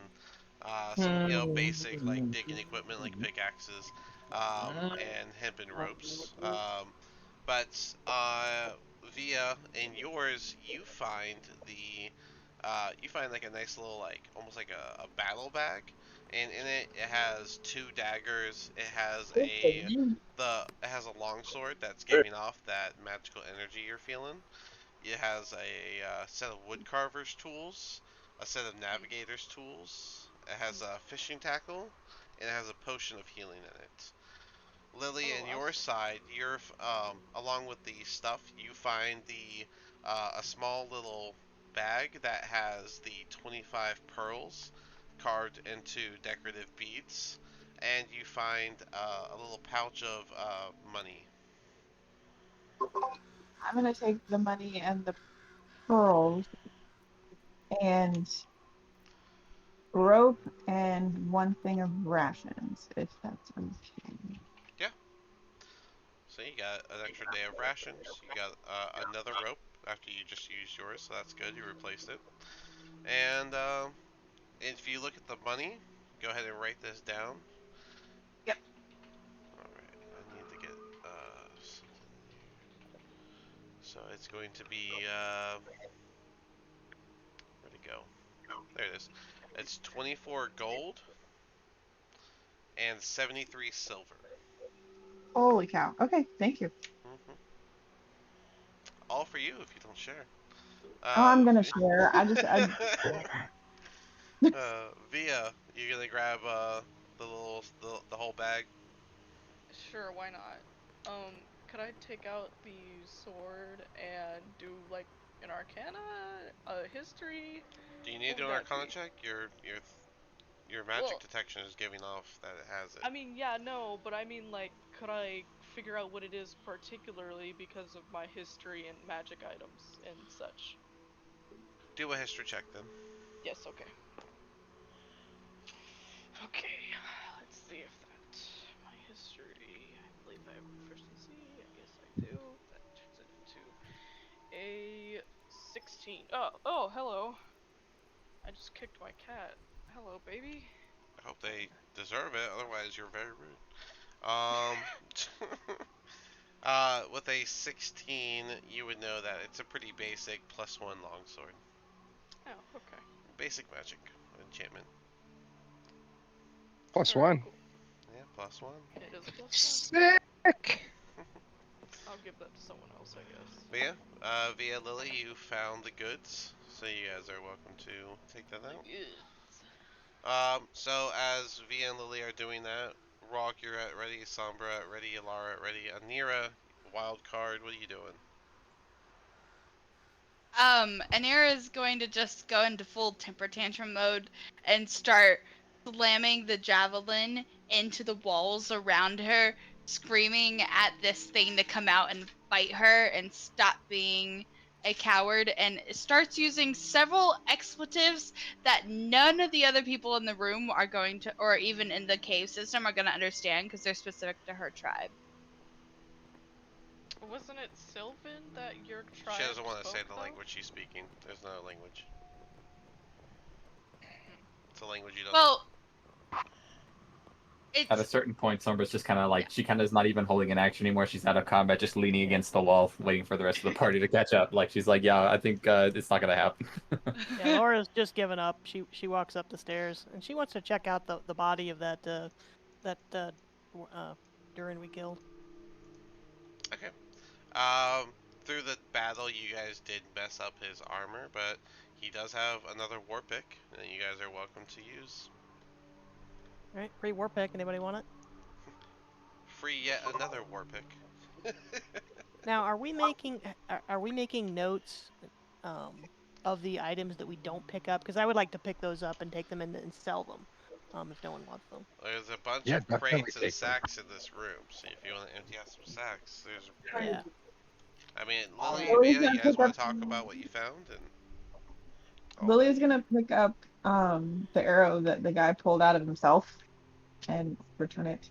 some basic like digging equipment like pickaxes and hempen ropes. But via in yours, you find like a nice little like almost like a battle bag, and in it has two daggers. It has a long sword that's giving off that magical energy you're feeling. It has a set of woodcarver's tools, a set of navigator's tools. It has a fishing tackle, and it has a potion of healing in it. Lily, Oh, on your awesome. side, you're along with the stuff, you find the a small little bag that has the 25 pearls carved into decorative beads, and you find a little pouch of money. I'm gonna take the money and the pearls and rope and one thing of rations, if that's okay. Yeah, so you got an extra day of rations. You got another rope after you just used yours, so that's good. You replaced it, and if you look at the money, go ahead and write this down. Yep. Alright, I need to get something here. So it's going to be where'd it go? There it is. It's 24 gold and 73 silver. Holy cow. Okay, thank you. hmm All for you if you don't share. Oh, I'm gonna V- share. Via, you gonna grab the whole bag? Sure, why not? Could I take out the sword and do like an arcana, a history? Do you need to What do would an that Arcana be? check? Your magic Well, detection is giving off that it has it. I mean, yeah, no, but I mean, like, could I figure out what it is particularly because of my history and magic items and such? Do a history check then. Yes, okay. Okay, let's see if that. My history. I believe I have proficiency. I guess I do. That turns it into a 16. Oh, hello. I just kicked my cat. Hello, baby. I hope they deserve it, otherwise you're very rude. With a 16, you would know that it's a pretty basic +1 longsword. Oh, okay. Basic magic enchantment. Plus Alright, one. cool. Yeah, +1. It is a +1. Sick. I'll give that to someone else, I guess. But yeah, via Lily, you found the goods, so you guys are welcome to take that The out. goods. So as Via and Lily are doing that, Rock, you're at ready, Sombra at ready, Alara at ready, Anira, wild card, what are you doing? Anira is going to just go into full temper tantrum mode and start slamming the javelin into the walls around her, screaming at this thing to come out and fight her and stop being a coward, and starts using several expletives that none of the other people in the room are going to, or even in the cave system, are going to understand because they're specific to her tribe. Wasn't it Sylvan that your She tribe doesn't want to say spoke, the though? language she's speaking. There's no language. Hmm. It's a language you don't know. Well, At a it's certain point, Sombra's just kind of yeah. like, she kind of is not even holding an action anymore. She's out of combat, just leaning against the wall, waiting for the rest of the party to catch up. Like, she's like, yeah, I think it's not going to happen. Yeah, Laura's just given up. She walks up the stairs and she wants to check out the body of that Durin we killed. Okay. Through the battle, you guys did mess up his armor, but he does have another war pick, and you guys are welcome to use. All right, free war pick. Anybody want it? Free yet another war pick. Now, are we making notes of the items that we don't pick up? Because I would like to pick those up and take them in and sell them, if no one wants them. There's a bunch Yeah, of definitely crates and take them. sacks in this room, so if you want to empty out some sacks, there's. Yeah. I mean, Lily, Lily's Via, gonna you guys pick want up to talk about what you found and all that? Lily's gonna pick up the arrow that the guy pulled out of himself. and return it.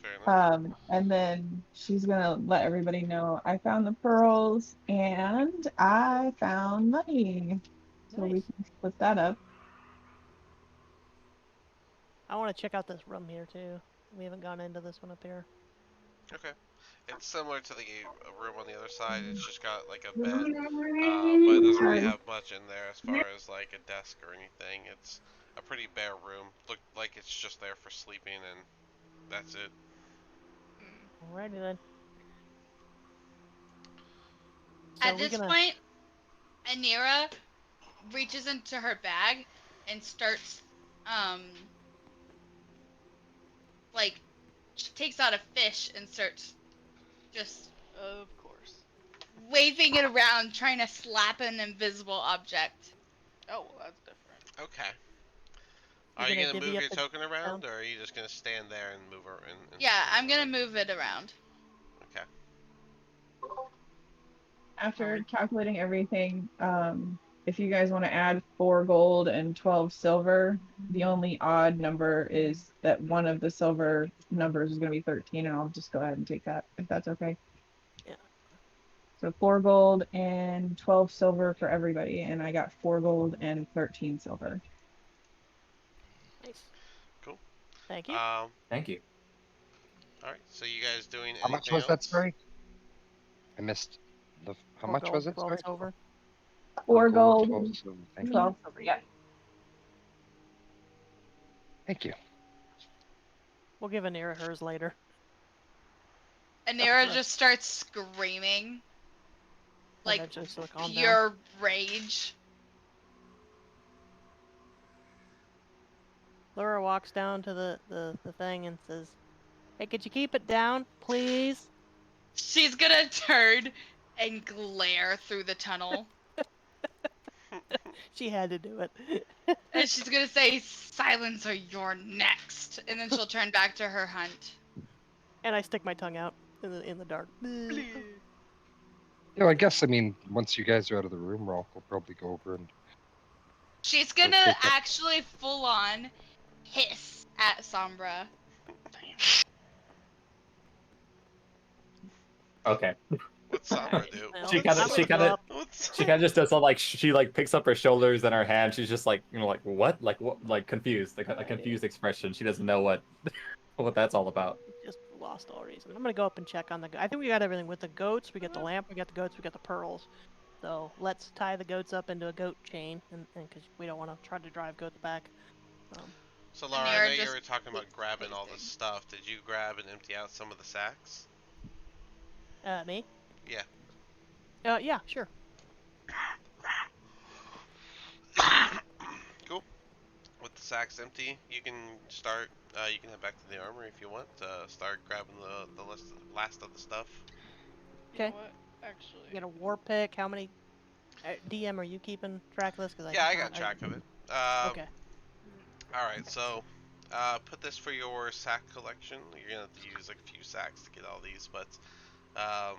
Fair enough. And then she's gonna let everybody know I found the pearls and I found money. So we Nice. can split that up. I want to check out this room here too. We haven't gone into this one up here. Okay. It's similar to the room on the other side. It's just got like a bed, but it doesn't really Sorry. have much in there as far as like a desk or anything. It's a pretty bare room. Look like it's just there for sleeping, and that's it. Alrighty then. So At we're this gonna. point, Anira reaches into her bag and starts, like, she takes out a fish and starts just Of course. waving it around, trying to slap an invisible object. Oh, well, that's different. Okay. You're Are you gonna gonna divvy move up your the token around, sound? or are you just gonna stand there and move her? Yeah, I'm gonna move it around. Okay. After calculating everything, if you guys want to add 4 gold and 12 silver, the only odd number is that one of the silver numbers is going to be 13, and I'll just go ahead and take that if that's okay. Yeah. So 4 gold and 12 silver for everybody, and I got 4 gold and 13 silver. Nice. Cool. Thank you. Thank you. All right. So you guys doing How much anything was that, else? sorry? I missed the. How 4 much gold, was it? 12 Sorry. silver. 4 gold, 12 silver. Thank you. 12 silver, yeah. Thank you. We'll give Anira hers later. Anira Right. just starts screaming, like Eventually she'll calm down. pure rage. Laura walks down to the thing and says, "Hey, could you keep it down, please?" She's gonna turn and glare through the tunnel. She had to do it. And she's gonna say, "Silence or you're next." And then she'll turn back to her hunt. And I stick my tongue out in the dark. Yeah, I guess, I mean, once you guys are out of the room, Rolf will probably go over and She's Go gonna take that. actually full on hiss at Sombra. Okay. What's Sombra do? Well, She kind I'm of gonna she kind go of up. What's she kind of just does all like she like picks up her shoulders and her hand. She's just like like what like confused, like a confused expression. She doesn't know what what that's all about. Just lost all reason. I'm gonna go up and check on the. I think we got everything with the goats. We got the lamp. We got the goats. We got the pearls. So let's tie the goats up into a goat chain, and because we don't want to try to drive goats back. So Laura, I Anira know you just were talking about keeps grabbing all this pacing. stuff. Did you grab and empty out some of the sacks? Me? Yeah. Yeah, sure. Cool. With the sacks empty, you can start. You can head back to the armory if you want. Start grabbing the last of the stuff. You know Okay. what? Actually, You got a war pick. How many? DM, are you keeping track of this? Because Yeah, I got track of it. Okay. All right. So, put this for your sack collection. You're gonna have to use like a few sacks to get all these, but um,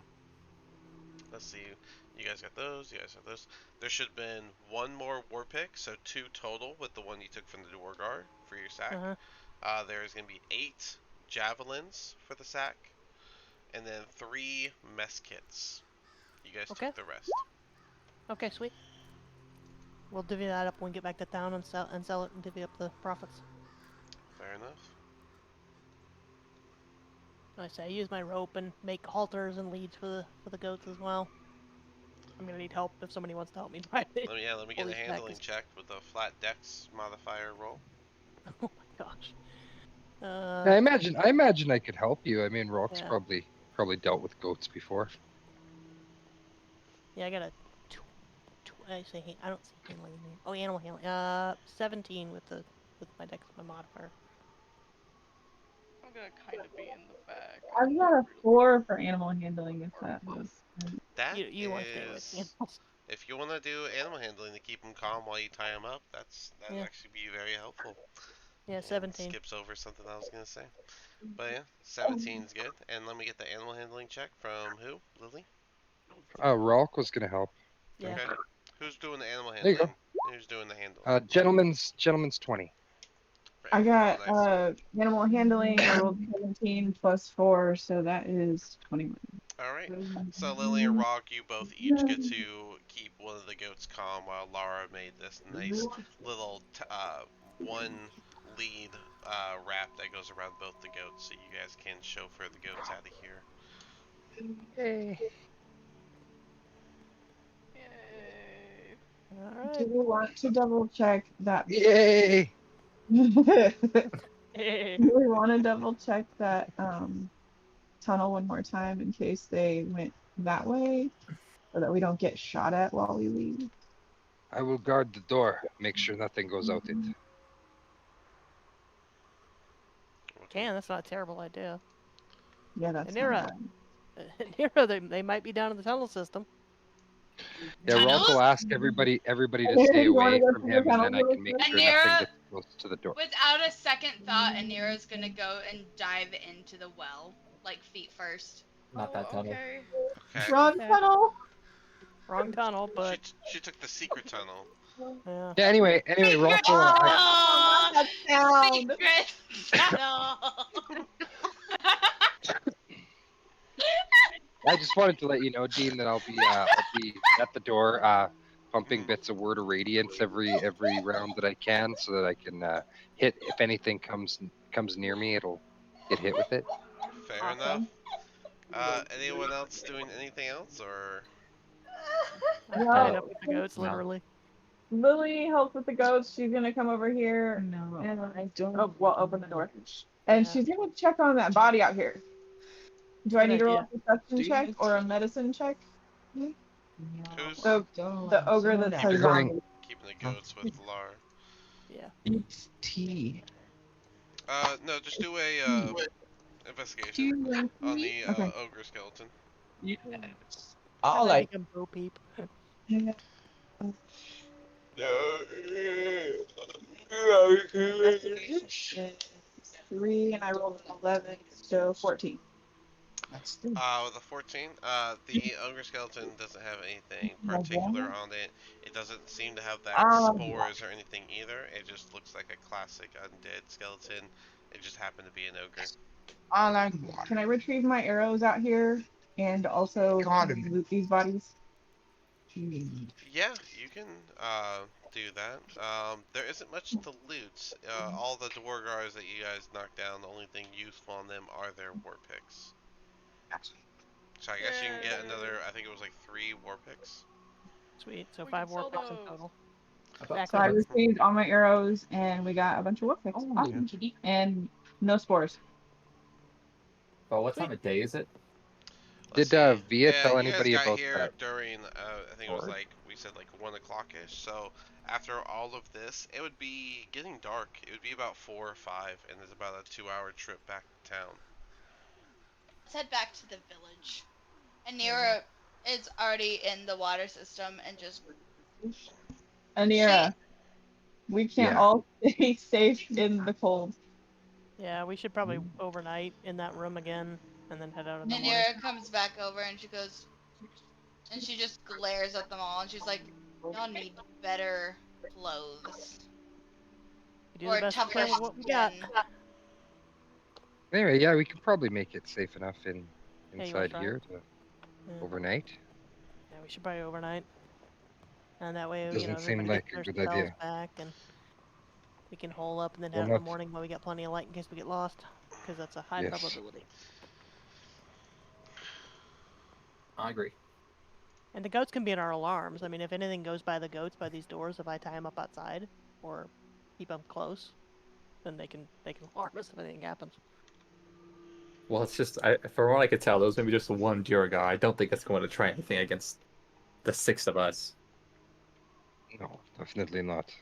let's see. You guys got those. You guys have those. There should have been one more war pick, so 2 total with the one you took from the door guard for your sack. There's gonna be 8 javelins for the sack, and then 3 mess kits. You guys Okay. took the rest. Okay, sweet. We'll divvy that up when we get back to town and sell it and divvy up the profits. Fair enough. I say I use my rope and make halters and leads for the goats as well. I'm gonna need help if somebody wants to help me drive it. Let me get Holy a heck, handling it's- check with a flat dex modifier roll. Oh my gosh. I imagine I could help you. I mean, Rock's Yeah. probably dealt with goats before. Yeah, I got a. I say I don't see handling in here. Oh, animal handling. 17 with my dex, my modifier. I'm gonna kind of be in the back. I've got a 4 for animal handling if that was. That You want to stay with the is, animals. if you want to do animal handling to keep them calm while you tie them up, that'd Yeah. actually be very helpful. Yeah, And 17. skips over something I was gonna say, but yeah, 17's good. And let me get the animal handling check from who? Lily. Rock was gonna help. Yeah. Okay. Who's doing the animal There you go. handling? Who's doing the handling? Gentleman's 20. I got nice. animal handling. I rolled 17 plus 4, so that is 21. All right. So Lily and Rock, you both each get to keep one of the goats calm, while Lara made this nice little one lead wrap that goes around both the goats, so you guys can chauffeur the goats out of here. Yay. Yay. All Do right. we want to double check that? Yay. Do Hey. we want to double check that tunnel one more time in case they went that way, so that we don't get shot at while we leave? I will guard the door. Make sure nothing goes out it. Can, that's not a terrible idea. Yeah, that's And not Nira, bad. Nira, they might be down in the tunnel system. Yeah, Rolf Tunnels? will ask everybody to stay You want to away go from through the him, and tunnel then I really can make quick? sure nothing Anira, gets close to the door. without a second thought, Anira's gonna go and dive into the well, like feet first. Not that tunnel. Okay. Okay. Wrong Okay. tunnel. Wrong tunnel, but She took the secret tunnel. yeah. Yeah. Anyway, Rolf Secret will. Oh, not that sound. Secret tunnel! I just wanted to let you know, Dean, that I'll be at the door, pumping bits of word of radiance every round that I can, so that I can hit if anything comes near me, it'll get hit with it. Fair enough. Awesome. Anyone else doing anything else, or? I'm Yeah. tied up with the goats, No. literally. Lily helps with the goats. She's gonna come over here. No, and I don't. Oh, well, open the door. And Yeah. she's gonna check on that body out here. Do I Good need to roll idea. a perception check or a medicine check? Who's The ogre that keeping, says zombie. keeping the goats with Lar? Yeah. It's tea. No, just do a investigation on the Okay. ogre skeleton. Yes. I All might like become Bo Peep. 3 and I rolled an 11, so 14. that's the With a 14, the ogre skeleton doesn't have anything particular on it. It doesn't seem to have that spores or anything either. It just looks like a classic undead skeleton. It just happened to be an ogre. all like water. Can I retrieve my arrows out here and also Got it. loot these bodies? Yeah, you can do that. There isn't much to loot. All the dwargars that you guys knocked down, the only thing useful on them are their war picks. So I guess you can get another, I think it was like 3 war picks. Sweet. So We 5 can war sell picks in those. total. So I received all my arrows and we got a bunch of woodpicks. Oh, Awesome. And no spores. Oh, what time of day is it? Let's Did see. Via Yeah, tell you anybody guys got about here that? during, I think it was Or- like, we said like 1 o'clock-ish. So after all of this, it would be getting dark. It would be about 4 or 5, and there's about a 2-hour trip back to town. Let's head back to the village. Anira is already in the water system and just Anira, we can't Yeah. all stay safe in the cold. Yeah, we should probably overnight in that room again and then head out in the morning. Anira comes back over and she goes, and she just glares at them all and she's like, y'all need better clothes. We do the best we tougher can with what we got. skin. Anyway, yeah, we can probably make it safe enough Yeah, you wanna inside try? here to Yeah. overnight. Yeah, we should probably overnight. And that way, Doesn't seem everybody like gets a their good spells idea. back and we can hole up and then Well, head out in the not- morning while we got plenty of light in case we get lost. Because that's a high Yes. probability. I agree. And the goats can be in our alarms. I mean, if anything goes by the goats by these doors, if I tie them up outside or keep them close, then they can alarm us if anything happens. Well, it's just, from what I could tell, there was maybe just one Durga. I don't think it's going to try anything against the 6 of us. No, definitely not.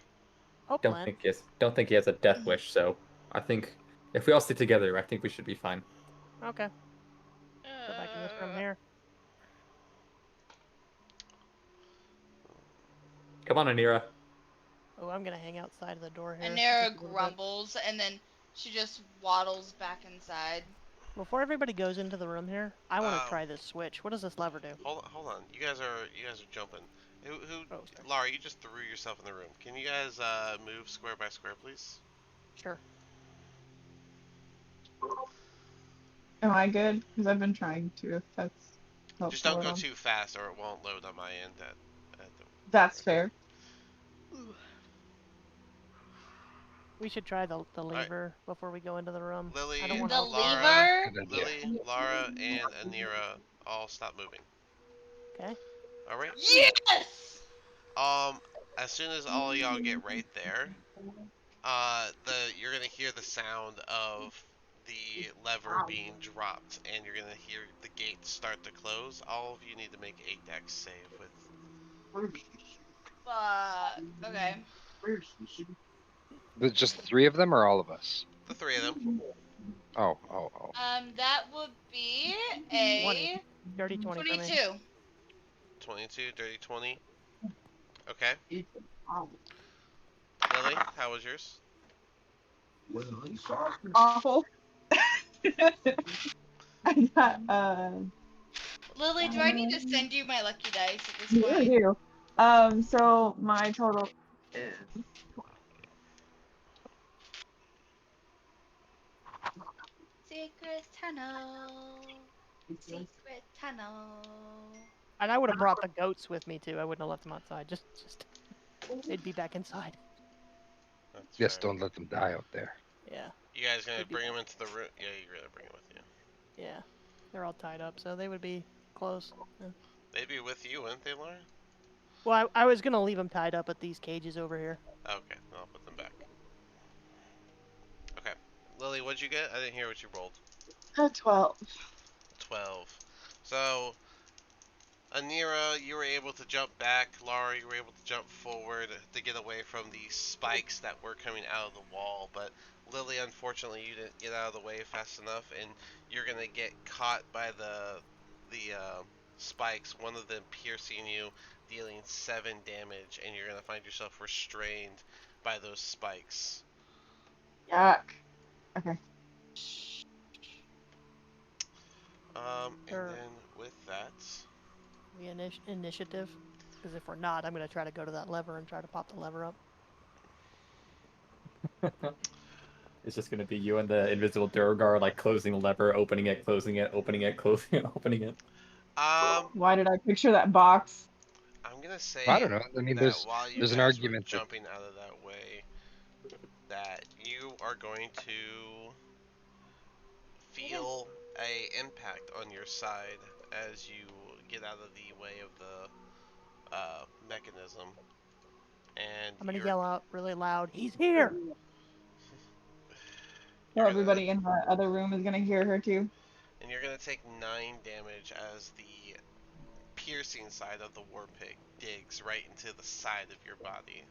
Hopeland. Don't think he has a death wish. So I think if we all stick together, I think we should be fine. Okay. Go back in this room here. Come on, Anira. Oh, I'm gonna hang outside of the door here. Anira just a little bit. grumbles and then she just waddles back inside. Before everybody goes into the room here, I want to Oh. try this switch. What does this lever do? Hold on. You guys are jumping. Who Oh, sorry. Lara, you just threw yourself in the room. Can you guys move square by square, please? Sure. Am I good? Because I've been trying to. If that's Just helpful don't at go all. too fast, or it won't load on my end at the That's whatever. fair. We should try the All right, lever before we go into the room. Lily, I don't want to The open the door. Lara, lever? Good idea. Lily, Lara, and Anira all stop moving. Okay. All right. Yes! As soon as all of y'all get right there, you're gonna hear the sound of the lever being dropped, and you're gonna hear the gates start to close. All of you need to make a dex save with Fuck. Okay. There's just 3 of them, or all of us? the three of them. Oh. That would be 20. a Dirty 20 for me. 22. 22, dirty 20. Okay. Lily, how was yours? Awful. I got Lily, do I need to send you my lucky dice at this you really point? do. So my total is Secret tunnel. Secret tunnel. And I would have brought the goats with me too. I wouldn't have left them outside. Just they'd be back inside. That's Yes, fair. don't let them die out there. Yeah. You guys gonna They'd be bring back. them into the room? Yeah, you're gonna bring them with you. Yeah. They're all tied up, so they would be close. Yeah. They'd be with you, wouldn't they, Laura? Well, I was gonna leave them tied up at these cages over here. Okay, then I'll put them back. Okay. Lily, what'd you get? I didn't hear what you rolled. 12. 12. So, Anira, you were able to jump back. Lara, you were able to jump forward to get away from the spikes that were coming out of the wall. But Lily, unfortunately, you didn't get out of the way fast enough, and you're gonna get caught by the spikes. One of them piercing you, dealing 7 damage, and you're gonna find yourself restrained by those spikes. Yuck. Okay. And Sure. then with that, The initiative. Because if we're not, I'm gonna try to go to that lever and try to pop the lever up. It's just gonna be you and the invisible Durgar like closing the lever, opening it, closing it, opening it, closing it, opening it. Why did I picture that box? I'm gonna I say don't know. I mean, that while you there's an guys were argument that jumping out of that way, that you are going to feel a impact on your side as you get out of the way of the mechanism, and I'm gonna yell out really loud, "He's here!" So you're gonna everybody in the other room is gonna hear her too. and you're gonna take 9 damage as the piercing side of the war pig digs right into the side of your body.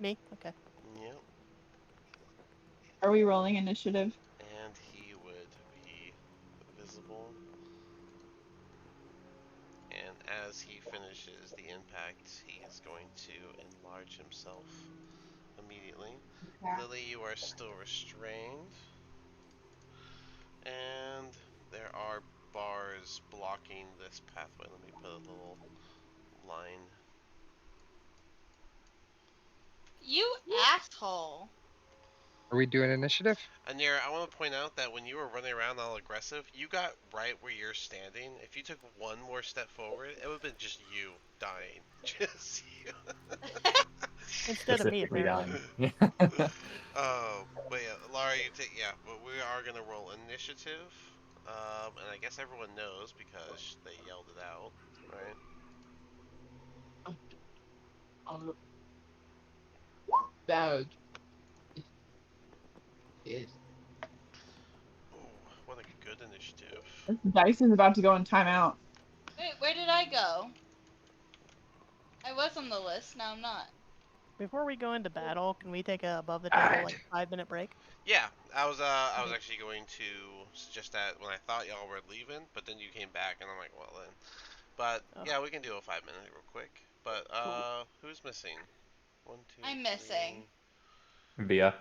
Me? Okay. Yep. Are we rolling initiative? And he would be visible. And as he finishes the impact, he is going to enlarge himself immediately. Lily, you are still restrained. And there are bars blocking this pathway. Let me put a little line. You asshole. are we doing initiative? Anira, I want to point out that when you were running around all aggressive, you got right where you're standing. If you took one more step forward, it would have been just you dying. Just you. Instead of me, Specifically apparently. dying. But yeah, Laura, you take yeah. But we are gonna roll initiative. And I guess everyone knows because they yelled it out, right? Bad. Yes. Ooh, what a good initiative. This dice is about to go in timeout. Wait, where did I go? I was on the list, now I'm not. Before we go into battle, can we take a above the table Alright. like 5-minute break? Yeah, I was Okay. actually going to suggest that when I thought y'all were leaving, but then you came back and I'm like, well then. But Oh. yeah, we can do a 5 minute real quick. But who's missing? 1, 2, I'm 3. missing. Via.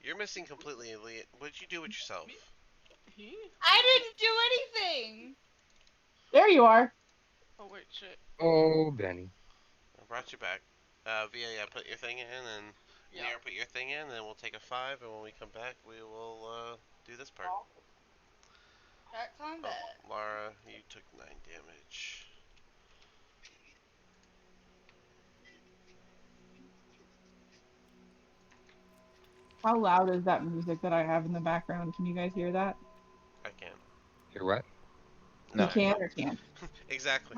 You're missing completely, Elite. What did you do with yourself? He? I didn't do anything! There you are. Oh wait, shit. Oh, Benny. I brought you back. Via, yeah, put your thing in, and Yeah. Nira, put your thing in, and we'll take a 5, and when we come back, we will do this part. Start Oh, combat. Lara, you took 9 damage. How loud is that music that I have in the background? Can you guys hear that? I can. Hear what? You No. Exactly. can or can't? Exactly.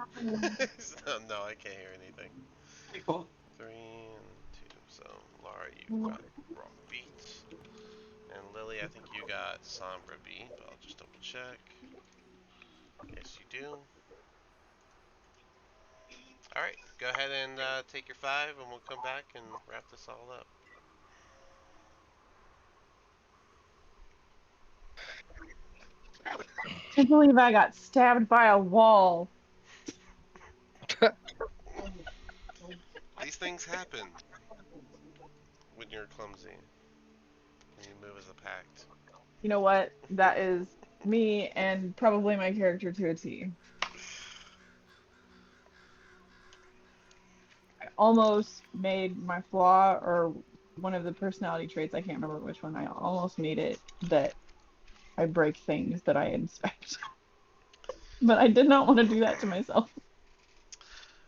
No, I can't hear anything. 3 and 2. So, Lara, you got Rock beat. And Lily, I think you got Sombra beat, but I'll just double check. Yes, you do. Alright, go ahead and take your 5, and we'll come back and wrap this all up. Can't believe I got stabbed by a wall. These things happen when you're clumsy and you move as a pact. You know what? That is me and probably my character to a T. I almost made my flaw or one of the personality traits, I can't remember which one, I almost made it that I break things that I inspect. But I did not want to do that to myself.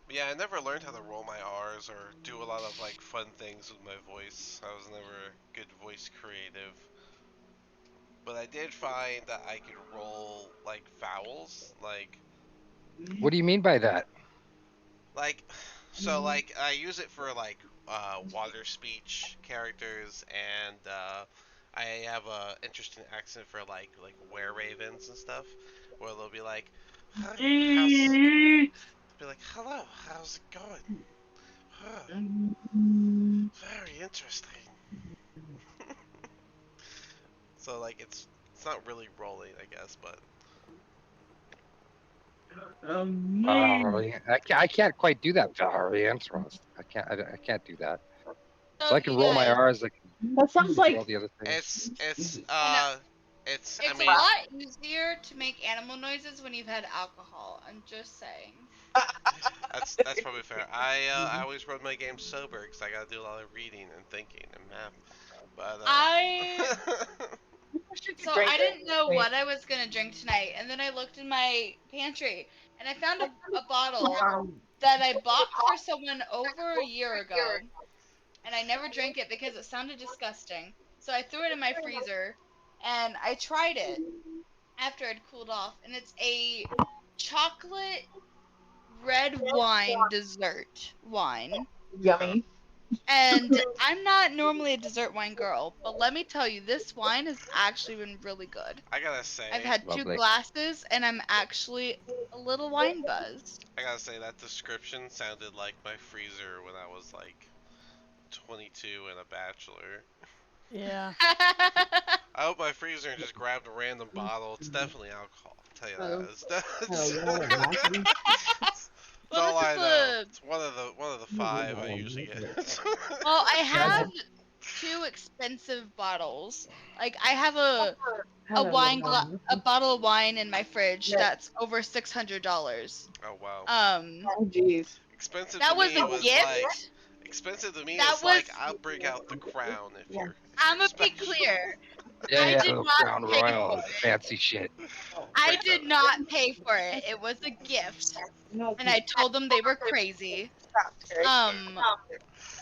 But yeah, I never learned how to roll my R's or do a lot of like fun things with my voice. I was never a good voice creative. But I did find that I could roll like vowels, What do you mean by that? like so like I use it for like water speech characters, and I have a interesting accent for like were ravens and stuff, where they'll be like, "Hi, how's?" They'll be like, "Hello, how's it going?" Huh, very interesting. So like it's not really rolling, I guess, but I can't quite do that, Valerie. I can't do that. So So I if can you roll my guys, R's, That sounds do all like the other things. it's I know I it's a mean lot easier to make animal noises when you've had alcohol. I'm just saying. that's probably fair. I always run my games sober because I gotta do a lot of reading and thinking and math. But I So drink I didn't know it. what I was gonna drink tonight, and then I looked in my pantry and I found a bottle that I bought for someone over a year ago, and I never drank it because it sounded disgusting. So I threw it in my freezer, and I tried it after it cooled off, and it's a chocolate red wine dessert wine. huh. Yummy. And I'm not normally a dessert wine girl, but let me tell you, this wine has actually been really good. I gotta I've say, had two Lovely. glasses and I'm actually a little wine buzzed. that description sounded like my freezer when I was like 22 and a bachelor. Yeah. I opened my freezer and just grabbed a random bottle. It's definitely alcohol. I'll tell you that. It's Well, all this is I know. the It's one of the 5 I usually get. well, I have two expensive bottles. Like I have a bottle of wine in my fridge that's over $600. Oh wow. Oh, jeez. Expensive to That was me a was like gift. expensive to me That is was like I'll break out the crown if I'm you're gonna be special. clear. Yeah, I yeah, did the not Crown pay Royal, for the it. fancy shit. I Breaks out. did not pay for it. It was a gift. And I told them they were crazy. Um,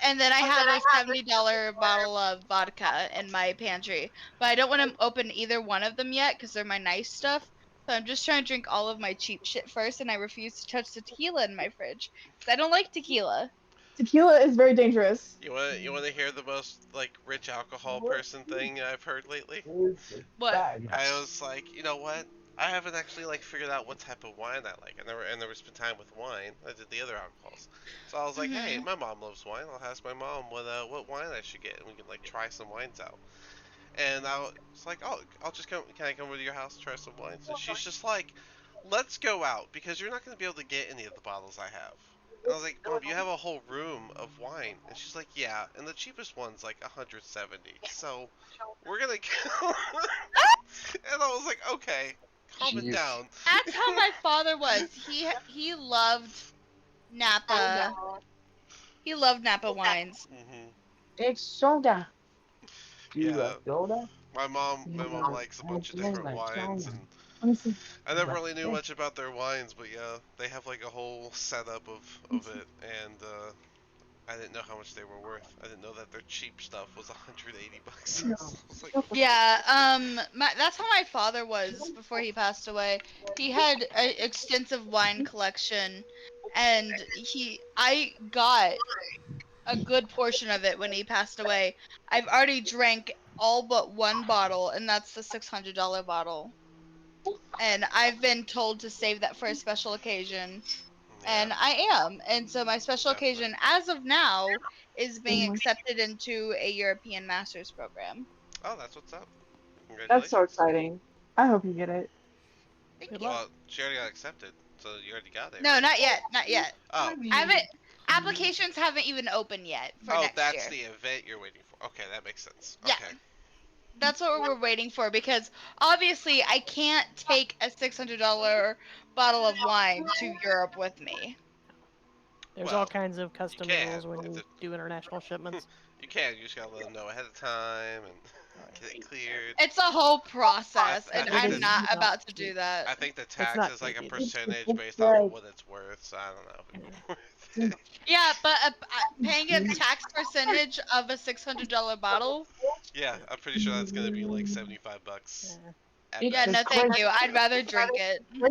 and then I have a $70 bottle of vodka in my pantry, but I don't want to open either one of them yet because they're my nice stuff. So I'm just trying to drink all of my cheap shit first, and I refuse to touch the tequila in my fridge because I don't like tequila. Tequila is very dangerous. You wanna hear the most like rich alcohol person thing I've heard lately? What? I was like, you know what? I haven't actually like figured out what type of wine I like. I never spent time with wine. I did the other alcohols. So I was like, hey, Mhm. my mom loves wine. I'll ask my mom what wine I should get, and we can like try some wines out. And I was like, oh, I'll just come. Can I come over to your house to try some wines? And she's just like, let's go out because you're not gonna be able to get any of the bottles I have. And I was like, Mom, you have a whole room of wine. And she's like, yeah, and the cheapest one's like 170. So we're gonna go. And I was like, okay, calm it Jeez. down. That's how my father was. He loved Napa. He loved Napa wines. Hmm. It's soda. Do you Yeah, like soda? my mom likes a bunch of different wines, and Honestly. I never really knew much about their wines, but yeah, they have like a whole setup of it, and I didn't know how much they were worth. I didn't know that their cheap stuff was 180 bucks. I was like, Yeah, that's how my father was before he passed away. He had an extensive wine collection, and I got a good portion of it when he passed away. I've already drank all but one bottle, and that's the $600 bottle. And I've been told to save that for a special occasion, and yeah, I am. And so my special definitely. occasion, as of now, is being accepted into a European Masters program. Oh, that's what's up. That's so Congratulations. exciting. I hope you get it. Thank Good you. luck. Well, she already got accepted, so you already got it, No, right? not yet, not yet. Oh, I haven't. Applications haven't even opened yet for oh, next that's year. the event you're waiting for. Okay, that makes sense. Yeah. Okay. That's what we're waiting for, because obviously I can't take a $600 bottle of wine to Europe with me. There's all Well, kinds of you customs can. rules when If you it, do international shipments. you can. You just gotta let them know ahead of time and Oh, yeah. get it cleared. It's a whole process, I and think I'm that not about to do that. I think the It's tax not is like cheap a either. percentage based off of what it's worth. So I don't know if it'd be worth it. Yeah, but paying a tax percentage of a $600 bottle? Yeah, I'm pretty sure that's gonna be like 75 bucks Yeah. at Yeah, no, best. thank you. I'd rather drink it. Yeah,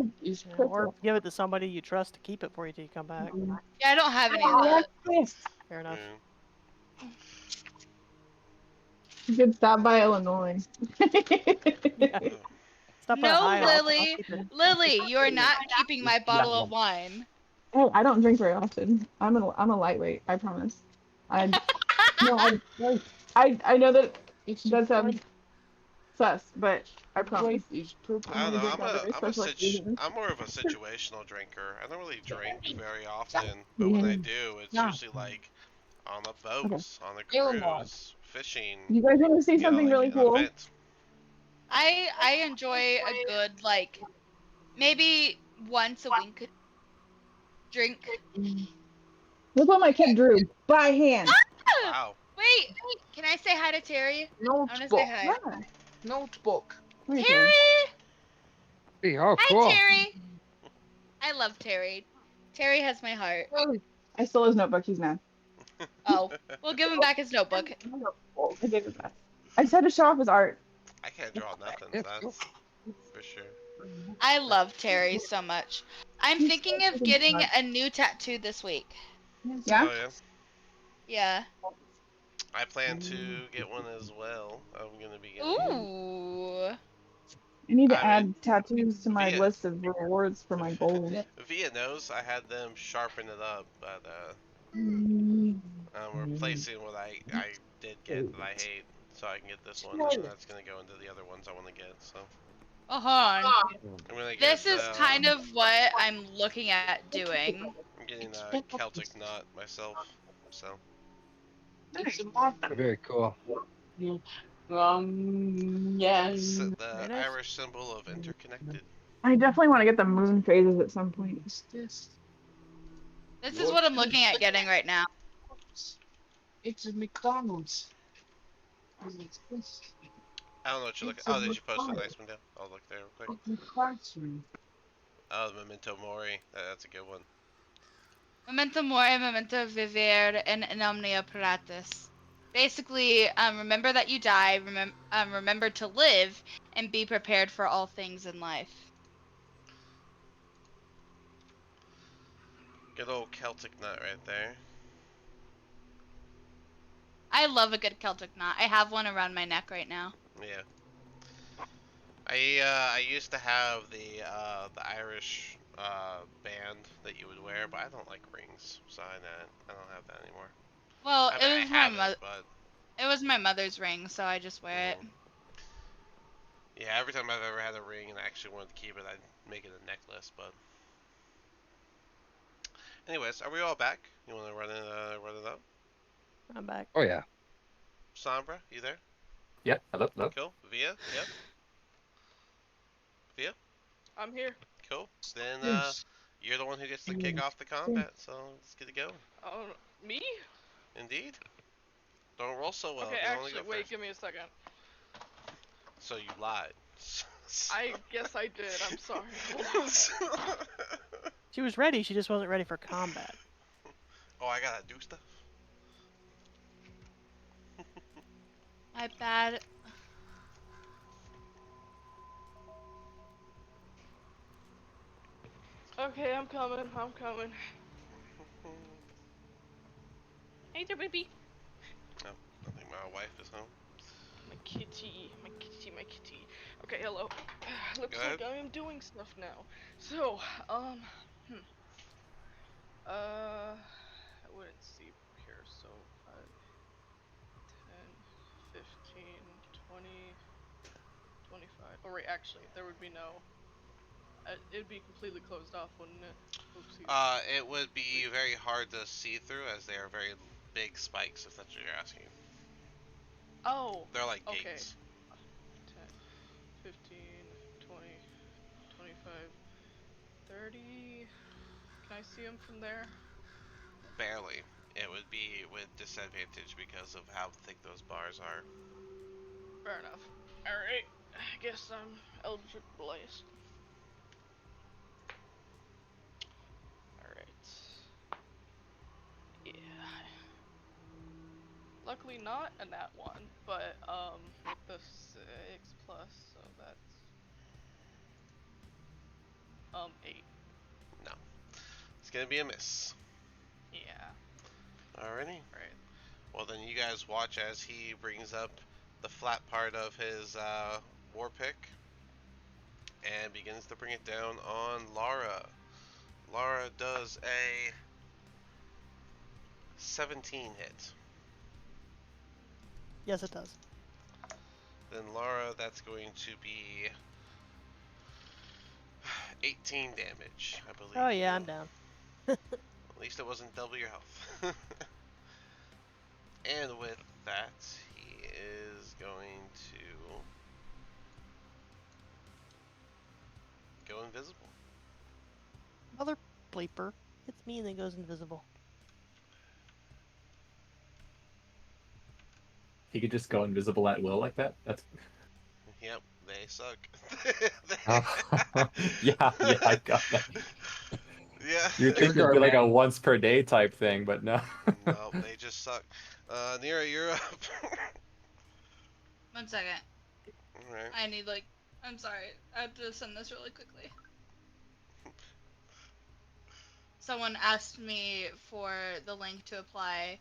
or give it to somebody you trust to keep it for you till you come back. Yeah, I don't have any of that. Fair enough. Yeah. You could stop by Illinois. Yeah. Oh. Stop by No, Ohio. I'll Lily. keep it. Lily, you are not keeping my bottle of wine. Hey, I don't drink very often. I'm a lightweight. I promise. I no, I know that that sounds sus, but I promise. I don't Only know. drink on very special occasions. I'm more of a situational drinker. I don't really drink very often, but when I do, it's usually like on a boat, Okay. on a cruise, fishing, You guys want to see something like really an cool? event. I enjoy a good, like, maybe once a week drink. Look what my kid drew by hand. Ah! Wow. Wait, can I say hi to Terry? I want to say Notebook. hi. Yeah. Notebook. Wait, Terry. Terry! Hey, oh, Hi, cool. Terry! I love Terry. Terry has my heart. I stole his notebook. He's mad. Oh, we'll give him back his notebook. I gave it back. I just had to show off his art. I can't draw nothing. Yeah, it's cool. That's for sure. I love Terry so much. I'm thinking of getting a new tattoo this week. Yeah. Oh yeah. Yeah. I plan to get one as well. I'm gonna be getting one. Ooh. I need to I mean, add tattoos to my via list of rewards for my goals. via knows I had them sharpen it up, but Mm. I'm replacing what I did get that I hate, so I can get this one, and that's gonna go into the other ones I want to get. So Oh, hold on. I'm gonna get. This is kind of what I'm looking at doing. I'm getting a Celtic knot myself. So It's a marker. Very cool. Yeah. it's the Very nice. Irish symbol of interconnected. I definitely want to get the moon phases at some point. What's this? This is what I'm looking at getting right now. It's a McDonald's. What's this? I don't know what you're looking. It's a Oh, did you post a McDonald's. nice one down? I'll look there real quick. It's a cartoon. Oh, the Memento Mori. That's a good one. Memento mori, memento vivere, and in omnia paratus. Basically, remember that you die, remember to live, and be prepared for all things in life. Good old Celtic knot right there. I love a good Celtic knot. I have one around my neck right now. Yeah. I used to have the Irish band that you would wear, but I don't like rings, so I don't have that anymore. Well, I mean, I it was my have it, but it was my mother's ring, so I just wear it. yeah, every time I've ever had a ring and I actually wanted to keep it, I'd make it a necklace. But anyways, are we all back? You want to run it up? I'm back. Oh yeah. Sombra, you there? Yep. Hello. Hello. Cool. Via, yep. Via, I'm here. cool. Then Yes. you're the one who gets to kick off the combat, so let's get it going. Oh, me? Indeed. Don't roll so well. Okay, You only actually, go wait, first. give me a second. So you lied. I guess I did. I'm sorry. Hold on. She was ready. She just wasn't ready for combat. Oh, I gotta do stuff. My bad. Okay, I'm coming. I'm coming. Hey there, baby. Oh, I think my wife is home. My kitty, my kitty, my kitty. Okay, hello. Looks Go ahead. like I am doing stuff now. So, I wouldn't see here, so 5, 10, 15, 20, 25. Oh, wait, actually, there would be no. It'd be completely closed off, wouldn't it? Oopsies. It would be very hard to see through as they are very big spikes, if that's what you're asking. Oh, They're like okay. gates. 10, 15, 20, 25, 30. Can I see them from there? Barely. It would be with disadvantage because of how thick those bars are. Fair enough. Alright, I guess I'm eligible. Alright. Yeah. Luckily not a nat 1, but with the 6 plus, so that's 8. No. It's gonna be a miss. Yeah. Alrighty. Right. Well, then you guys watch as he brings up the flat part of his war pick and begins to bring it down on Lara. Lara does a 17 hit. Yes, it does. Then Lara, that's going to be 18 damage, I believe. Oh yeah, I'm down. At least it wasn't double your health. And with that, he is going to go invisible. Mother bleeper. It's me and then goes invisible. He could just go invisible at will like that. That's Yep, they suck. yeah, I got that. Yeah. You'd think it'd be like a man. once per day type thing, but no. No, they just suck. Nira, you're up. 1 second. Alright. I need I'm sorry. I have to send this really quickly. Someone asked me for the link to apply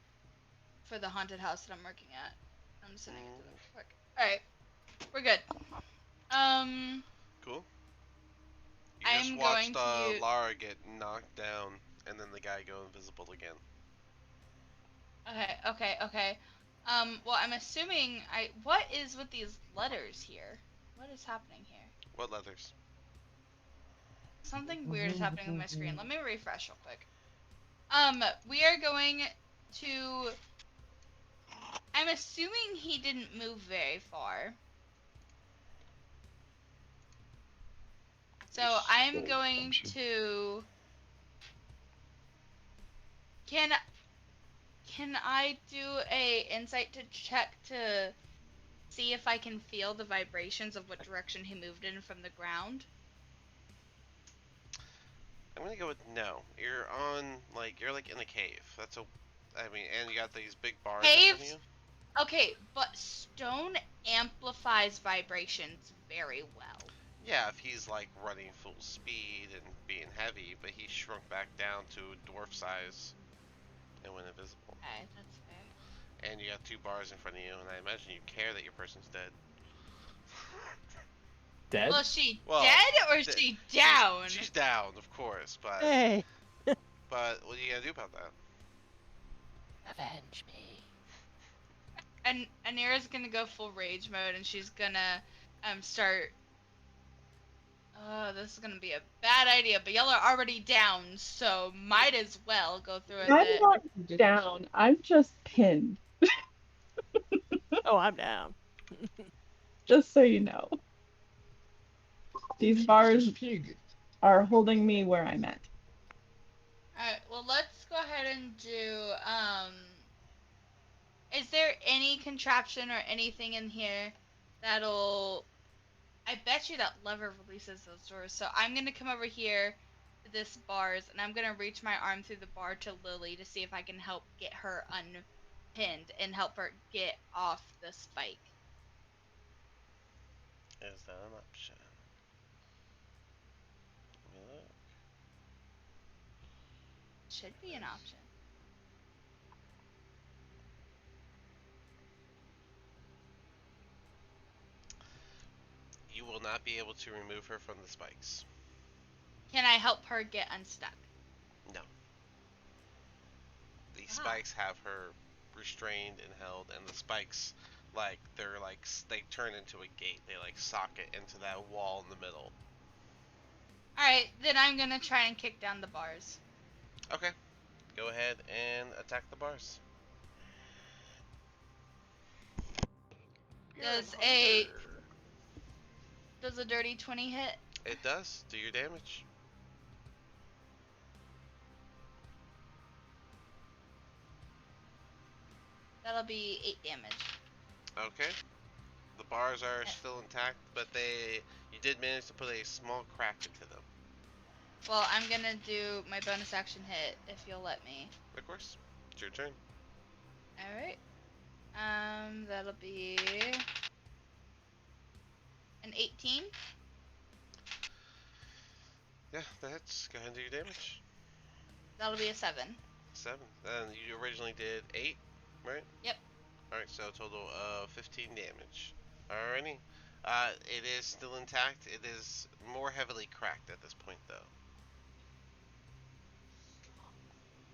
for the haunted house that I'm working at. I'm sending it to them quick. Alright. We're good. Cool. You just I'm going watched to use... Lara get knocked down and then the guy go invisible again. Okay. Well, I'm assuming what is with these letters here? What is happening here? What letters? Something weird is happening with my screen. Let me refresh real quick. We are going to... I'm assuming he didn't move very far. So I'm going to... Can I do a insight to check to see if I can feel the vibrations of what direction he moved in from the ground? I'm gonna go with no. You're like in a cave. And you got these big bars in front of Caves? you. Okay, but stone amplifies vibrations very well. Yeah, if he's like running full speed and being heavy, but he shrunk back down to dwarf size and went invisible. Okay, that's fair. And you got 2 bars in front of you, and I imagine you care that your person's dead. Dead? Well, is she Well, dead or is she down? She's down, of course, but Hey, what are you gonna do about that? avenge me. And Anira's gonna go full rage mode, and she's gonna start. Oh, this is gonna be a bad idea, but y'all are already down, so might as well go through with I'm it. not down. I'm just pinned. Oh, I'm down. Just so you know. These bars Pig. are holding me where I'm at. Alright, well, let's go ahead and do, is there any contraption or anything in here that'll I bet you that lever releases those doors. So I'm gonna come over here to this bars, and I'm gonna reach my arm through the bar to Lily to see if I can help get her unpinned and help her get off the spike. Is that an option? Let me look. Should be an option. You will not be able to remove her from the spikes. Can I help her get unstuck? No. The spikes have her restrained and held, and the spikes, they turn into a gate. They like socket into that wall in the middle. Alright, then I'm gonna try and kick down the bars. Okay. Go ahead and attack the bars. Does a dirty 20 hit? It does. Do your damage. That'll be 8 damage. Okay. The bars are still intact, but you did manage to put a small crack into them. Well, I'm gonna do my bonus action hit if you'll let me. Of course. It's your turn. Alright. That'll be an 18. Yeah, that hits. Go ahead and do your damage. That'll be a 7. 7. And you originally did 8, right? Yep. Alright, so a total of 15 damage. Alrighty. It is still intact. It is more heavily cracked at this point, though.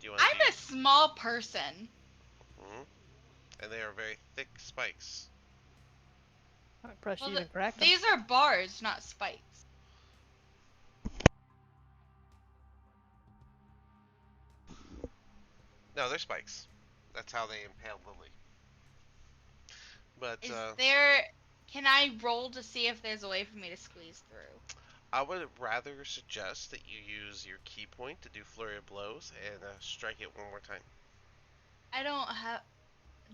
Do you want I'm a small person. And they are very thick spikes. I'm impressed Well, you even cracked them. these are bars, not spikes. No, they're spikes. That's how they impaled Lily. But Can I roll to see if there's a way for me to squeeze through? I would rather suggest that you use your key point to do flurry of blows and strike it one more time. I don't have.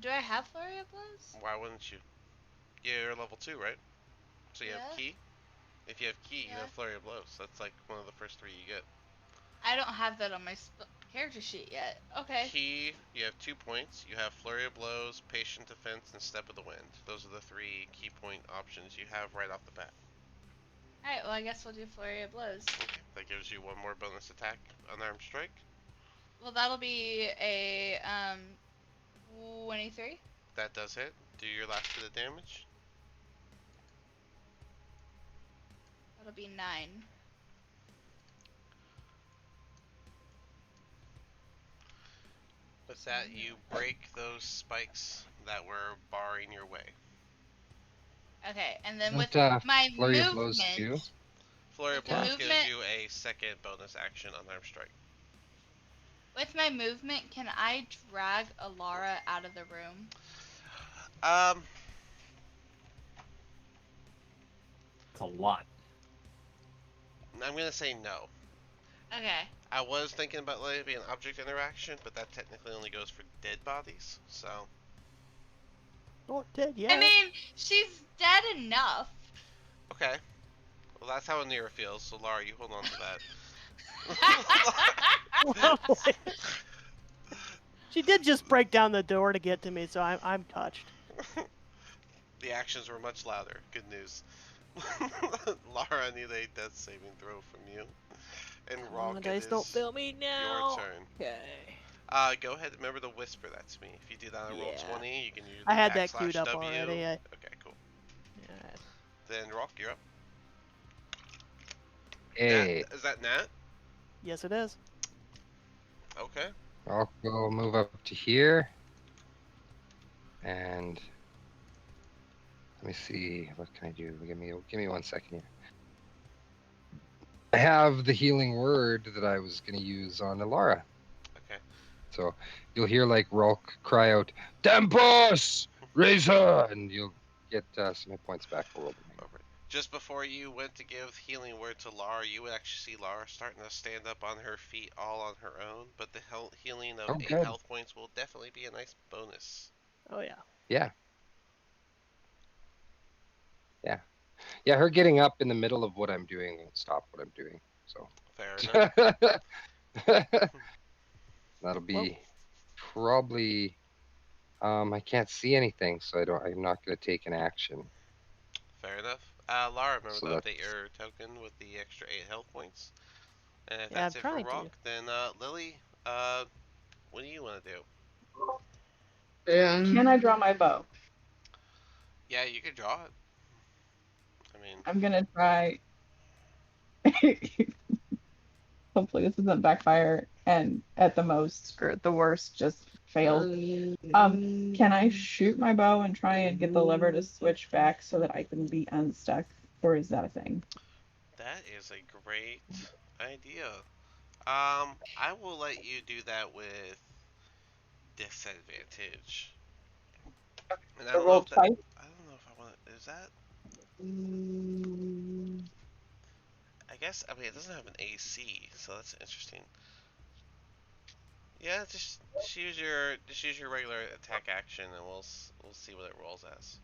Do I have flurry of blows? Why wouldn't you? You're level 2, right? So you have key. If you have key, you have flurry of blows. That's like one of the first 3 you get. I don't have that on my character sheet yet. Okay. Key, you have 2 points. You have flurry of blows, patient defense, and step of the wind. Those are the 3 key point options you have right off the bat. Alright, well I guess we'll do flurry of blows. Okay, that gives you one more bonus attack, unarmed strike. Well, that'll be a 23. That does hit. Do your last bit of damage. That'll be 9. With that, you break those spikes that were barring your way. Okay, and then Isn't, with my flurry of blows movement, too? Flurry of With the blows gives movement- you a second bonus action unarmed strike. with my movement, can I drag Alara out of the room? It's a lot. I'm gonna say no. Okay. I was thinking about letting it be an object interaction, but that technically only goes for dead bodies, so. Not dead yet. I mean, she's dead enough. Okay. Well, that's how Anira feels, so Lara, you hold on to that. She did just break down the door to get to me, so I'm touched. The actions were much louder. Good news. Lara, I need a death saving throw from you. And Rock, the dice don't fail me now. Your turn. Okay. Go ahead. Remember to whisper that to me. If you do that on roll 20, you can use I had the that queued up /W. already. Okay, cool. Yeah. Then Rock, you're up. Hey, Nat, is that Nat? Yes, it is. Okay. I'll go move up to here. And let me see, what can I do? Give me 1 second here. I have the healing word that I was going to use on Alara. Okay. So you'll hear like Rolk cry out, Tempos! Raise her! And you'll get some hit points back for rolling. Over. Just before you went to give healing word to Lara, you would actually see Lara starting to stand up on her feet all on her own, but the healing of 8 good. health points will definitely be a nice bonus. Oh yeah. Yeah. Yeah. Yeah, her getting up in the middle of what I'm doing won't stop what I'm doing. So Fair enough. that'll Well, be probably. I can't see anything, so I'm not gonna take an action. Fair enough. Lara, remember So to update that's your token with the extra 8 health points. And if yeah, that's I'm it for trying Rock, to. then Lily, what do you want to do? Can I draw my bow? Yeah, you could draw it. I mean, I'm gonna try. Hopefully this doesn't backfire and at the most or at the worst just fail. Can I shoot my bow and try and get the lever to switch back so that I can be unstuck? Or is that a thing? that is a great idea. I will let you do that with disadvantage. And I The don't know roll if that. twice? I don't know if I want to. Is that? I guess. I mean, it doesn't have an AC, so that's interesting. Yeah, just use your regular attack action, and we'll see what it rolls as.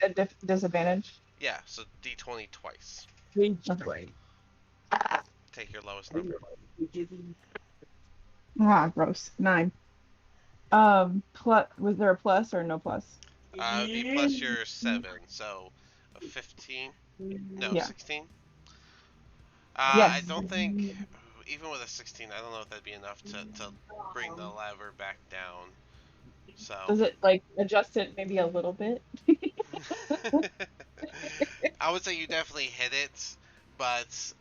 A disadvantage? Yeah, so D20 twice. Okay. Take your lowest number. Ah, gross. 9. Plus, was there a plus or no plus? It'd be plus your 7, so a 15. No, Yeah. 16. I Yes. don't think, even with a 16, I don't know if that'd be enough to bring the lever back down. So, Does it like adjust it maybe a little bit? I would say you definitely hit it, but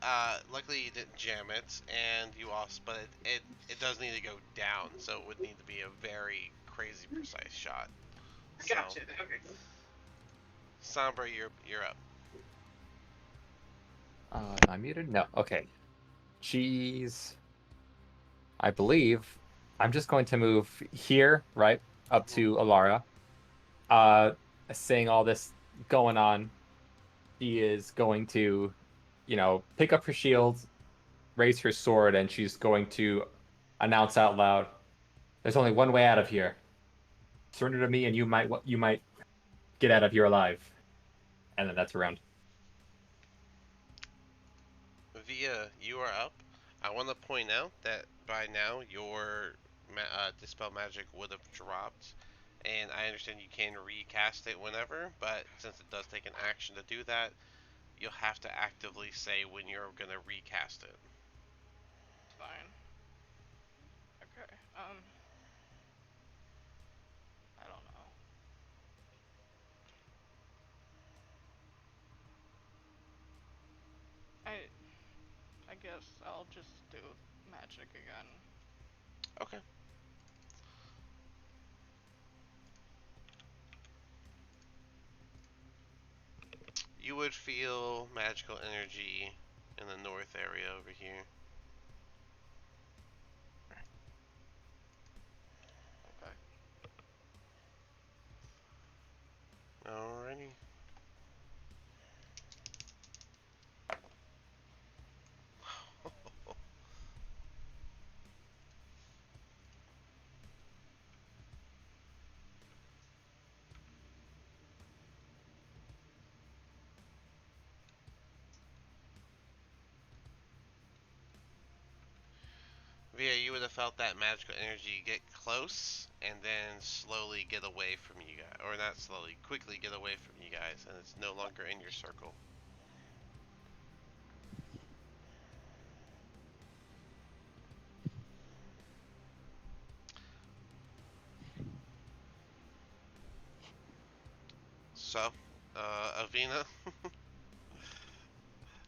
luckily you didn't jam it, and you also, but it does need to go down, so it would need to be a very crazy precise shot. So, Sombra, you're up. Am I muted? No. Okay. She's, I believe, I'm just going to move here, right, up to Alara. Seeing all this going on, she is going to, pick up her shield, raise her sword, and she's going to announce out loud, "There's only one way out of here. Surrender to me, and you might get out of here alive." And then that's around. Via, you are up. I want to point out that by now your Dispel Magic would have dropped, and I understand you can recast it whenever, but since it does take an action to do that, you'll have to actively say when you're going to recast it. Fine. Okay. I don't know. I guess I'll just do magic again. Okay. You would feel magical energy in the north area over here. Okay. Alrighty. Via, you would have felt that magical energy get close and then slowly get away from you guys. Or not slowly, quickly get away from you guys, and it's no longer in your circle. So, Avina,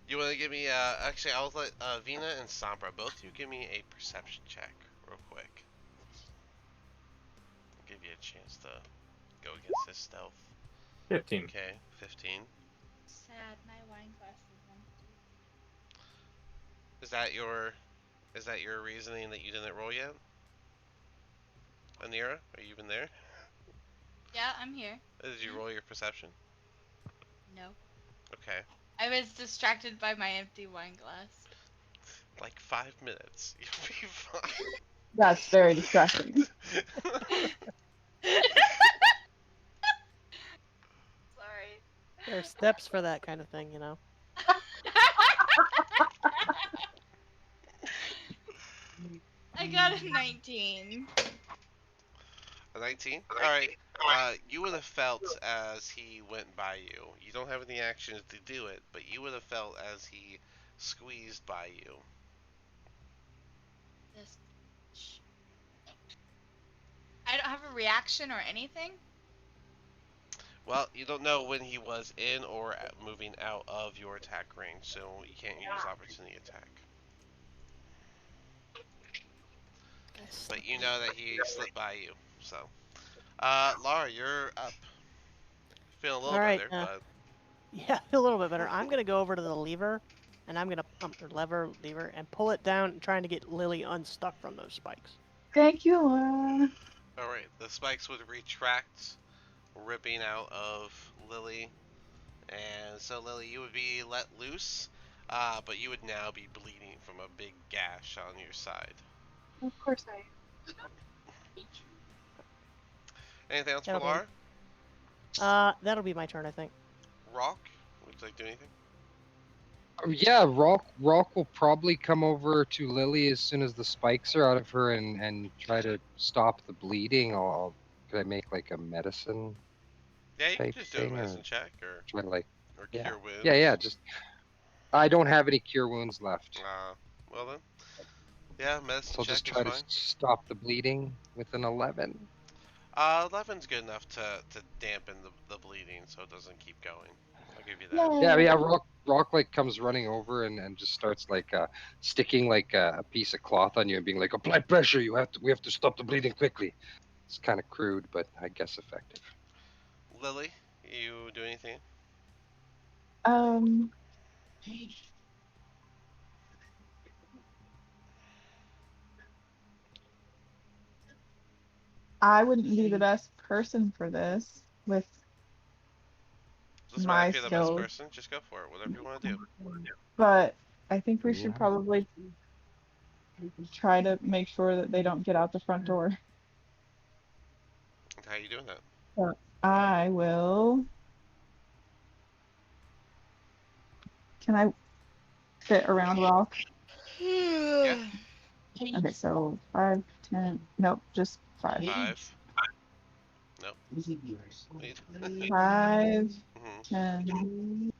you want to give me, actually, I'll let Avina and Sombra, both you give me a perception check real quick. I'll give you a chance to go against his stealth. 15. Okay, 15. Sad, my wine glass is empty. Is that your reasoning that you didn't roll yet? Anira, are you even there? Yeah, I'm here. Did you roll your perception? No. Okay. I was distracted by my empty wine glass. Like 5 minutes. You'll be fine. That's very distracting. Sorry. There are steps for that kind of thing, you know. I got a 19. A 19? Alright. You would have felt as he went by you. You don't have any actions to do it, but you would have felt as he squeezed by you. This. I don't have a reaction or anything. Well, you don't know when he was in or moving out of your attack range, so you can't use opportunity attack. But you know that he slipped by you, so. Laura, you're up. Feeling a little All right. better, but Yeah, a little bit better. I'm gonna go over to the lever, and I'm gonna or lever, and pull it down, trying to get Lily unstuck from those spikes. Thank you, Laura. alright. The spikes would retract, ripping out of Lily. And so, Lily, you would be let loose, but you would now be bleeding from a big gash on your side. Of course I. Anything else for That'll be- Laura? That'll be my turn, I think. Rock? Would you like to do anything? Yeah, Rock will probably come over to Lily as soon as the spikes are out of her and try to stop the bleeding. Could I make like a medicine Yeah, you can type just do a thing, medicine or check or try to like cure yeah wounds. yeah just I don't have any cure wounds left, Well then, yeah, medicine so I'll check just is try to fine. stop the bleeding with an 11. 11's good enough to dampen the bleeding, so it doesn't keep going. I'll give you that. Yeah, Rock like comes running over and just starts like sticking like a piece of cloth on you and being like, apply pressure. We have to stop the bleeding quickly. It's kind of crude, but I guess effective. Lily, you do anything? Um, I wouldn't be the best person for this with Doesn't matter my if you're the best skills, person. Just go for it. Whatever you want to do. but I think we should Yeah. probably try to make sure that they don't get out the front door. How you doing that? So I will. Can I fit around Rock? Yeah. Okay, so 5, 10. Nope, just 5. 5. Nope. Wait. 5, Mhm. 10,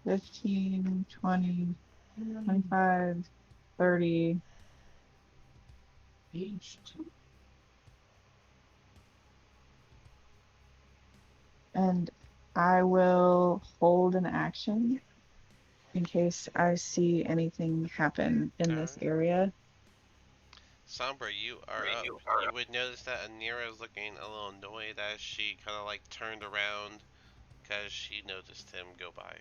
15, 20, 25, 30. And I will hold an action in case I see anything happen in this Alright. area. Sombra, you are up. You would notice that Anira is looking a little annoyed as she kind of like turned around because she noticed him go by.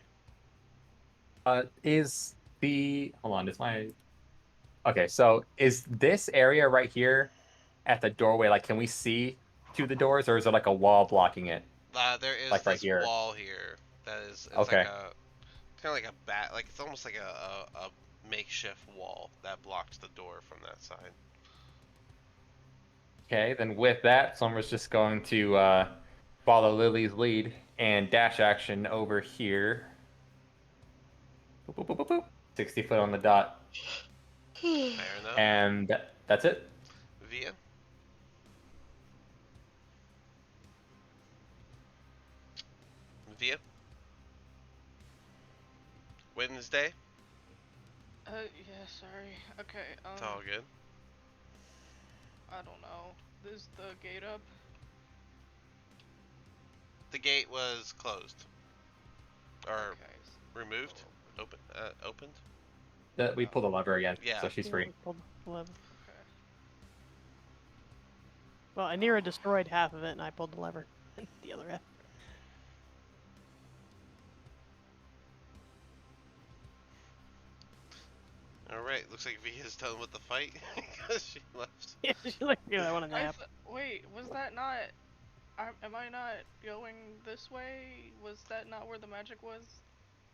Is the hold on? Is my okay? So is this area right here at the doorway? Like, can we see to the doors, or is there like a wall blocking it? There is Like right this here. wall here that is it's like Okay. a kind of like a bat like it's almost like a makeshift wall that blocks the door from that side. Okay. Then with that, Sombra's just going to follow Lily's lead and dash action over here. Boop, boop, boop, boop, boop. 60 foot on the dot. Fair enough. And that's it. Via. Via. Wednesday. Yeah, sorry. Okay, It's all good. I don't know. Is the gate up? The gate was closed or Okay. removed. Opened. We pull the lever again, Yeah. so she's Yeah, free. we pulled the lever. Okay. Well, Anira destroyed half of it, and I pulled the lever the other half. All right. Looks like Via's done with the fight because she left. Yeah, she's like, yeah, I want a nap. Wait, was that not? Am I not going this way? Was that not where the magic was?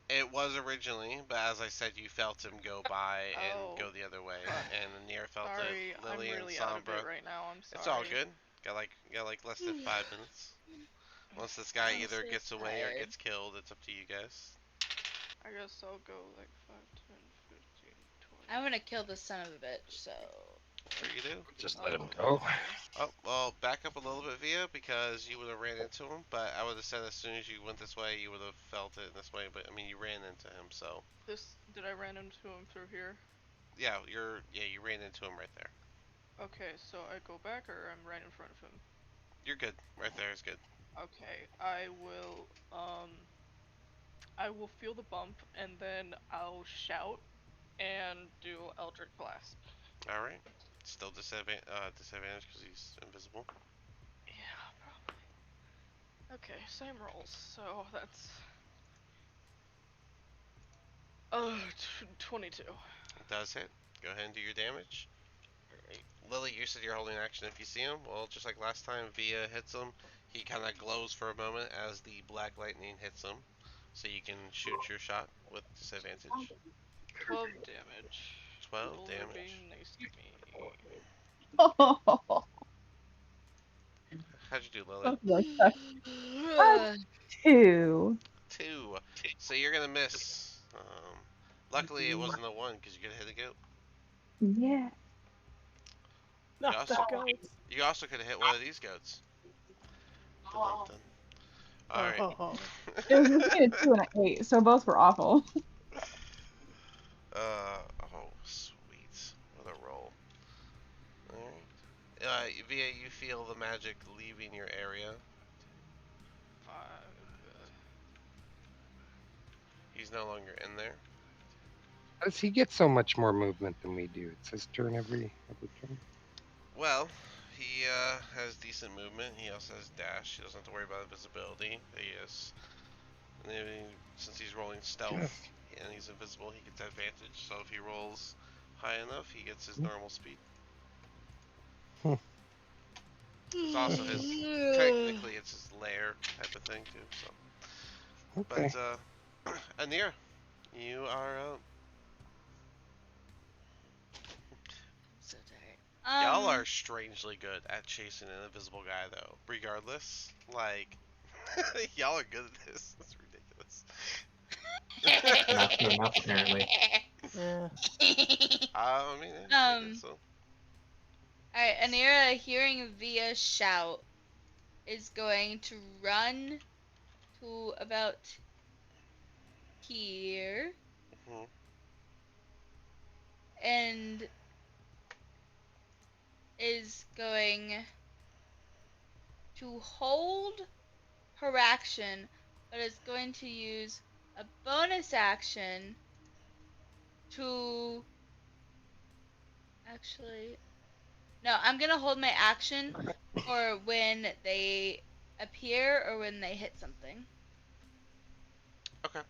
It was originally, but as I said, you felt him go by and Oh, go the other way, fuck. and Anir felt Sorry, it. Lily I'm really and out of Sombra. it right now. I'm sorry. It's all good. Got like less than 5 minutes. Once this guy either Honestly, gets I'm away or tired. gets killed, it's up to you guys. I guess I'll go like 5, 10, 15, 20. I'm gonna kill this son of a bitch, so. Sure you do. Just I'll let him go go. 5. Oh, well, back up a little bit, Via, because you would have ran into him, but I would have said as soon as you went this way, you would have felt it this way, but, I mean, you ran into him, so. Did I ran into him through here? Yeah, you ran into him right there. Okay, so I go back or I'm right in front of him? You're good. Right there is good. Okay, I will feel the bump and then I'll shout and do Eldritch Blast. Alright. Still disadvantage because he's invisible. Yeah, probably. Okay, same rolls. So that's 22. It does hit. Go ahead and do your damage. Alright. Lily, you said you're holding action if you see him. Well, just like last time, Via hits him. He kind of glows for a moment as the black lightning hits him. So you can shoot your shot with disadvantage. 12 damage. 12 People are damage. being nice to me. How'd you do, Lily? Like that. 2. 2. So you're gonna miss. Luckily, it wasn't a 1 because you could hit a goat. Yeah. You Not also, the goats. you also could have hit one of these goats. Dun-dun-dun. All right. Oh. It was between a 2 and an 8, so both were awful. Oh, sweet. What a roll. Alright. Via, you feel the magic leaving your area. 5. He's no longer in there. How does he get so much more movement than we do? It's his turn every turn. Well, he has decent movement. He also has dash. He doesn't have to worry about invisibility. And then since he's rolling stealth and he's invisible, he gets advantage. So if he rolls high enough, he gets his normal speed. It's also his, technically it's his lair type of thing too. So, Okay. but Anir, you are up. So tired. Y'all are strangely good at chasing an invisible guy, though. Regardless, like, y'all are good at this. That's ridiculous. Not good enough, apparently. Yeah. I mean, I guess so. Alright, Anira, hearing Via shout, is going to run to about here Mhm. and is going to hold her action, but is going to use a bonus action to actually. No, I'm gonna hold my action for when they appear or when they hit something. Okay.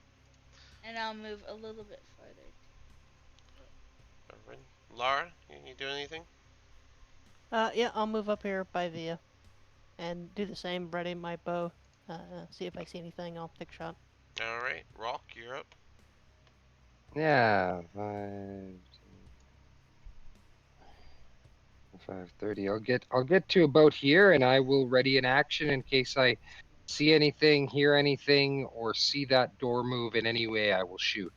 And I'll move a little bit farther. Alrighty. Lara, you do anything? Yeah, I'll move up here by Via and do the same. Ready my bow. See if I see anything. I'll pick shot. Alright. Rock, you're up. Yeah, 5, 5:30. I'll get to about here, and I will ready an action in case I see anything, hear anything, or see that door move in any way. I will shoot.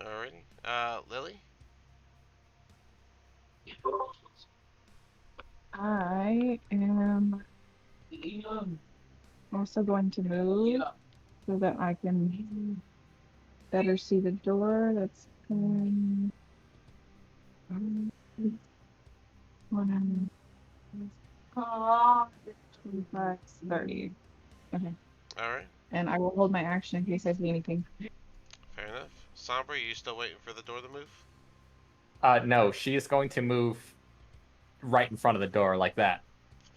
Alrighty. Lily? I am also going to move so that I can better see the door. That's 25, 30. Okay. Alright. And I will hold my action in case I see anything. Fair enough. Sombra, you still waiting for the door to move? No, she is going to move right in front of the door like that.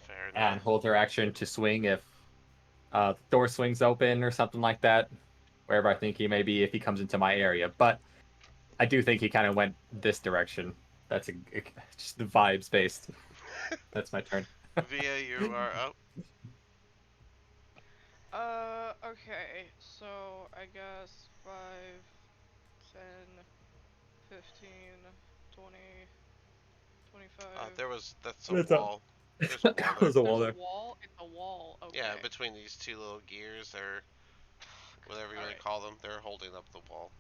Fair And enough. hold her action to swing if the door swings open or something like that. Wherever I think he may be if he comes into my area. But I do think he kind of went this direction. That's just the vibes based. That's my turn. Via, you are up. Okay, so I guess 5, 10, 15, 20, 25. That's a It's up. wall. There's a wall there. There's a There's wall a there. wall. It's a wall. Okay. Yeah, between these two little gears, or whatever you want Alright. to call them, they're holding up the wall.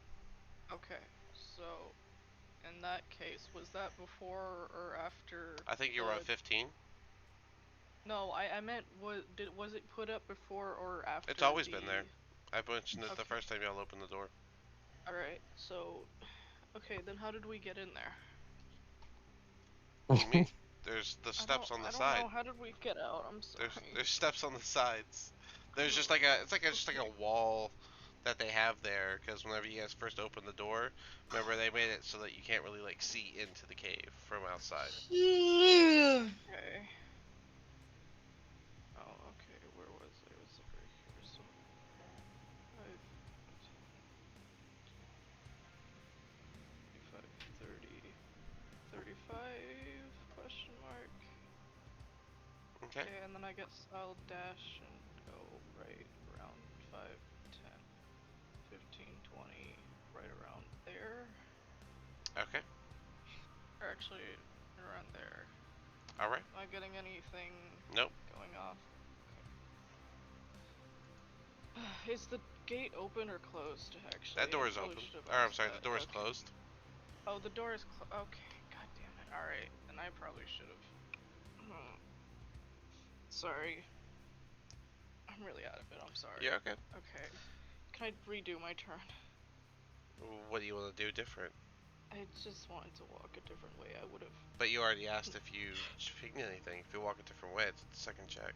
Okay. So, in that case, was that before or after? I think you were at 15. No, I meant was it put up before or after? It's always been there. I mentioned it the Okay. first time y'all opened the door. Alright, so okay, then how did we get in there? What do you mean? There's the I steps don't- on the I don't side. know. How did we get out? I'm sorry. There's steps on the sides. There's just like a just like a wall that they have there, because whenever you guys first opened the door, remember they made it so that you can't really like see into the cave from outside. Okay. Oh, okay. Where was I? It was over here. So 5, 25, 30, 35 question mark. Okay. Okay, and then I guess I'll dash and go right around 5, 10, 15, 20, right around there. Okay. Or actually, around there. All right. Am I getting anything Nope. going off? Okay. Is the gate open or closed, actually? That door I is probably open. should have Or I'm asked sorry, that. the door is Okay. closed. Oh, the door is okay, god damn it. Alright, then I probably should have. Sorry. I'm really out of it, I'm sorry. Yeah. Okay. Okay. Can I redo my turn? What do you want to do different? I just wanted to walk a different way. I would have. But you already asked if you picked anything. If you walk a different way, it's a second check.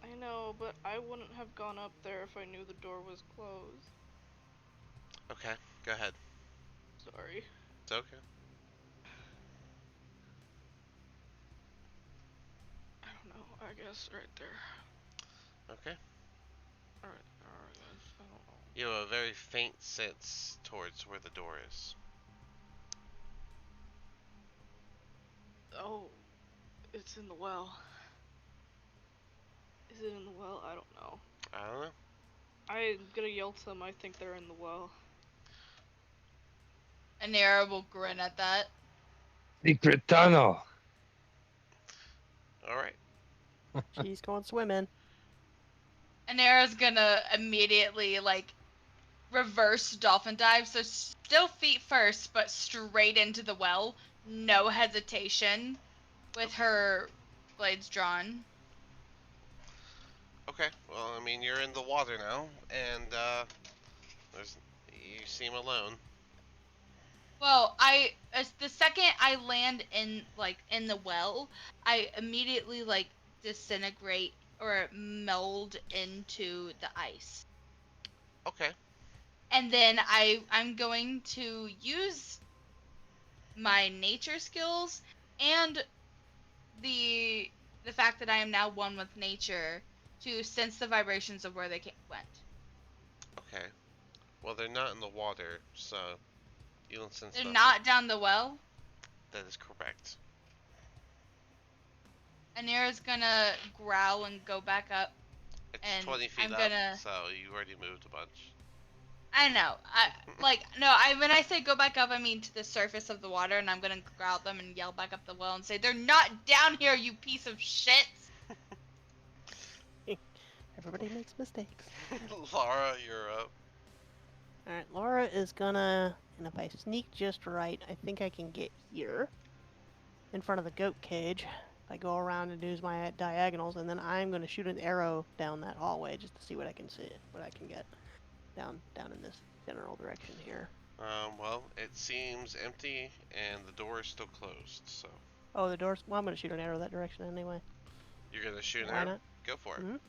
I know, but I wouldn't have gone up there if I knew the door was closed. Okay. Go ahead. Sorry. It's okay. I don't know. I guess right there. Okay. Alright, I don't know. You have a very faint sense towards where the door is. Oh, it's in the well. Is it in the well? I don't know. I don't know. I'm gonna yell to them. I think they're in the well. Anera will grin at that. Secret tunnel. All right. She's going swimming. Anera's gonna immediately like reverse dolphin dive, so still feet first, but straight into the well, no hesitation, with her blades drawn. Okay. Well, I mean, you're in the water now, and you seem alone. Well, as the second I land in the well, I immediately like disintegrate or meld into the ice. Okay. And then I'm going to use my nature skills and the fact that I am now one with nature to sense the vibrations of where they went. Okay. Well, they're not in the water, so you don't sense They're nothing. not down the well. That is correct. Anira's gonna growl and go back up. It's And 20 feet I'm up, gonna. so you already moved a bunch. I know. When I say go back up, I mean to the surface of the water, and I'm gonna growl at them and yell back up the well and say, "They're not down here, you piece of shit!" Everybody makes mistakes. Laura, you're up. Alright, Laura is gonna, and if I sneak just right, I think I can get here in front of the goat cage. If I go around and use my diagonals, and then I'm gonna shoot an arrow down that hallway just to see what I can see, what I can get down in this general direction here. Well, it seems empty, and the door is still closed, so. Oh, the door's. Well, I'm gonna shoot an arrow that direction anyway. You're gonna shoot an Why arrow? not? Go for it. Mhm.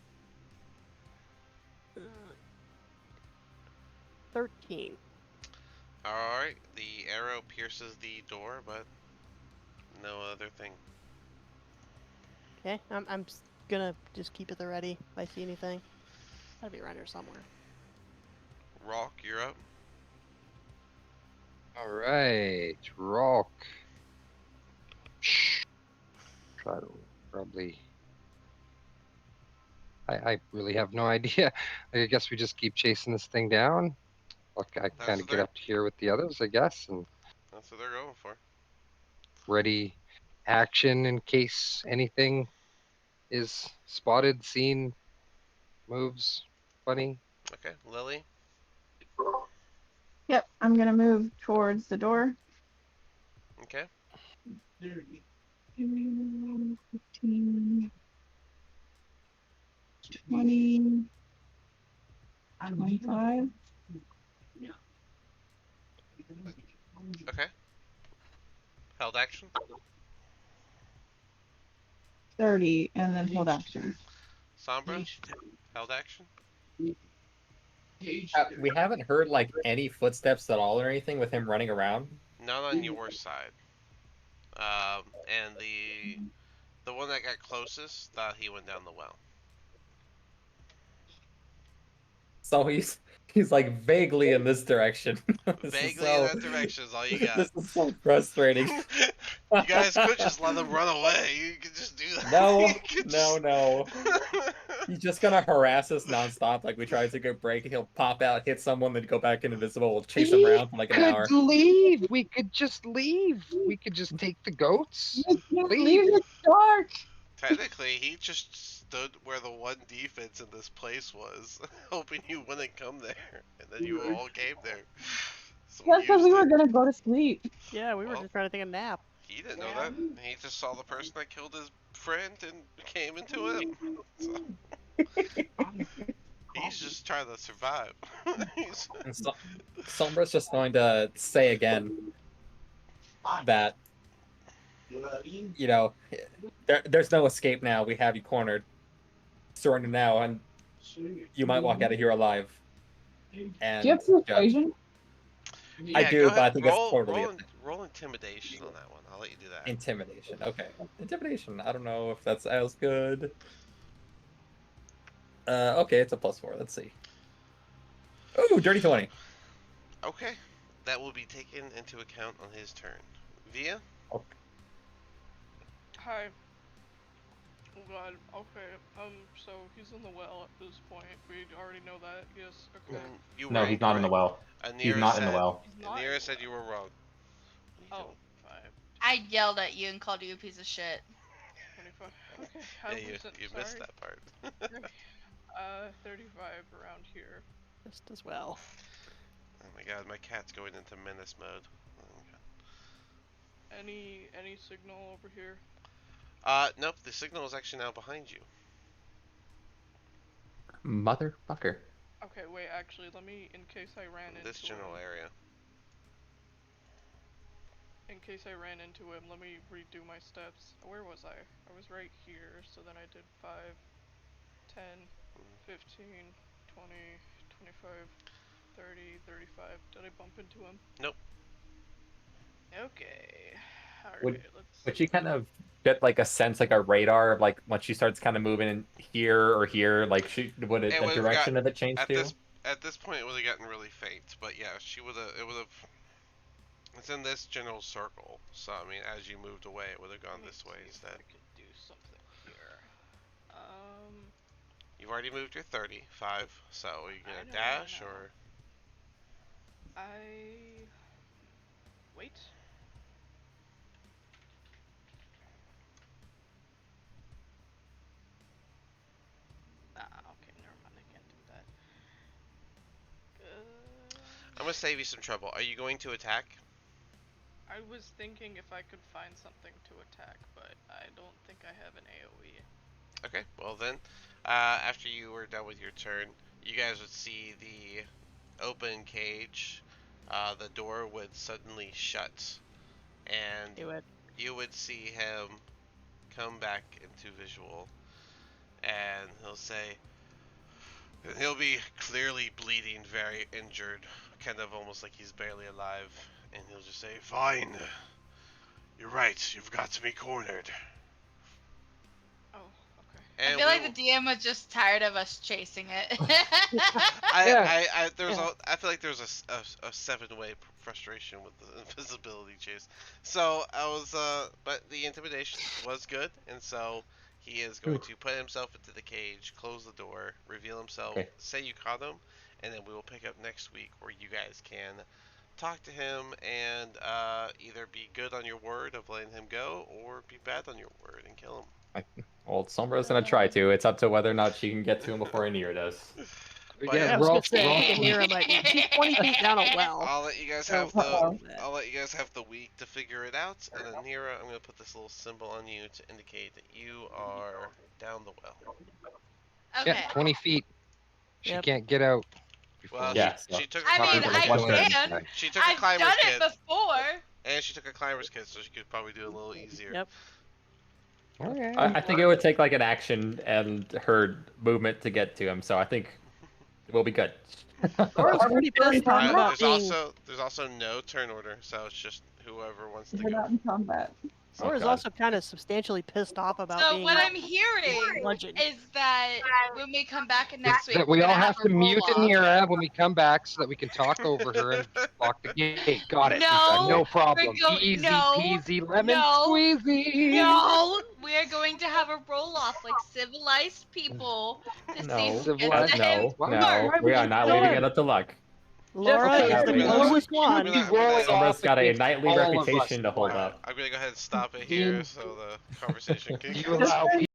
13. Alright, the arrow pierces the door, but no other thing. Okay, I'm gonna just keep at the ready if I see anything. Gotta be around here somewhere. Rock, you're up. All right, rock. Try to probably. I really have no idea. I guess we just keep chasing this thing down. I kind of get up here with the others, I guess, and That's what they're going for. ready action in case anything Is spotted, seen, moves, funny? Okay, Lily. Yep, I'm gonna move towards the door. Okay. 15, 20, 25, Okay. Held action. 30, and then hold action. Sombra. Held action. We haven't heard like any footsteps at all or anything with him running around. Not on your side. And the one that got closest thought he went down the well. So he's like vaguely in this direction. Vaguely in that direction is all you got. This is so frustrating. You guys could just let him run away. You could just do that. No, You could no, just- no. He's just gonna harass us nonstop. Like we try to take a break, and he'll pop out, hit someone, then go back invisible. We'll chase him around for like an hour. Could leave. We could just leave. We could just take the goats. You can't Leave. leave it dark. Technically, he just stood where the one defense in this place was, hoping you wouldn't come there, and then you all came there. So That's because we used were it. gonna go to sleep. Yeah, we were Well, just trying to take a nap. He didn't know that. He just saw the person that killed his friend and came into him. So he's just trying to survive. He's- And Sombra's just going to say again that there's no escape now. We have you cornered. Surrender now, and you might walk out of here alive. And Do you have persuasion? I Yeah, do, go but I ahead. think Roll, that's totally roll intimidation on that one. I'll let you do that. intimidation. Okay, intimidation. I don't know if that's as good. Okay, it's a +4. Let's see. Ooh, dirty 20. Okay, that will be taken into account on his turn. Via. Hi. Oh god, okay. So he's in the well at this point. We already know that, yes, okay. You No, were he's not in the incorrect. well. Anira He's not in the said- well. He's not. Anira said you were wrong. Oh, 5, I yelled at you and called you a piece of shit. 25. Okay, Yeah, I you wasn't missed sorry. that part. 35 around here. Just as well. Oh my god, my cat's going into menace mode. Oh my god. Any signal over here? Nope, the signal is actually now behind you. Motherfucker. Okay, wait, actually, let me, in case I ran into This general him, area. in case I ran into him, let me redo my steps. Where was I? I was right here, so then I did 5, 10, 15, 20, 25, 30, 35. Did I bump into him? Nope. Okay. Would Alright, let's Would see. you kind of get like a sense, like a radar of like once she starts kind of moving in here or here, like would It the would've direction got- of it change At too? this point, it would have gotten really faint. But yeah, she would have. It would have. It's in this general circle. So I mean, as you moved away, it would have gone Let me this way see if instead. I could do something here. You've already moved your 35. So are you I gonna know, dash I know. or? Wait. Okay, never mind. I can't do that. I'm gonna save you some trouble. Are you going to attack? I was thinking if I could find something to attack, but I don't think I have an AoE. Okay. Well then, after you were done with your turn, you guys would see the open cage. The door would suddenly shut, and Do it. you would see him come back into visual, and he'll be clearly bleeding, very injured, kind of almost like he's barely alive, and he'll just say, "Fine, you're right, you've got me cornered." Oh, okay. And I feel we like will- the DM was just tired of us chasing it. I Yeah. I feel like there's a 7-way frustration with the invisibility chase. So I was but the intimidation was good, and so he is going to put himself into the cage, close the door, reveal himself, Okay. say you caught him, and then we will pick up next week where you guys can talk to him and either be good on your word of letting him go or be bad on your word and kill him. Well, Sombra's gonna try to. It's up to whether or not she can get to him before Anira does. But Yeah, Yeah, I was gonna Rolf, say, I Rolf, think Anira might be. She's 20 feet down a well. I'll let you guys So, have the Uh-oh. I'll let you guys have the week to figure it out, and then Nira, I'm gonna put this little symbol on you to indicate that you are down the well. Okay. yeah, 20 feet. She Yep. can't get out. Before Well, we Yeah, she took a I talk mean, for about like I one killing turn. this can. guy. she took a I've climber's done kit, it before. and she took a climber's kit, so she could probably do it a little easier. Yep. Okay. I think it would take like an action and her movement to get to him, so I think we'll be good. Dora's pretty pissed off about There's also no turn order, so it's just whoever wants to We're go. not in combat. Dora's God. also kind of substantially pissed off about So being what I'm hearing bludgeoned. is that when we come back next week, That we're we all gonna have a to mute roll-off. Anira when we come back so that we can talk over her and lock the gate. Got it. No, No problem. we're Easy no, peasy lemon no, squeezy. No, we're going to have a roll-off like civilized people to see No, who Civilized? gets the hint no, first. we are not leaving it up to luck. Laura Just is the kidding. closest I'm one. gonna- rolling Sombra's off got a against knightly all of us. reputation to hold up. I'm gonna go ahead and stop it here so the conversation can Do you go. allow